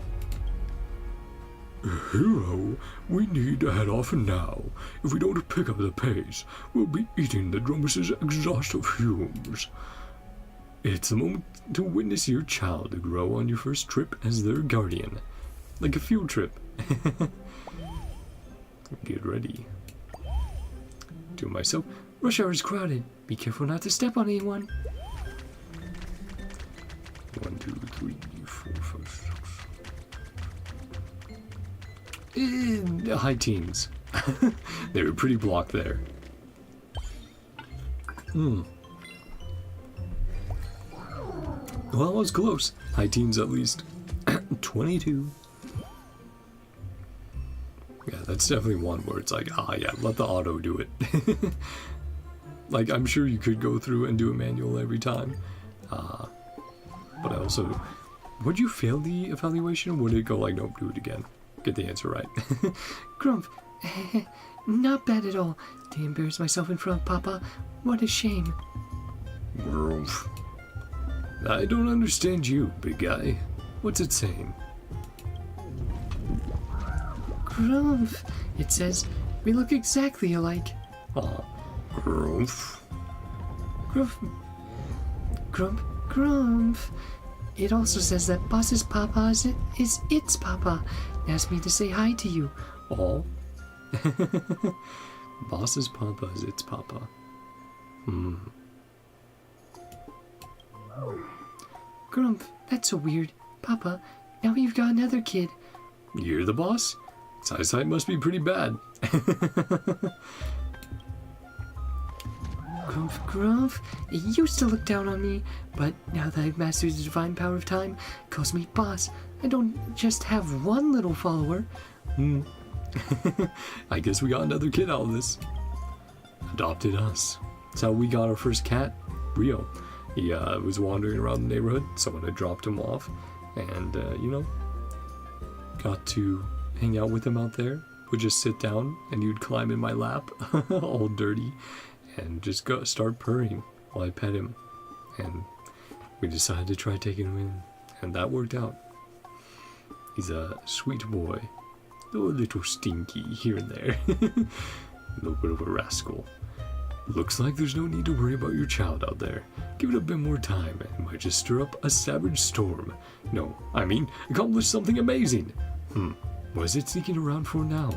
Hero, we need to head off now. If we don't pick up the pace, we'll be eating the Dromases' exhaustive fumes. It's the moment to witness your child grow on your first trip as their guardian. Like a field trip. Get ready. To myself, Rush hour is crowded. Be careful not to step on anyone. 1, 2, 3, 4, 5, 6. High teens. They were pretty blocked there. Well, I was close. High teens at least. 22. Yeah, that's definitely one where it's like, yeah, let the auto do it. Like, I'm sure you could go through and do a manual every time. But I also... Would you fail the evaluation, or would it go like, nope, do it again? Get the answer right. Grump, not bad at all. To embarrass myself in front of Papa, what a shame. Grump. I don't understand you, big guy. What's it saying? Grump, it says, we look exactly alike. Grump. Grump. It also says that Boss's Papa is its Papa. It asked me to say hi to you. Oh. Boss's Papa is its Papa. Grump, that's so weird. Papa, now you've got another kid. You're the boss? Its eyesight must be pretty bad. Grump, it used to look down on me, but now that I've mastered the divine power of time, it calls me boss. I don't just have one little follower. I guess we got another kid out of this. Adopted us. That's how we got our first cat, Rio. He was wandering around the neighborhood. Someone had dropped him off, and got to hang out with him out there. Would just sit down, and he'd climb in my lap, all dirty, and just start purring while I pet him. And we decided to try taking him in, and that worked out. He's a sweet boy, though a little stinky here and there. A little bit of a rascal. Looks like there's no need to worry about your child out there. Give it a bit more time, and it might just stir up a savage storm. No, I mean, accomplish something amazing. What is it sneaking around for now?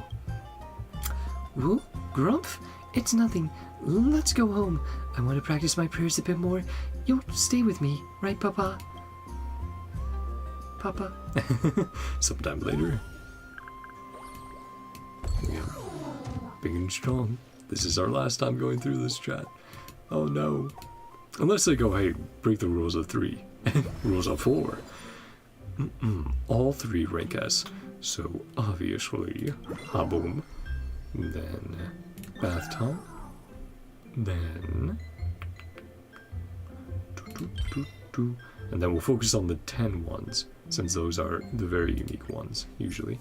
Whoa, Grump? It's nothing. Let's go home. I want to practice my prayers a bit more. You'll stay with me, right, Papa? Papa? Sometime later. Yeah. Big and strong. This is our last time going through this chat. Oh no. Unless they go, hey, break the rules of 3. Rules of 4. All 3 rank S. So obviously, Haboom. Then bath time. Then and then we'll focus on the 10 ones, since those are the very unique ones, usually.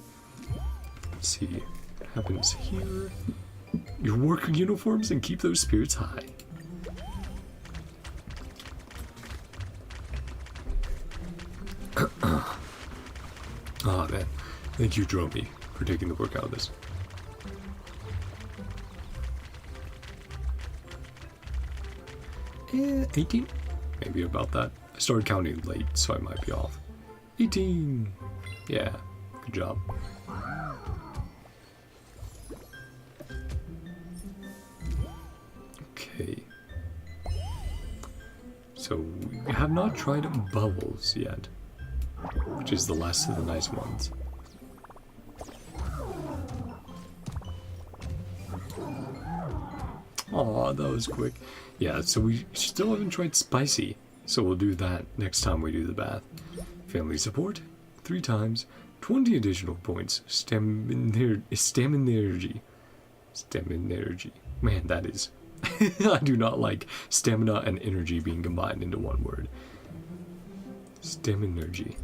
Let's see what happens here. Your work uniforms and keep those spirits high. Ah, man. Thank you, Dromy, for taking the work out of this. Yeah, 18? Maybe about that. I started counting late, so I might be off. 18! Yeah, good job. Okay. So, we have not tried bubbles yet, which is the last of the nice ones. Aw, that was quick. Yeah, so we still haven't tried spicy, so we'll do that next time we do the bath. Family support, 3 times, 20 additional points. Stamina energy. Man, that is... I do not like stamina and energy being combined into one word. Stamina energy.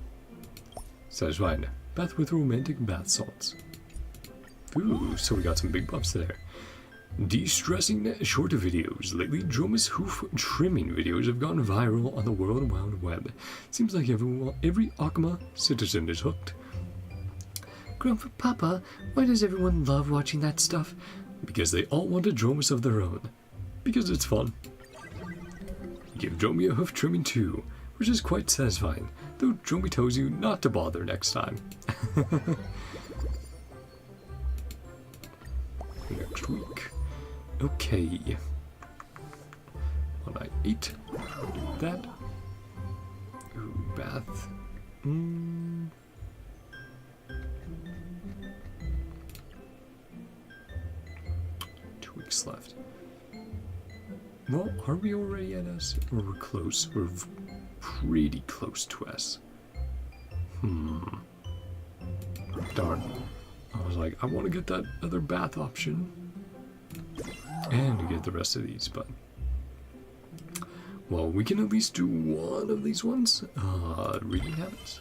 Satisfying. Bath with romantic bath salts. Ooh, so we got some big buffs there. De-stressing short videos. Lately, Droma's hoof trimming videos have gone viral on the World Wide Web. Seems like every Akama citizen is hooked. Grandpa, Papa, why does everyone love watching that stuff? Because they all want a Dromas of their own. Because it's fun. Give Dromi a hoof trimming too, which is quite satisfying, though Dromi tells you not to bother next time. Next week. Okay. Well, I ate that. Ooh, bath. 2 weeks left. Well, are we already at S? Or we're close? We're pretty close to S. Darn. I was like, I want to get that other bath option. And to get the rest of these, but... Well, we can at least do one of these ones. Reading habits.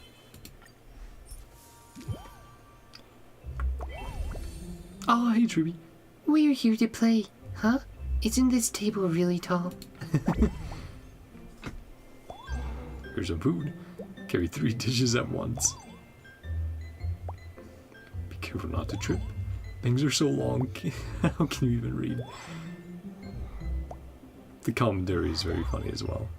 Ah, hey, Truby. We're here to play, huh? Isn't this table really tall? Here's some food. Carry 3 dishes at once. Be careful not to trip. Things are so long. How can you even read? The commentary is very funny as well.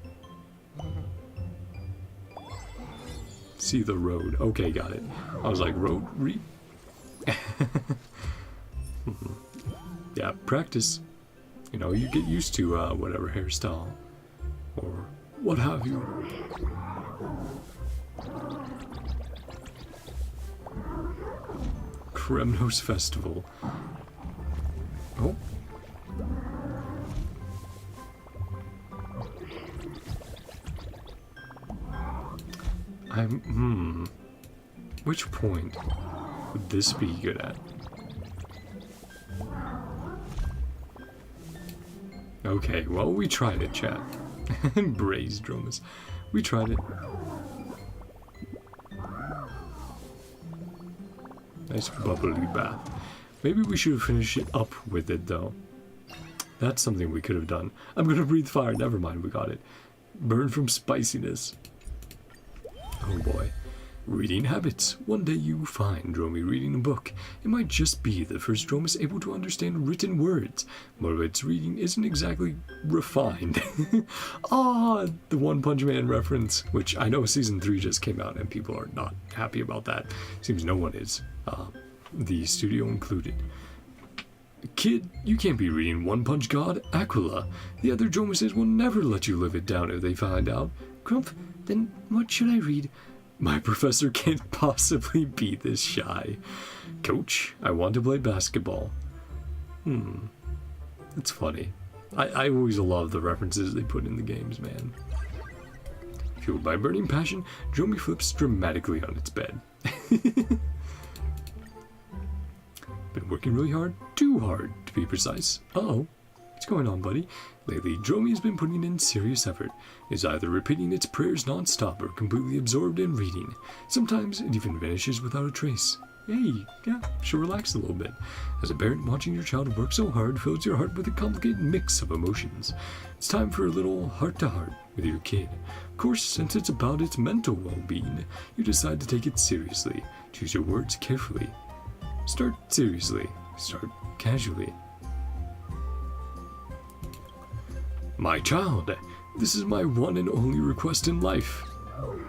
See the road. Okay, got it. I was like, road? Read? Yeah, practice. You know, you get used to whatever hairstyle or what have you. Kremnos Festival. Oh. Which point would this be good at? Okay, well, we tried it, chat. Braised Dromas. We tried it. Nice bubbly bath. Maybe we should finish it up with it, though. That's something we could have done. I'm gonna breathe fire. Never mind, we got it. Burn from spiciness. Oh boy. Reading habits. One day you find Dromi reading a book. It might just be the first Dromas able to understand written words. More of its reading isn't exactly refined. Ah, the One Punch Man reference, which I know Season 3 just came out and people are not happy about that. Seems no one is. The studio included. Kid, you can't be reading One Punch God, Aquila. The other Dromases will never let you live it down if they find out. Grump, then what should I read? My professor can't possibly be this shy. Coach, I want to play basketball. That's funny. I always love the references they put in the games, man. Fueled by burning passion, Dromi flips dramatically on its bed. Been working really hard? Too hard, to be precise. Uh-oh. What's going on, buddy? Lately, Dromi has been putting in serious effort. It's either repeating its prayers non-stop or completely absorbed in reading. Sometimes it even vanishes without a trace. Hey, yeah, should relax a little bit. As a parent, watching your child work so hard fills your heart with a complicated mix of emotions. It's time for a little heart-to-heart with your kid. Of course, since it's about its mental well-being, you decide to take it seriously. Choose your words carefully. Start seriously. Start casually. My child, this is my one and only request in life.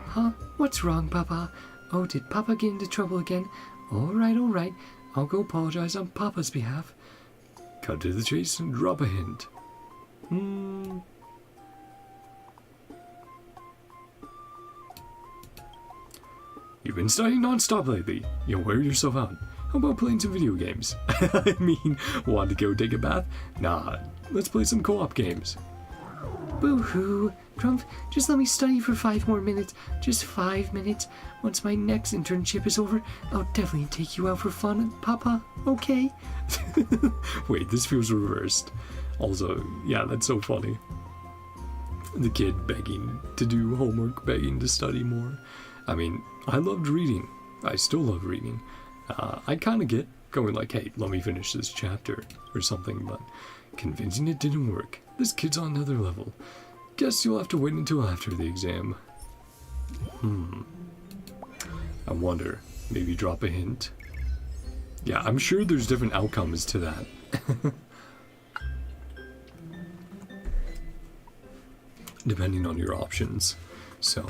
Huh? What's wrong, Papa? Oh, did Papa get into trouble again? Alright. I'll go apologize on Papa's behalf. Cut to the chase and drop a hint. You've been studying non-stop lately. You'll wear yourself out. How about playing some video games? I mean, want to go take a bath? Nah, let's play some co-op games. Boo-hoo. Grumph, just let me study for 5 more minutes. Just 5 minutes. Once my next internship is over, I'll definitely take you out for fun, Papa. Okay? Wait, this feels reversed. Also, yeah, that's so funny. The kid begging to do homework, begging to study more. I mean, I loved reading. I still love reading. I kind of get going like, hey, let me finish this chapter or something, but convincing it didn't work. This kid's on another level. Guess you'll have to wait until after the exam. I wonder, maybe drop a hint? Yeah, I'm sure there's different outcomes to that. Depending on your options. So,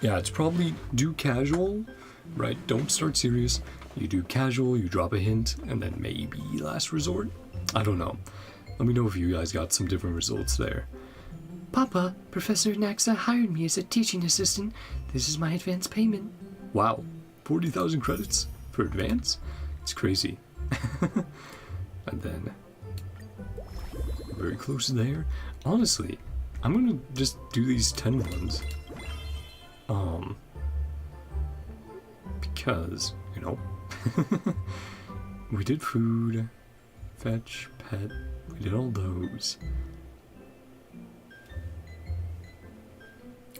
yeah, it's probably do casual, right? Don't start serious. You do casual, you drop a hint, and then maybe last resort? I don't know. Let me know if you guys got some different results there. Papa, Professor ANAXA hired me as a teaching assistant. This is my advance payment. Wow, 40,000 credits for advance? It's crazy. And then, very close there. Honestly, I'm gonna just do these 10 ones. Because, you know, we did food, fetch, pet, we did all those.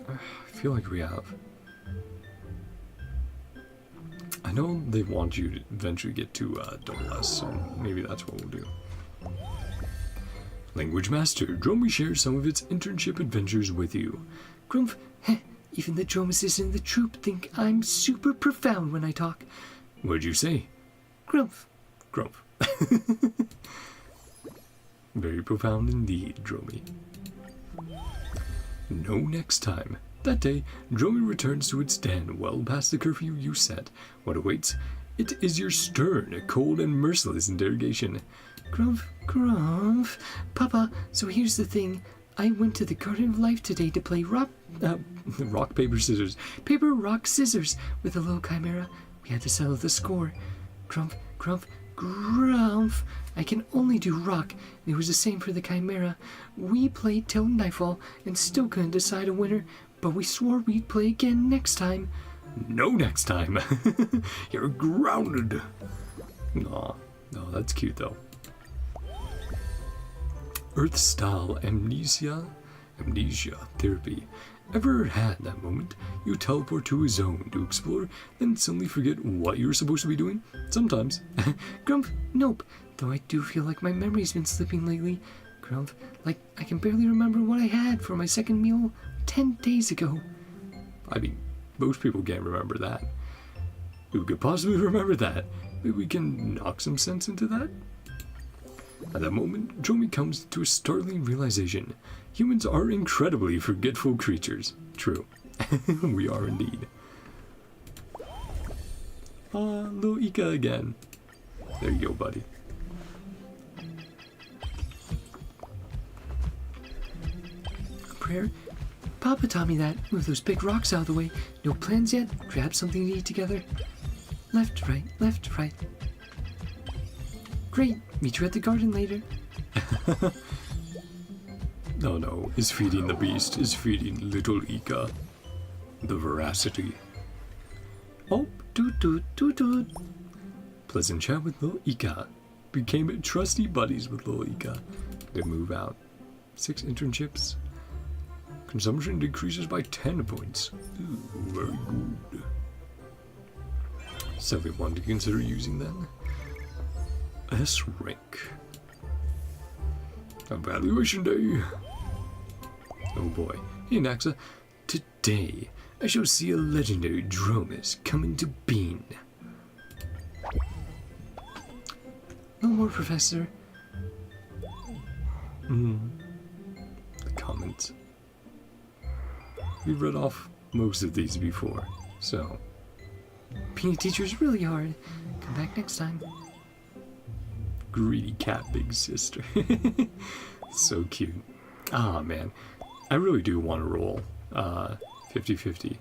I feel like we have. I know they want you to eventually get to zenless, so maybe that's what we'll do. Language Master, Dromi shares some of its internship adventures with you. Grumph, even the Dromases in the troop think I'm super profound when I talk. What'd you say? Grumph. Grump. Very profound indeed, Dromi. No next time. That day, Dromi returns to its den well past the curfew you set. What awaits? It is your stern, cold, and merciless interrogation. Grumph. Papa, so here's the thing. I went to the Garden of Life today to play rock, paper, scissors. Paper, rock, scissors with a little chimera. We had to settle the score. Grumph. I can only do rock, and it was the same for the chimera. We played till nightfall and still couldn't decide a winner, but we swore we'd play again next time. No next time. You're grounded. Aw, no, that's cute though. Earth-style amnesia therapy. Ever had that moment? You teleport to a zone to explore, then suddenly forget what you were supposed to be doing? Sometimes. Grumph, nope. Though I do feel like my memory's been slipping lately. Grumph, like I can barely remember what I had for my second meal 10 days ago. I mean, most people can't remember that. Who could possibly remember that? Maybe we can knock some sense into that? At that moment, Dromi comes to a startling realization. Humans are incredibly forgetful creatures. True. We are indeed. Little Ika again. There you go, buddy. Prayer? Papa taught me that. Move those big rocks out of the way. No plans yet? Grab something to eat together. Left, right, left, right. Great. Meet you at the garden later. No, is feeding the beast, is feeding little Ika. The veracity. Oh, toot. Pleasant chat with little Ika. Became trusty buddies with little Ika. They move out. 6 internships. Consumption decreases by 10 points. Ooh, very good. 71 to consider using then. S rank. Evaluation day. Oh boy. Hey Naxa, today I shall see a legendary Dromas come into being. No more, Professor. The comments. We've read off most of these before, so. Being a teacher is really hard. Come back next time. Greedy cat big sister. So cute. Ah man, I really do want to roll 50-50.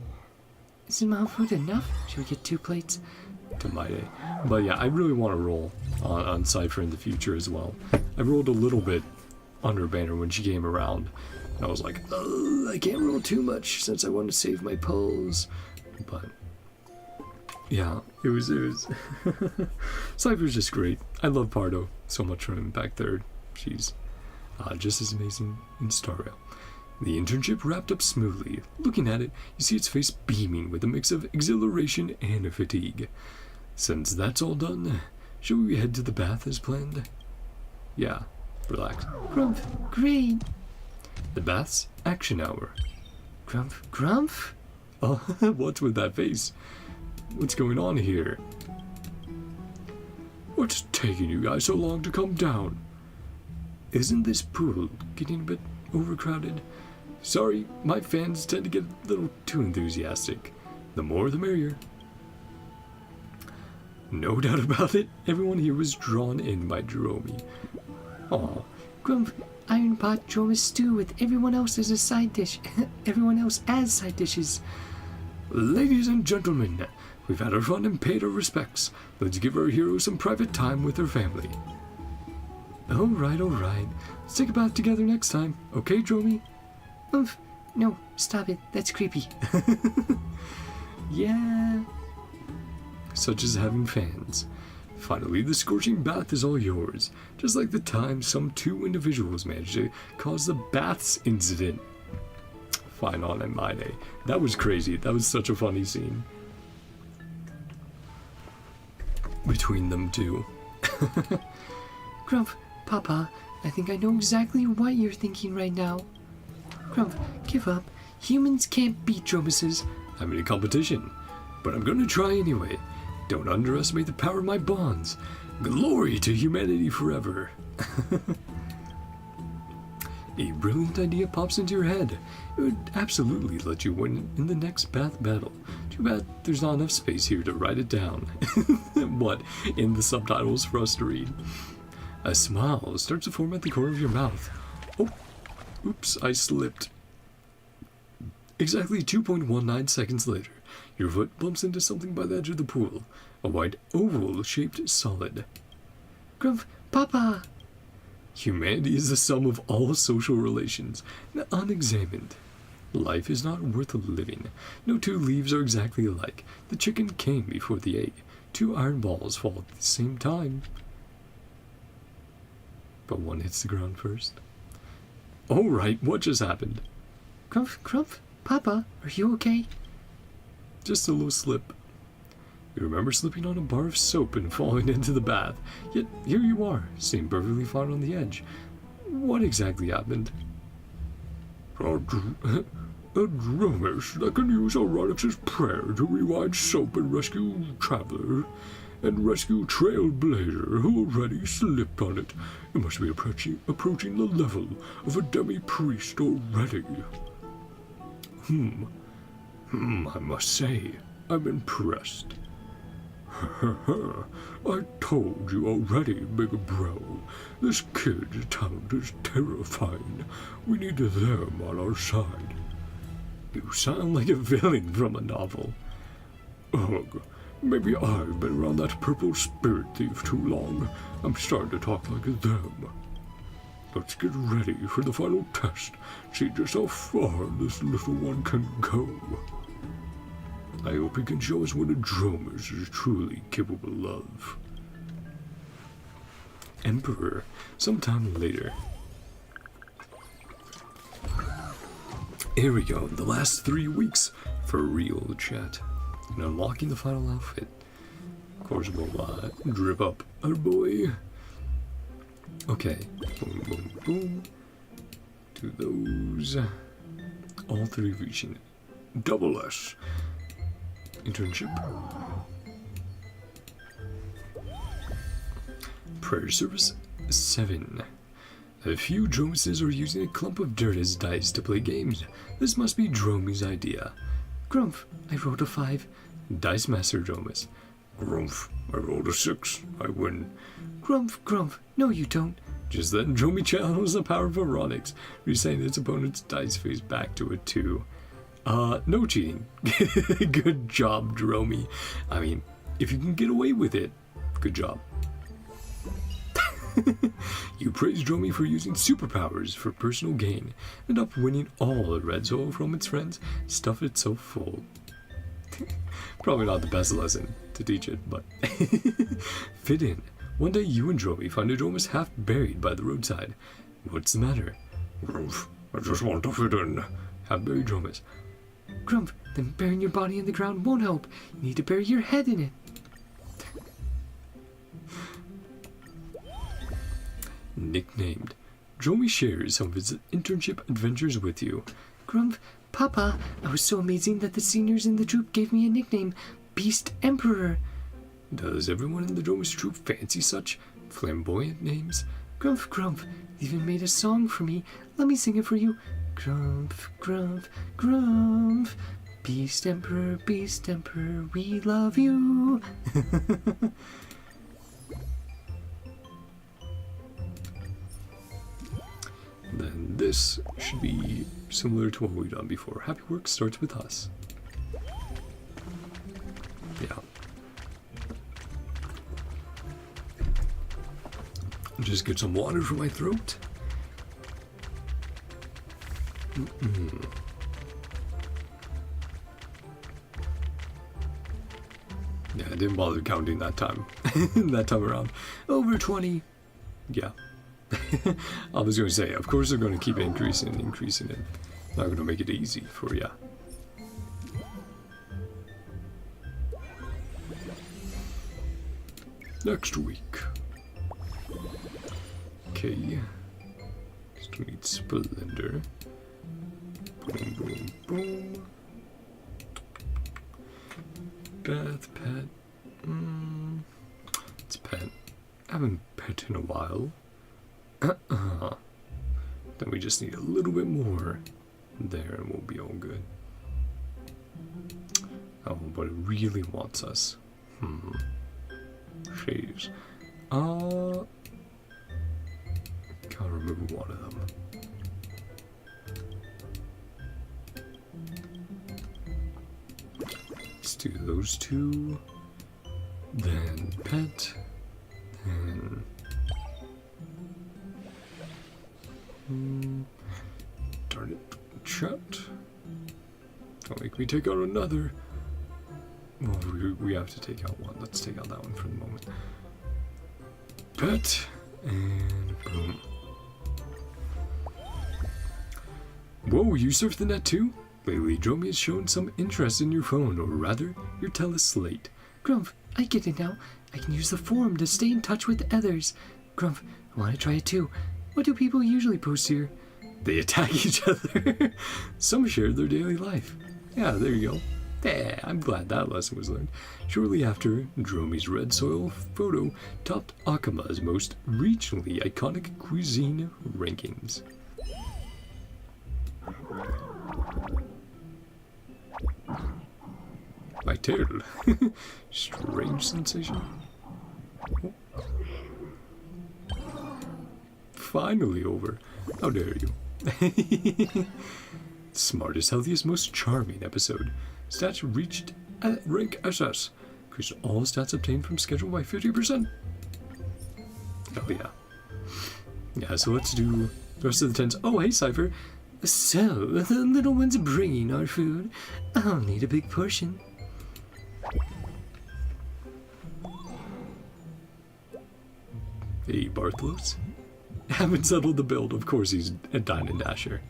Isn't mom food enough? Should we get 2 plates? to my day. But yeah, I really want to roll on Cypher in the future as well. I rolled a little bit under Banner when she came around. And I was like, oh, I can't roll too much since I want to save my pulls. But yeah, it was Cypher's just great. I love Pardo so much from Impact 3rd. She's just as amazing in Starrail. The internship wrapped up smoothly. Looking at it, you see its face beaming with a mix of exhilaration and fatigue. Since that's all done, shall we head to the bath as planned? Yeah, relax. Grumph, great. The bath's action hour. Grumph? Oh, what's with that face? What's going on here? What's taking you guys so long to come down? Isn't this pool getting a bit overcrowded? Sorry, my fans tend to get a little too enthusiastic. The more the merrier. No doubt about it, everyone here was drawn in by Jerome. Aw, Grumph, iron pot Dromas stew with everyone else as a side dish. Everyone else as side dishes. ladies and gentlemen, we've had our fun and paid our respects. Let's give our hero some private time with her family. Alright. Let's take a bath together next time. Okay, Dromy? No, stop it. That's creepy. Yeah. Such as having fans. Finally, the scorching bath is all yours. Just like the time some two individuals managed to cause the baths incident. Fine on in my day. That was crazy. That was such a funny scene. Between them two. Grumph, Papa, I think I know exactly what you're thinking right now. Grumph, give up. Humans can't beat Dromases. I'm in a competition, but I'm gonna try anyway. Don't underestimate the power of my bonds. Glory to humanity forever. A brilliant idea pops into your head. It would absolutely let you win in the next bath battle. Too bad there's not enough space here to write it down. What in the subtitles for us to read? A smile starts to form at the corner of your mouth. Oh, oops, I slipped. Exactly 2.19 seconds later, your foot bumps into something by the edge of the pool. A white oval-shaped solid. Grumph, Papa! Humanity is the sum of all social relations, unexamined. Life is not worth living. No two leaves are exactly alike. The chicken came before the egg. Two iron balls fall at the same time. But one hits the ground first. Alright, what just happened? Grumph, Papa, are you okay? Just a little slip. You remember slipping on a bar of soap and falling into the bath, yet here you are, sitting perfectly fine on the edge. What exactly happened? A Dromas that can use ANAXA'S prayer to rewind soap and rescue Traveler, and rescue Trailblazer who already slipped on it. It must be approaching the level of a demi-priest already. I must say, I'm impressed. I told you already, big bro. This kid's talent is terrifying. We need them on our side. You sound like a villain from a novel. Ugh, maybe I've been around that purple spirit thief too long. I'm starting to talk like them. Let's get ready for the final test. See just how far this little one can go. I hope he can show us what a Dromas is truly capable of. Emperor, sometime later. Here we go, the last 3 weeks for real chat. And unlocking the final outfit. Of course, we'll drip up our boy. Okay, boom. Do those. All 3 reaching. Double S. Internship. Prayer service 7. A few Dromases are using a clump of dirt as dice to play games. This must be Dromy's idea. Grumph, I rolled a 5. Dice Master Dromas. Grumph, I rolled a 6. I win. Grumph, no you don't. Just then, Dromy channels the power of Ironics, resetting its opponent's dice face back to a 2. No cheating. Good job, Dromy. I mean, if you can get away with it, good job. You praise Dromy for using superpowers for personal gain. End up winning all the red soil from its friends. Stuff it so full. Probably not the best lesson to teach it, but fit in. One day you and Dromy find a Dromas half buried by the roadside. What's the matter? Grumph, I just want to fit in. Half buried Dromas. Grumph, then burying your body in the ground won't help. You need to bury your head in it. Nicknamed. Dromy shares some of his internship adventures with you. Grumph, Papa, I was so amazing that the seniors in the troop gave me a nickname, Beast Emperor. Does everyone in the Dromas troop fancy such flamboyant names? Grumph, Grumph, they even made a song for me. Let me sing it for you. Grumph, Grumph, Grumph, Beast Emperor, we love you. Then this should be similar to what we've done before. Happy work starts with us. Yeah. Just get some water for my throat. Yeah, I didn't bother counting that time. That time around. Over 20. Yeah. I was going to say, of course they're going to keep increasing it. Not going to make it easy for ya. Next week. Okay. Still need Splendor. Boom, boom, boom. Bath, pet. It's pet. I haven't pet in a while. Then we just need a little bit more there and we'll be all good. Oh, but it really wants us. Shades. Gotta remove one of them. Let's do those two. Then pet. Then darn it, shut. Don't make me take out another. Well, we have to take out one. Let's take out that one for the moment. Pet, and boom. Whoa, you surf the net too? Lately, Dromy has shown some interest in your phone, or rather, your teleslate. Grumph, I get it now. I can use the forum to stay in touch with others. Grumph, I want to try it too. What do people usually post here? They attack each other. Some share their daily life. Yeah, there you go. Yeah, I'm glad that lesson was learned. Shortly after, Dromy's red soil photo topped Akama's most regionally iconic cuisine rankings. My tail. Strange sensation. Oh. Finally over. How dare you. Smartest, healthiest, most charming episode. Stats reached at rank SS. Increased all stats obtained from schedule by 50%. Oh yeah. Yeah, so let's do the rest of the 10s. Oh, hey, Cypher. So, the little one's bringing our food. I'll need a big portion. Hey, Barthlos. Haven't settled the build. Of course he's a Diamond Dasher.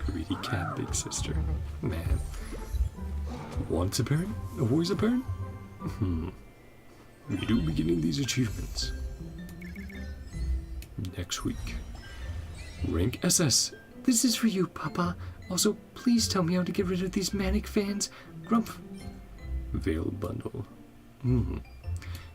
Greedy cat, big sister. Man. Once a parent, always a parent? We do be getting these achievements. Next week. Rank SS. This is for you, Papa. Also, please tell me how to get rid of these manic fans. Grumph. Veil bundle.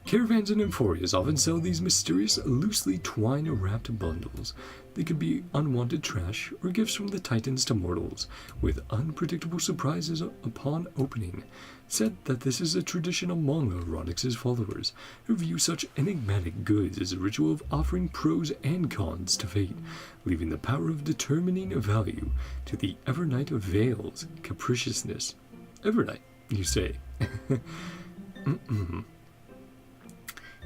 Caravans and amphoreus often sell these mysterious, loosely twine-wrapped bundles. They could be unwanted trash or gifts from the titans to mortals, with unpredictable surprises upon opening. Said that this is a tradition among ANAXA'S followers, who view such enigmatic goods as a ritual of offering pros and cons to fate, leaving the power of determining value to the Evernight Veil's capriciousness. Evernight, you say?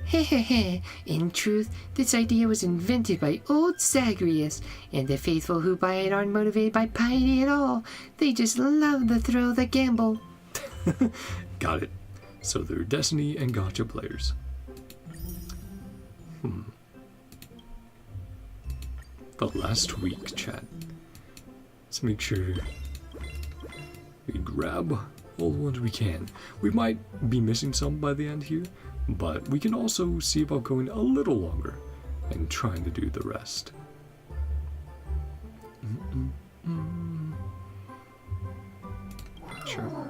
Hehehe. In truth, this idea was invented by old Zagreus, and the faithful who buy it aren't motivated by piety at all. They just love the thrill of the gamble. Got it. So they're Destiny and Gacha players. The last week, chat. Let's make sure we grab all the ones we can. We might be missing some by the end here, but we can also see about going a little longer and trying to do the rest. Sure.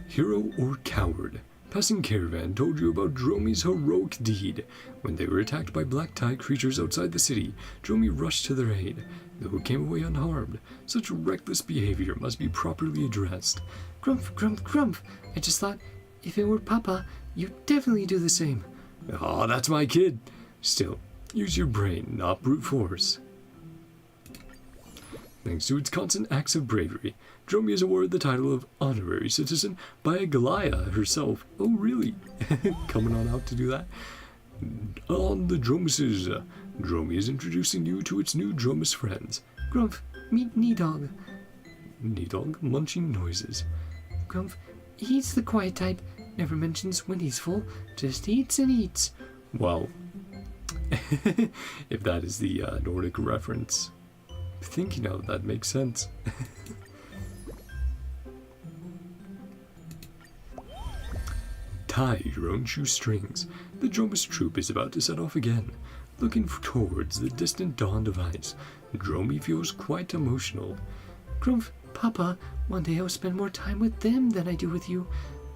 Hero or coward? Passing caravan told you about Dromi's heroic deed. When they were attacked by black tide creatures outside the city, Dromi rushed to their aid, though came away unharmed. Such reckless behavior must be properly addressed. Grumph, grumph, grumph. I just thought, if it were Papa, you'd definitely do the same. Aw, that's my kid. Still, use your brain, not brute force. Thanks to its constant acts of bravery, Dromi is awarded the title of honorary citizen by Aglaia herself. Oh, really? Coming on out to do that? On the Dromases, Dromi is introducing you to its new Dromas friends. Grumph, meet Nidog. Nidog munching noises. Grumph, he's the quiet type. Never mentions when he's full, just eats and eats. Well, if that is the Nordic reference, thinking of that makes sense. Tie your own shoestrings. The Dromas troop is about to set off again. Looking towards the distant dawn of ice, Dromi feels quite emotional. Grumph, Papa, one day I'll spend more time with them than I do with you.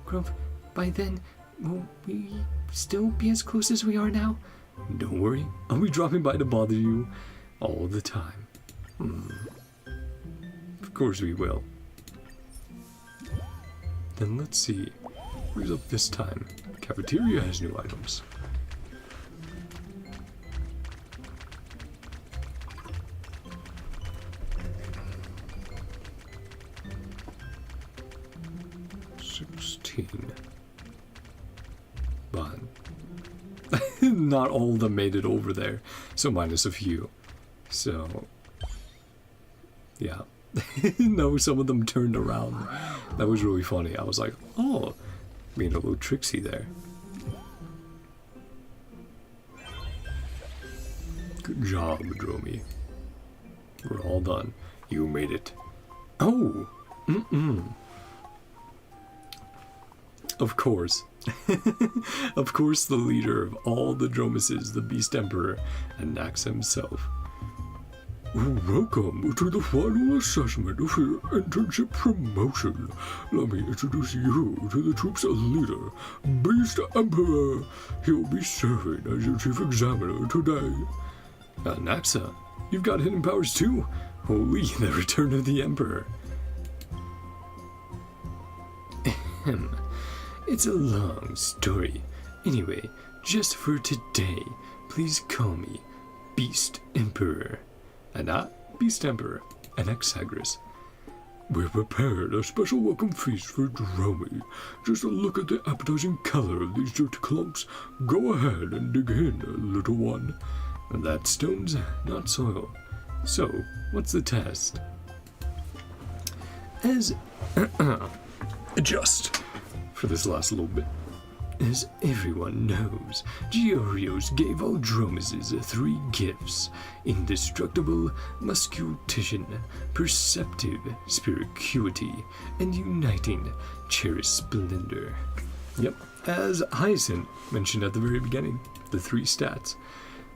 Grumph, by then, will we still be as close as we are now? Don't worry, I'll be dropping by to bother you all the time. Of course we will. Then let's see. Who's up this time? Cafeteria has new items. But not all of them made it over there, so minus a few. So yeah. No, some of them turned around. That was really funny. I was like, oh, being a little tricksy there. Good job, Dromi. We're all done. You made it. Oh! Of course. Of course, the leader of all the Dromases, the Beast Emperor, ANAXA himself. Welcome to the final assessment of your internship promotion. Let me introduce you to the troop's leader, Beast Emperor. He'll be serving as your chief examiner today. ANAXA, you've got hidden powers too. Holy, the return of the Emperor. It's a long story. Anyway, just for today, please call me Beast Emperor. And not Beast Emperor, ANAXA'S. We've prepared a special welcome feast for Dromi. Just look at the appetizing color of these dirt clumps. Go ahead and dig in, little one. That's stones, not soil. So, what's the test? As adjust for this last little bit. As everyone knows, Georios gave all Dromases 3 gifts: indestructible musculation, perceptive spiricuity, and uniting cherished splendor. Yep, as Hyacinth mentioned at the very beginning, the 3 stats.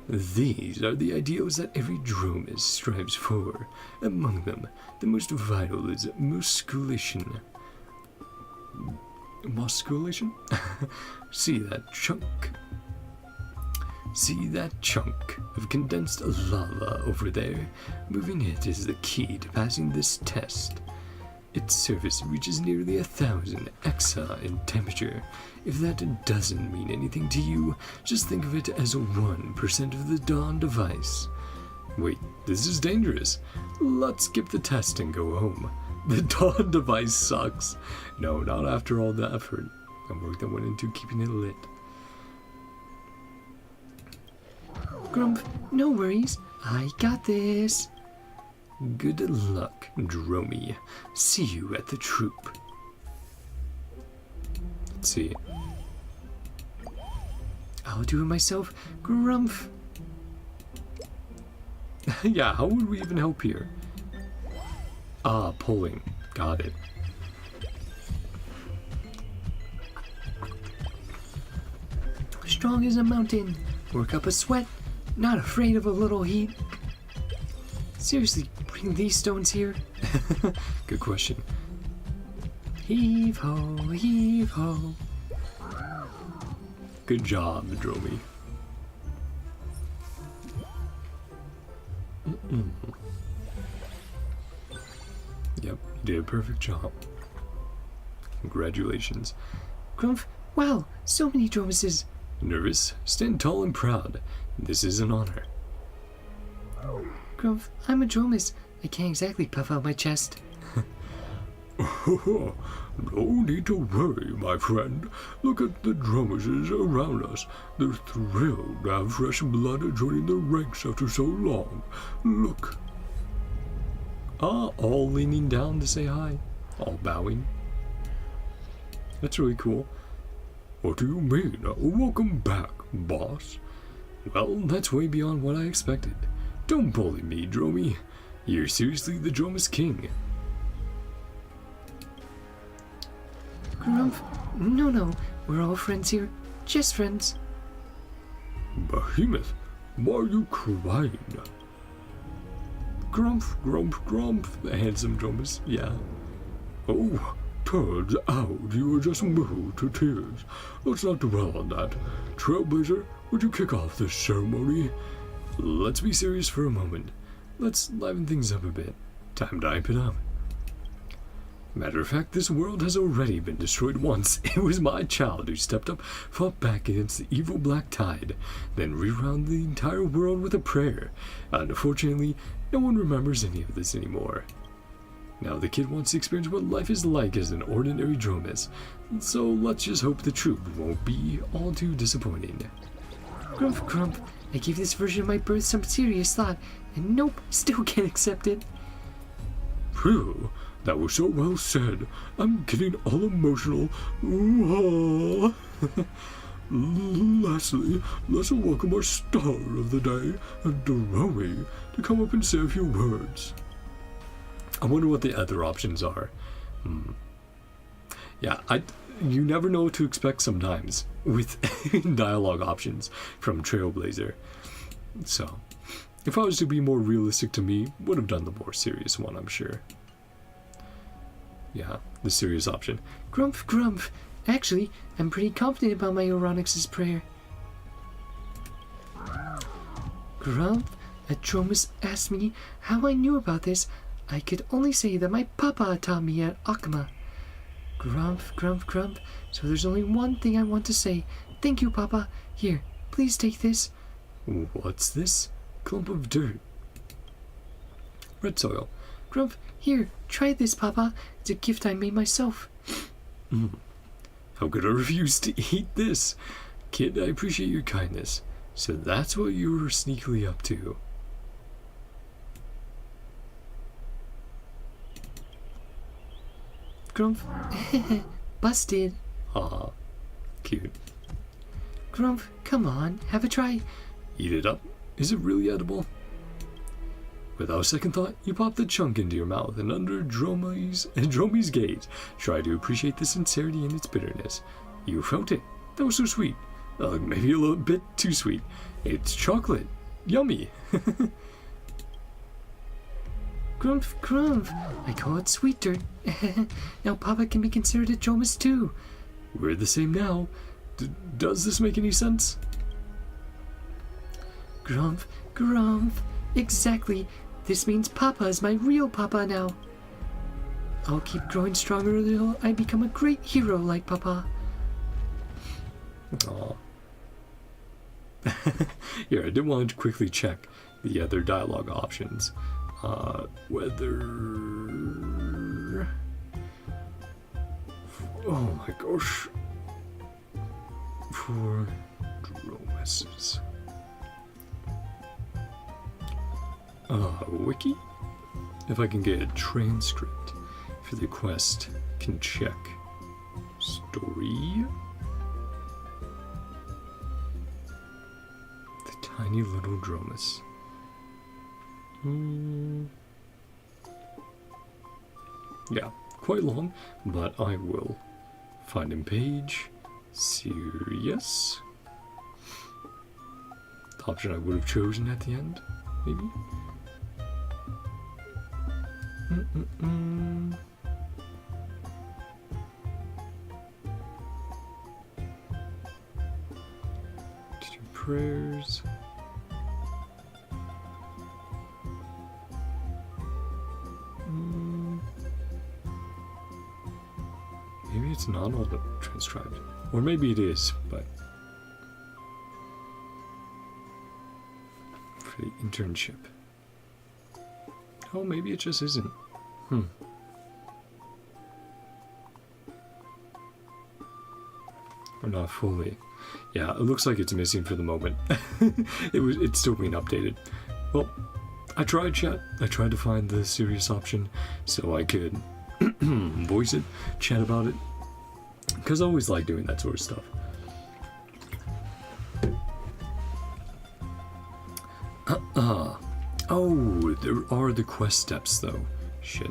These are the ideals that every Dromas strives for. Among them, the most vital is musculation. Musculation? See that chunk? See that chunk of condensed lava over there? Moving it is the key to passing this test. Its surface reaches nearly 1,000 exa in temperature. If that doesn't mean anything to you, just think of it as 1% of the Dawn device. Wait, this is dangerous. Let's skip the test and go home. The Dawn device sucks. No, not after all the effort and work that went into keeping it lit. Grump, no worries. I got this. Good luck, Dromy. See you at the troop. Let's see. I'll do it myself. Grump. Yeah, how would we even help here? Ah, pulling. Got it. Strong as a mountain. Work up a sweat. Not afraid of a little heat. Seriously, bring these stones here. Good question. Heave ho, heave ho. Good job, Dromy. Yep, you did a perfect job. Congratulations. Grump, wow, so many Dromases. Nervous? Stand tall and proud. This is an honor. Grump, I'm a Dromas. I can't exactly puff out my chest. No need to worry, my friend. Look at the Dromases around us. They're thrilled to have fresh blood joining the ranks after so long. Look. Ah, all leaning down to say hi. All bowing. That's really cool. What do you mean? Welcome back, boss. Well, that's way beyond what I expected. Don't bully me, Dromy. You're seriously the Dromas king. Grump, no, we're all friends here. Just friends. Behemoth, why are you crying? Grump, grump, grump. The handsome Dromas, yeah. Oh, turns out you were just moved to tears. Let's not dwell on that. Trailblazer, would you kick off this ceremony? Let's be serious for a moment. Let's liven things up a bit. Time to hype it up. Matter of fact, this world has already been destroyed once. It was my child who stepped up, fought back against the evil black tide, then rewound the entire world with a prayer. Unfortunately, no one remembers any of this anymore. Now the kid wants to experience what life is like as an ordinary Dromas, so let's just hope the troop won't be all too disappointing. Grump, I gave this version of my birth some serious thought, and nope, still can't accept it. Phew, that was so well said. I'm getting all emotional. Ooh, Lastly, let's welcome our star of the day, Dromy, to come up and say a few words. I wonder what the other options are. Yeah, you never know what to expect sometimes with dialogue options from Trailblazer. So, if I was to be more realistic to me, would have done the more serious one, I'm sure. Yeah, the serious option. Grump. Actually, I'm pretty confident about my ANAXA'S prayer. Grump, a Dromas asked me how I knew about this. I could only say that my papa taught me at Akama. Grump. So there's only one thing I want to say. Thank you, Papa. Here, please take this. What's this? Clump of dirt. Red soil. Grump, here, try this, Papa. It's a gift I made myself. How could I refuse to eat this? Kid, I appreciate your kindness. So that's what you were sneakily up to. Grump, busted. Aw, cute. Grump, come on, have a try. Eat it up? Is it really edible? Without a second thought, you pop the chunk into your mouth and under Dromy's gaze, try to appreciate the sincerity in its bitterness. You felt it. That was so sweet. Maybe a little bit too sweet. It's chocolate. Yummy. Grump, I call it sweet dirt. Now Papa can be considered a Dromas too. We're the same now. Does this make any sense? Grumph, Grumph. Exactly. This means Papa is my real Papa now. I'll keep growing stronger until I become a great hero like Papa. Aw. Here, I did want to quickly check the other dialogue options. Whether... Oh my gosh. For Dromases. Wiki? If I can get a transcript for the quest, can check. Story. The tiny little Dromas. Yeah, quite long, but I will find him page. Serious. The option I would have chosen at the end, maybe? Two prayers. Maybe it's not all transcribed. Or maybe it is, but... For the internship. Oh, maybe it just isn't. Or not fully. Yeah, it looks like it's missing for the moment. It's still being updated. Well, I tried, chat. I tried to find the serious option so I could voice it, chat about it. Because I always like doing that sort of stuff. Oh, there are the quest steps though. Shit.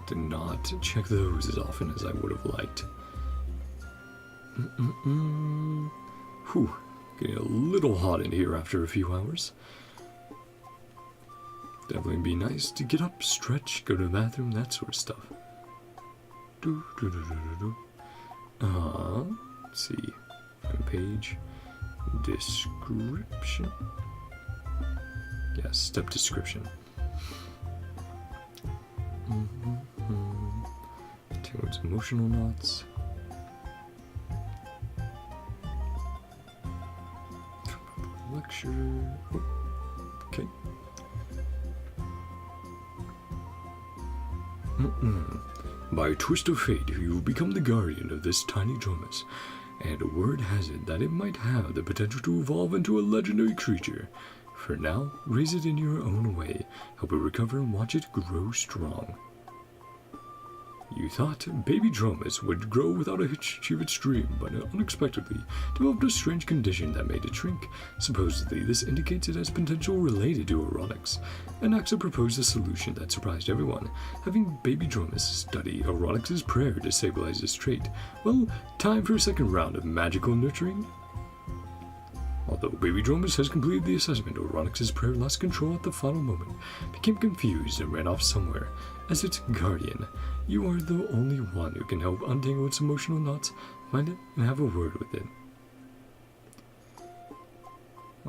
Did not check those as often as I would have liked. Whew. Getting a little hot in here after a few hours. Definitely be nice to get up, stretch, go to the bathroom, that sort of stuff. Let's see. Front page. Description. Yeah, step description. Towards emotional knots. Lecture. Oh, okay. By a twist of fate, you will become the guardian of this tiny Dromas, and word has it that it might have the potential to evolve into a legendary creature. For now, raise it in your own way, help it recover and watch it grow strong. You thought baby Dromas would grow without a hitch to its dream, but unexpectedly developed a strange condition that made it shrink. Supposedly, this indicates it has potential related to erotics. ANAXA proposed a solution that surprised everyone, having baby Dromas study erotics' prayer to stabilize this trait. Well, time for a second round of magical nurturing. Although baby Dromas has completed the assessment, Erotics' prayer lost control at the final moment, became confused and ran off somewhere. As its guardian, you are the only one who can help untangle its emotional knots, find it, and have a word with it.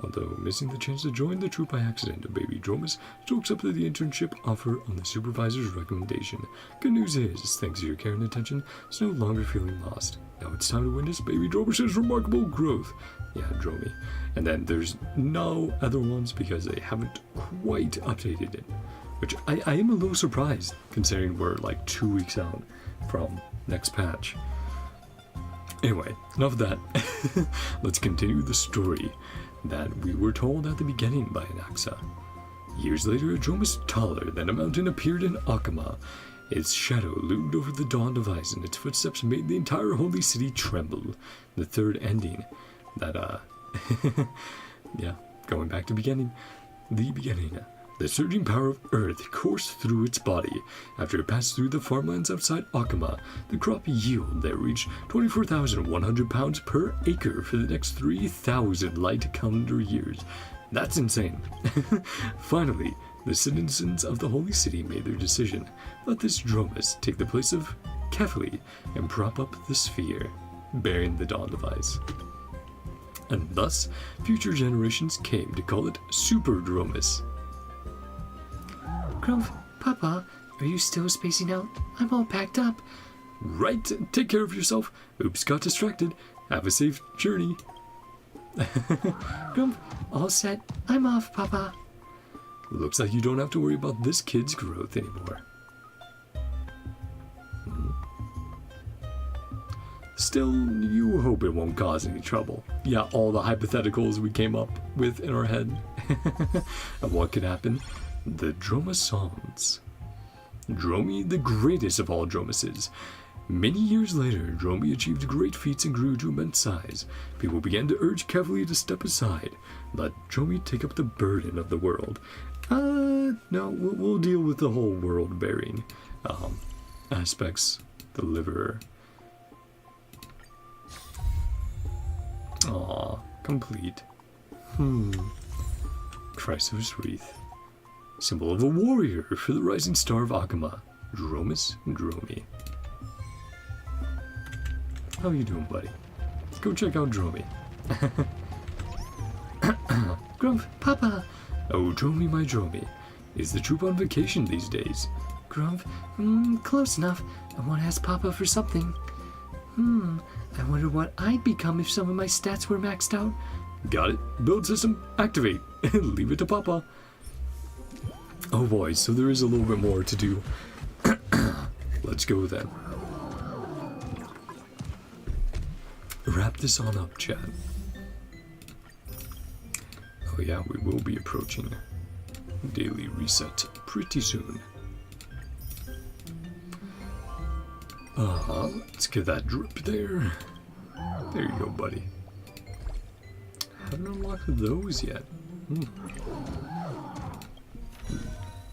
Although missing the chance to join the troop by accident, baby Dromas still accepted the internship offer on the supervisor's recommendation. Good news is, thanks to your care and attention, it's no longer feeling lost. Now it's time to witness baby Dromas' remarkable growth. Yeah, Dromy. And then there's no other ones because they haven't quite updated it. Which I am a little surprised, considering we're like 2 weeks out from next patch. Anyway, enough of that. Let's continue the story that we were told at the beginning by ANAXA. Years later, a Dromas taller than a mountain appeared in Akama. Its shadow loomed over the dawn device, and its footsteps made the entire holy city tremble. The third ending. That, yeah, going back to the beginning. The surging power of Earth coursed through its body. After it passed through the farmlands outside Akama, the crop yield there reached 24,100 pounds per acre for the next 3,000 light calendar years. That's insane. Finally, the citizens of the holy city made their decision. Let this Dromas take the place of carefully and prop up the sphere, bearing the dawn device. And thus, future generations came to call it Super Dromas. Grumph, Papa, are you still spacing out? I'm all packed up. Right, take care of yourself. Oops, got distracted. Have a safe journey. Grumph, all set. I'm off, Papa. Looks like you don't have to worry about this kid's growth anymore. Still, you hope it won't cause any trouble. Yeah, all the hypotheticals we came up with in our head. And what could happen? The Dromases. Dromi, the greatest of all Dromases. Many years later, Dromi achieved great feats and grew to immense size. People began to urge Cavalier to step aside, let Dromi take up the burden of the world. No, we'll deal with the whole world-bearing aspects. The liver. Aw, complete. Chrysos wreath. Symbol of a warrior for the rising star of Akama. Dromas Dromi. How you doing, buddy? Go check out Dromi. Grumph, Papa. Oh, Dromi, my Dromi. Is the troop on vacation these days? Grumph, close enough. I want to ask Papa for something. I wonder what I'd become if some of my stats were maxed out. Got it. Build system, activate. Leave it to Papa. Oh boy, so there is a little bit more to do. Let's go then. Wrap this on up, chat. Oh yeah, we will be approaching daily reset pretty soon. Let's get that drip there. There you go, buddy. Haven't unlocked those yet.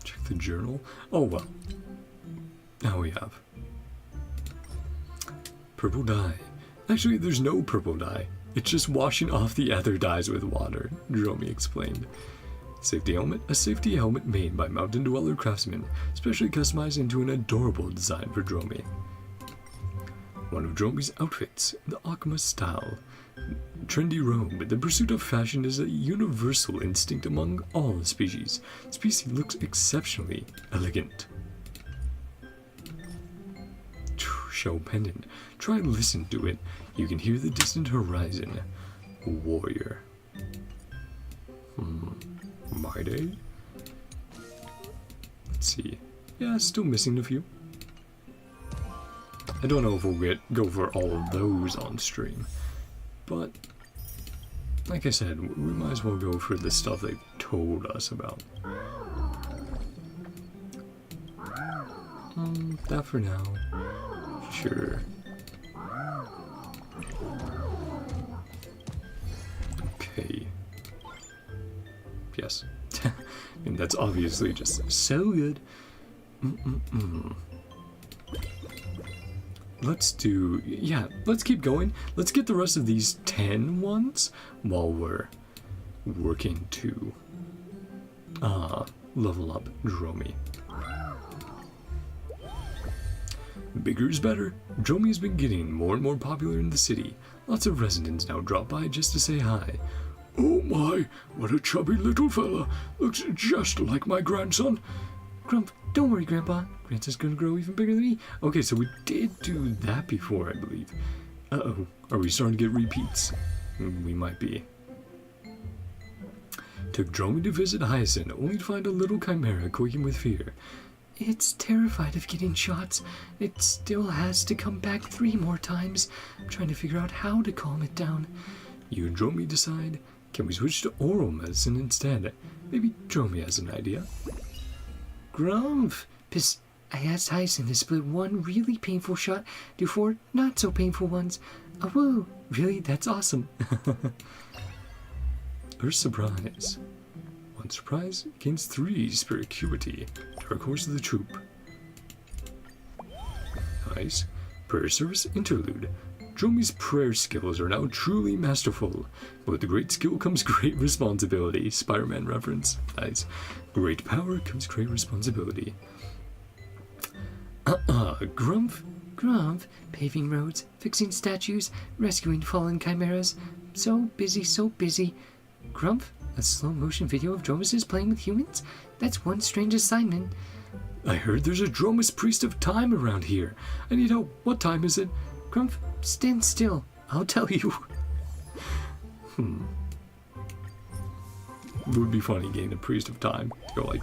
Check the journal. Oh well. Now we have purple dye. Actually, there's no purple dye. It's just washing off the other dyes with water, Dromi explained. Safety helmet. A safety helmet made by Mountain Dweller craftsmen, specially customized into an adorable design for Dromi. One of Dromi's outfits, the Akama style. Trendy robe, the pursuit of fashion is a universal instinct among all species. Species looks exceptionally elegant. Show pendant. Try and listen to it. You can hear the distant horizon. Warrior. My day? Let's see. Yeah, still missing a few. I don't know if we'll go for all of those on stream. But, like I said, we might as well go for the stuff they told us about. That for now. Sure. Okay. Yes. I mean, that's obviously just so good. Let's do... Yeah, let's keep going. Let's get the rest of these 10 ones while we're working to level up Dromi. Bigger is better. Dromi has been getting more and more popular in the city. Lots of residents now drop by just to say hi. Oh my, what a chubby little fella. Looks just like my grandson. Grump, don't worry, Grandpa. Grandson's gonna grow even bigger than me. Okay, so we did do that before, I believe. Uh-oh. Are we starting to get repeats? We might be. Took Dromi to visit Hyacinth, only to find a little chimera quaking with fear. It's terrified of getting shots. It still has to come back 3 more times. I'm trying to figure out how to calm it down. You and Dromi decide. Can we switch to oral medicine instead? Maybe Dromi has an idea. Grumph! I asked Hyacinth to split one really painful shot to 4 not so painful ones. Oh, woo! Really? That's awesome. Her surprise. One surprise gains 3 spirit acuity. Dark Horse of the Troop. Nice. Prayer Service Interlude. Dromi's prayer skills are now truly masterful. But with great skill comes great responsibility. Spider-Man reference. Nice. Great power comes great responsibility. Grumph. Grump, paving roads, fixing statues, rescuing fallen chimeras. So busy, so busy. Grump, a slow motion video of Dromases playing with humans? That's one strange assignment. I heard there's a Dromas priest of time around here. I need help. What time is it? Grump, stand still. I'll tell you. It would be funny getting a priest of time. Go like,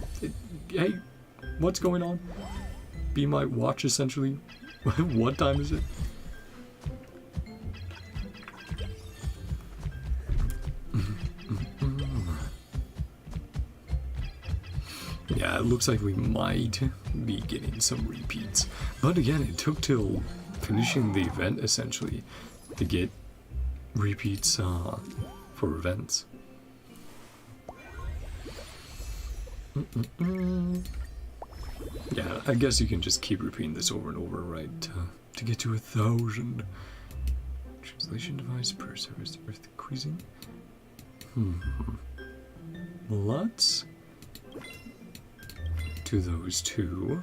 hey, what's going on? Be my watch, essentially. What time is it? Yeah, it looks like we might be getting some repeats. But again, it took till finishing the event, essentially, to get repeats for events. Yeah, I guess you can just keep repeating this over and over, right? To get to 1,000. Translation device per service earth quizzing. Let's do those two.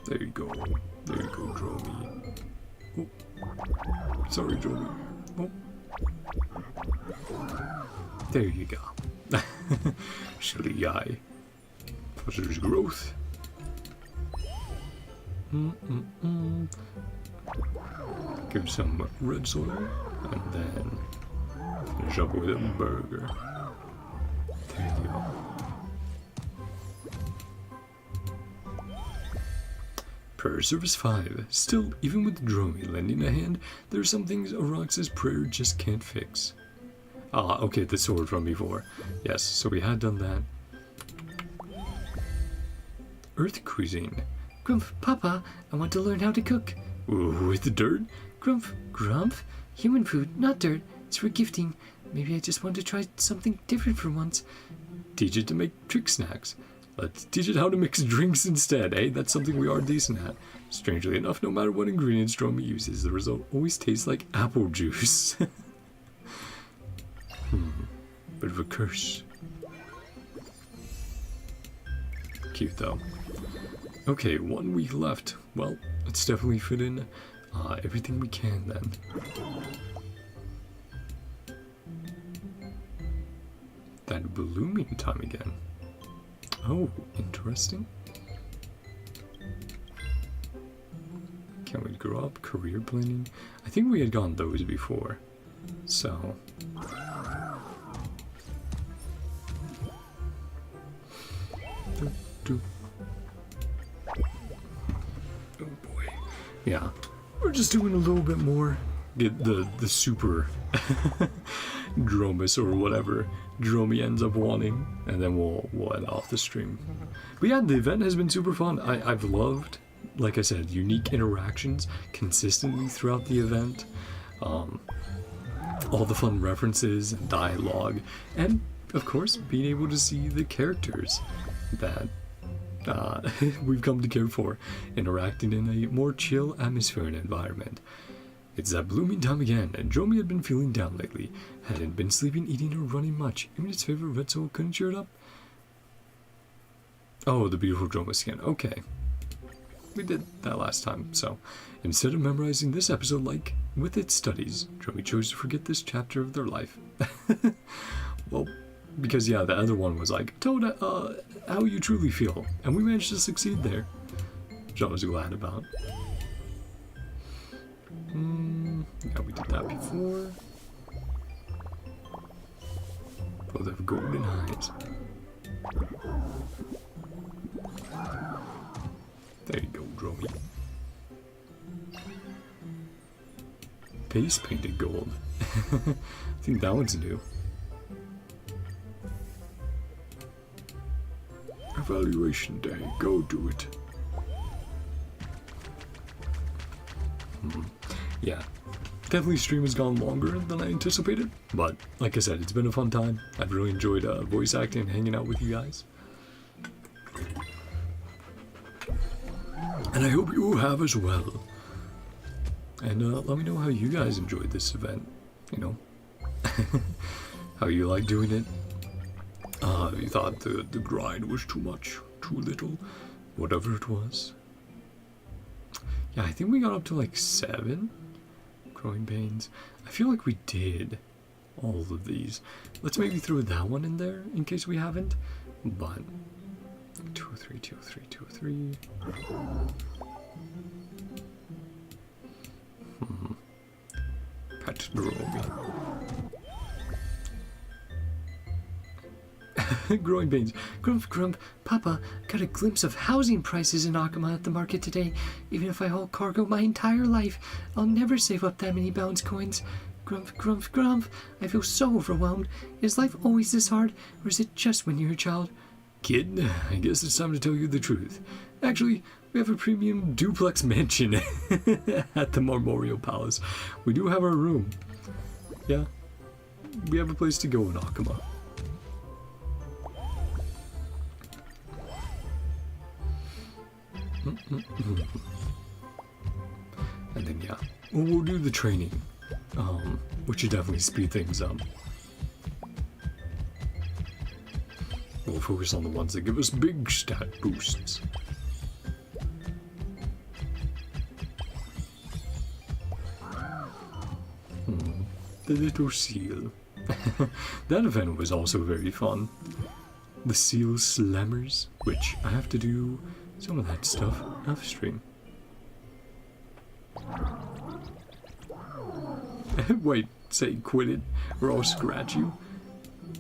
There you go. There you go, Dromy. Oh. Sorry, Dromy. Oh. There you go. Silly guy. Fosters growth. Give some red soil, and then finish up with a burger. There you go. Per service 5. Still, even with Dromy lending a hand, there are some things ANAXA'S prayer just can't fix. Ah, okay, the sword from before. Yes, so we had done that. Earth cuisine. Grump, Papa, I want to learn how to cook. With the dirt? Grump, human food, not dirt. It's for gifting. Maybe I just want to try something different for once. Teach it to make trick snacks. Let's teach it how to mix drinks instead, eh? That's something we are decent at. Strangely enough, no matter what ingredients Dromy uses, the result always tastes like apple juice. Bit of a curse. Cute though. Okay, 1 week left. Well, let's definitely fit in everything we can then. That blooming time again. Oh, interesting. Can we grow up? Career planning? I think we had gone those before. So. Oh boy. Yeah. We're just doing a little bit more. Get the super Dromas or whatever Dromy ends up wanting, and then we'll end off the stream. But yeah, the event has been super fun. I've loved, like I said, unique interactions consistently throughout the event. All the fun references and dialogue, and of course being able to see the characters that we've come to care for, interacting in a more chill atmosphere and environment. It's that blooming time again, and Dromy had been feeling down lately. Hadn't been sleeping, eating, or running much. Even its favorite red soul couldn't cheer it up. Oh, the beautiful Droma skin. Okay. We did that last time, so instead of memorizing this episode like with its studies, Dromy chose to forget this chapter of their life. Well, because yeah, the other one was like, Toad, how you truly feel, and we managed to succeed there, which I was glad about. Yeah, we did that before. Both have golden eyes. There you go, Dromy. Face painted gold. I think that one's new. Evaluation day. Go do it. Yeah. Definitely stream has gone longer than I anticipated, but like I said, it's been a fun time. I've really enjoyed voice acting and hanging out with you guys. And I hope you have as well. And let me know how you guys enjoyed this event, you know. How you like doing it. You thought the grind was too much, too little, whatever it was. Yeah, I think we got up to like 7 growing pains. I feel like we did all of these. Let's maybe throw that one in there in case we haven't. But 203, 203, 203. Pet Dromi. Growing pains. Grump, grump. Papa, got a glimpse of housing prices in Akama at the market today. Even if I haul cargo my entire life, I'll never save up that many bounce coins. Grump, grump, grump. I feel so overwhelmed. Is life always this hard, or is it just when you're a child? Kid, I guess it's time to tell you the truth. Actually, we have a premium duplex mansion at the Memorial Palace. We do have our room. Yeah, we have a place to go in Akama. And then yeah, we'll do the training, which should definitely speed things up. We'll focus on the ones that give us big stat boosts. The little seal. That event was also very fun. The seal slammers, which I have to do some of that stuff off stream. Wait, say quit it or I'll scratch you.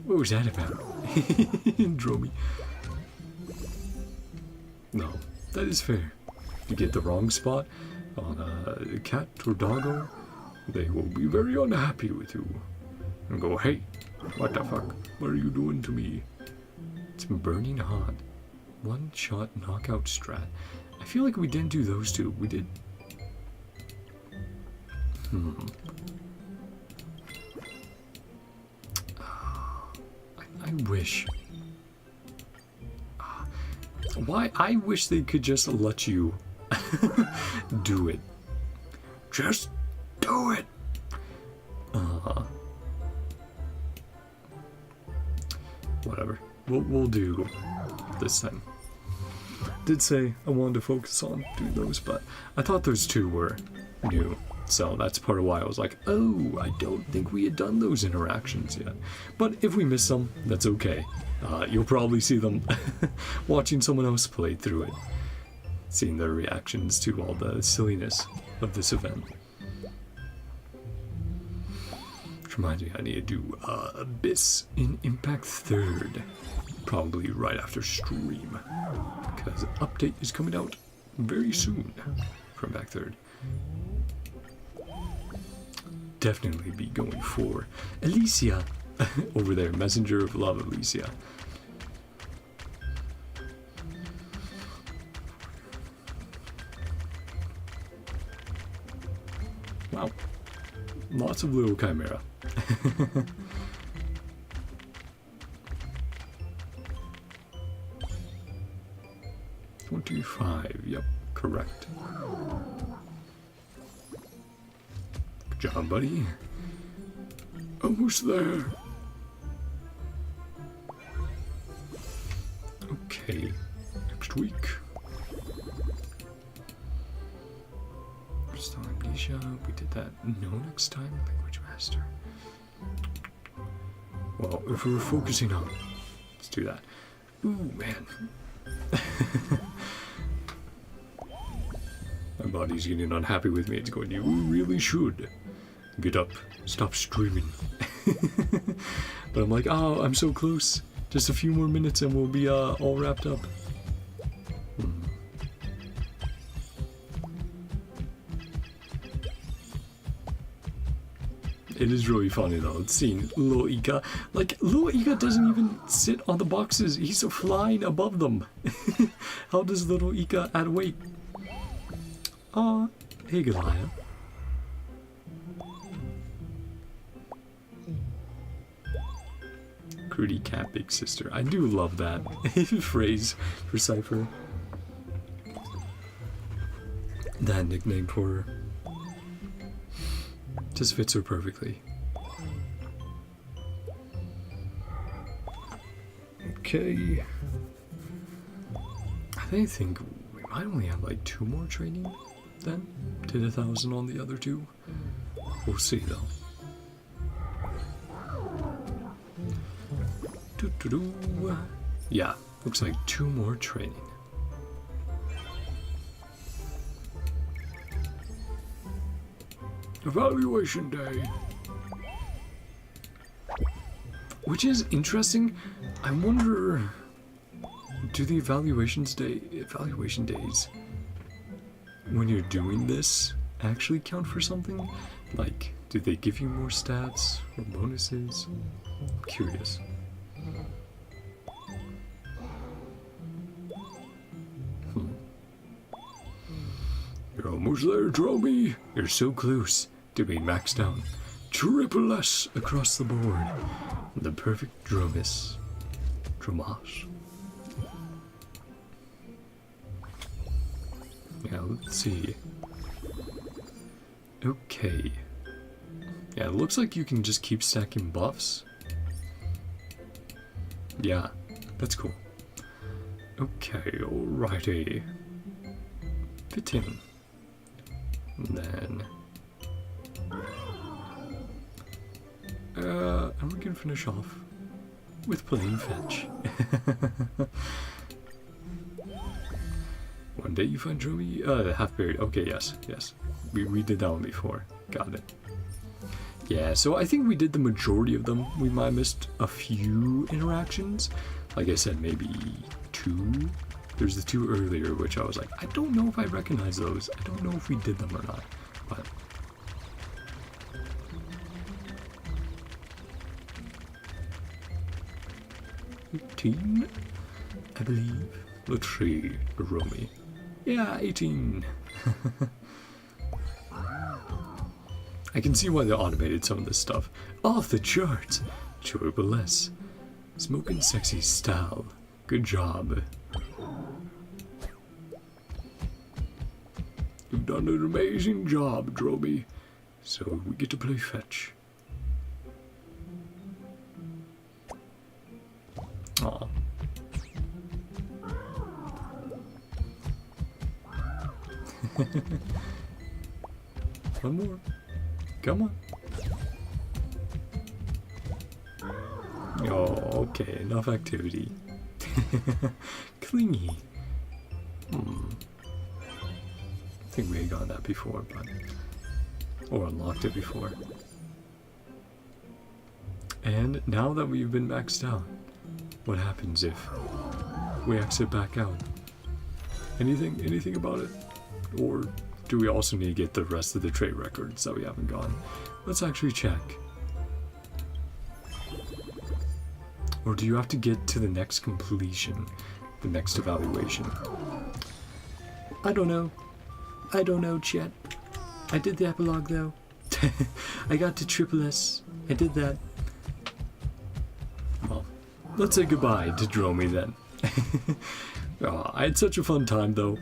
What was that about? Dromi. No, that is fair. You get the wrong spot on a cat or doggo, they will be very unhappy with you. And go, hey, what the fuck? What are you doing to me? It's burning hot. One shot knockout strat. I feel like we didn't do those two. We did. I wish. Why? I wish they could just let you do it. Just do it. Whatever. We'll do this time. Did say I wanted to focus on doing those, but I thought those two were new. So that's part of why I was like, oh, I don't think we had done those interactions yet. But if we miss some, that's okay. You'll probably see them watching someone else play through it, seeing their reactions to all the silliness of this event. Which reminds me, I need to do Abyss in Impact 3rd, probably right after stream, because an update is coming out very soon for Impact 3rd. Definitely be going for Alicia over there, Messenger of Love Alicia. Wow, lots of little chimera. 25, yep, correct. Good job, buddy. Almost there. Okay, next week. Still amnesia, we did that. No, next time, language master. Well, if we're focusing on, let's do that. Ooh, man. My body's getting unhappy with me. It's going, you really should get up, stop streaming. But I'm like, oh, I'm so close. Just a few more minutes and we'll be all wrapped up. It is really funny though, seeing little Ika. Like, little Ika doesn't even sit on the boxes. He's flying above them. How does little Ika add weight? Aw, hey Goliath. Crudy cat big sister. I do love that phrase for Cypher. That nickname for her. Just fits her perfectly. Okay. I think we might only have like 2 more training then. Did 1,000 on the other 2. We'll see though. Yeah, looks like 2 more training. Evaluation day. Which is interesting. I wonder, do the evaluation days when you're doing this actually count for something? Like, do they give you more stats or bonuses? I'm curious. You're almost there, Dromy. You're so close to being maxed out. Triple S. Across the board. The perfect Dromas. Yeah, let's see. Okay. Yeah, it looks like you can just keep stacking buffs. Yeah, that's cool. Okay, alrighty. 15. And then... and we can finish off with playing fetch. One day you find Dromy, half period. Okay, yes. We did that one before. Got it. Yeah, so I think we did the majority of them. We might have missed a few interactions. Like I said, maybe 2. There's the 2 earlier, which I was like, I don't know if I recognize those. I don't know if we did them or not. But... 18, I believe. Let's see, Romy. Yeah, 18. I can see why they automated some of this stuff. Off the charts. Triple S. Smoking sexy style. Good job. You've done an amazing job, Dromy. So we get to play fetch. Aw. One more. Come on. Oh, okay. Enough activity. Clingy. I think we had gotten that before, but... or unlocked it before. And now that we've been maxed out, what happens if we exit back out? Anything about it? Or do we also need to get the rest of the trait records that we haven't gotten? Let's actually check. Or do you have to get to the next completion, the next evaluation? I don't know. I don't know, chat. I did the epilogue though. I got to Triple S. I did that. Well, let's say goodbye to Dromy then. Oh, I had such a fun time though,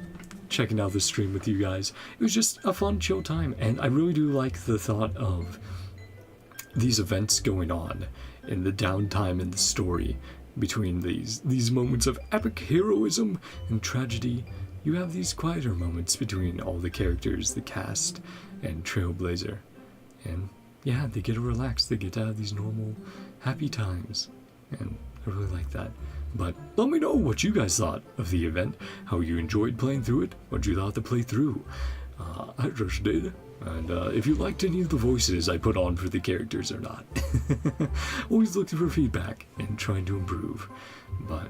checking out the stream with you guys. It was just a fun, chill time, and I really do like the thought of these events going on in the downtime in the story between these moments of epic heroism and tragedy. You have these quieter moments between all the characters, the cast, and Trailblazer. And yeah, they get to relax, they get to have these normal, happy times. And I really like that. But let me know what you guys thought of the event, how you enjoyed playing through it, what you thought to play through. I just did. And if you liked any of the voices I put on for the characters or not. Always looking for feedback and trying to improve. But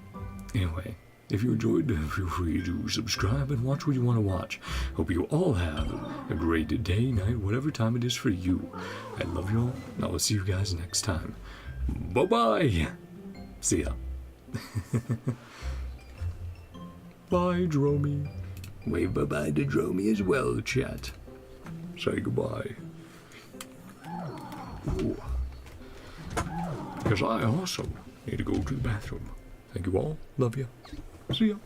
anyway, if you enjoyed, feel free to subscribe and watch what you want to watch. Hope you all have a great day, night, whatever time it is for you. I love you all, and I will see you guys next time. Bye-bye! See ya. Bye, Dromy. Wave bye-bye to Dromy as well, chat. Say goodbye. Ooh. Because I also need to go to the bathroom. Thank you all. Love you. See ya.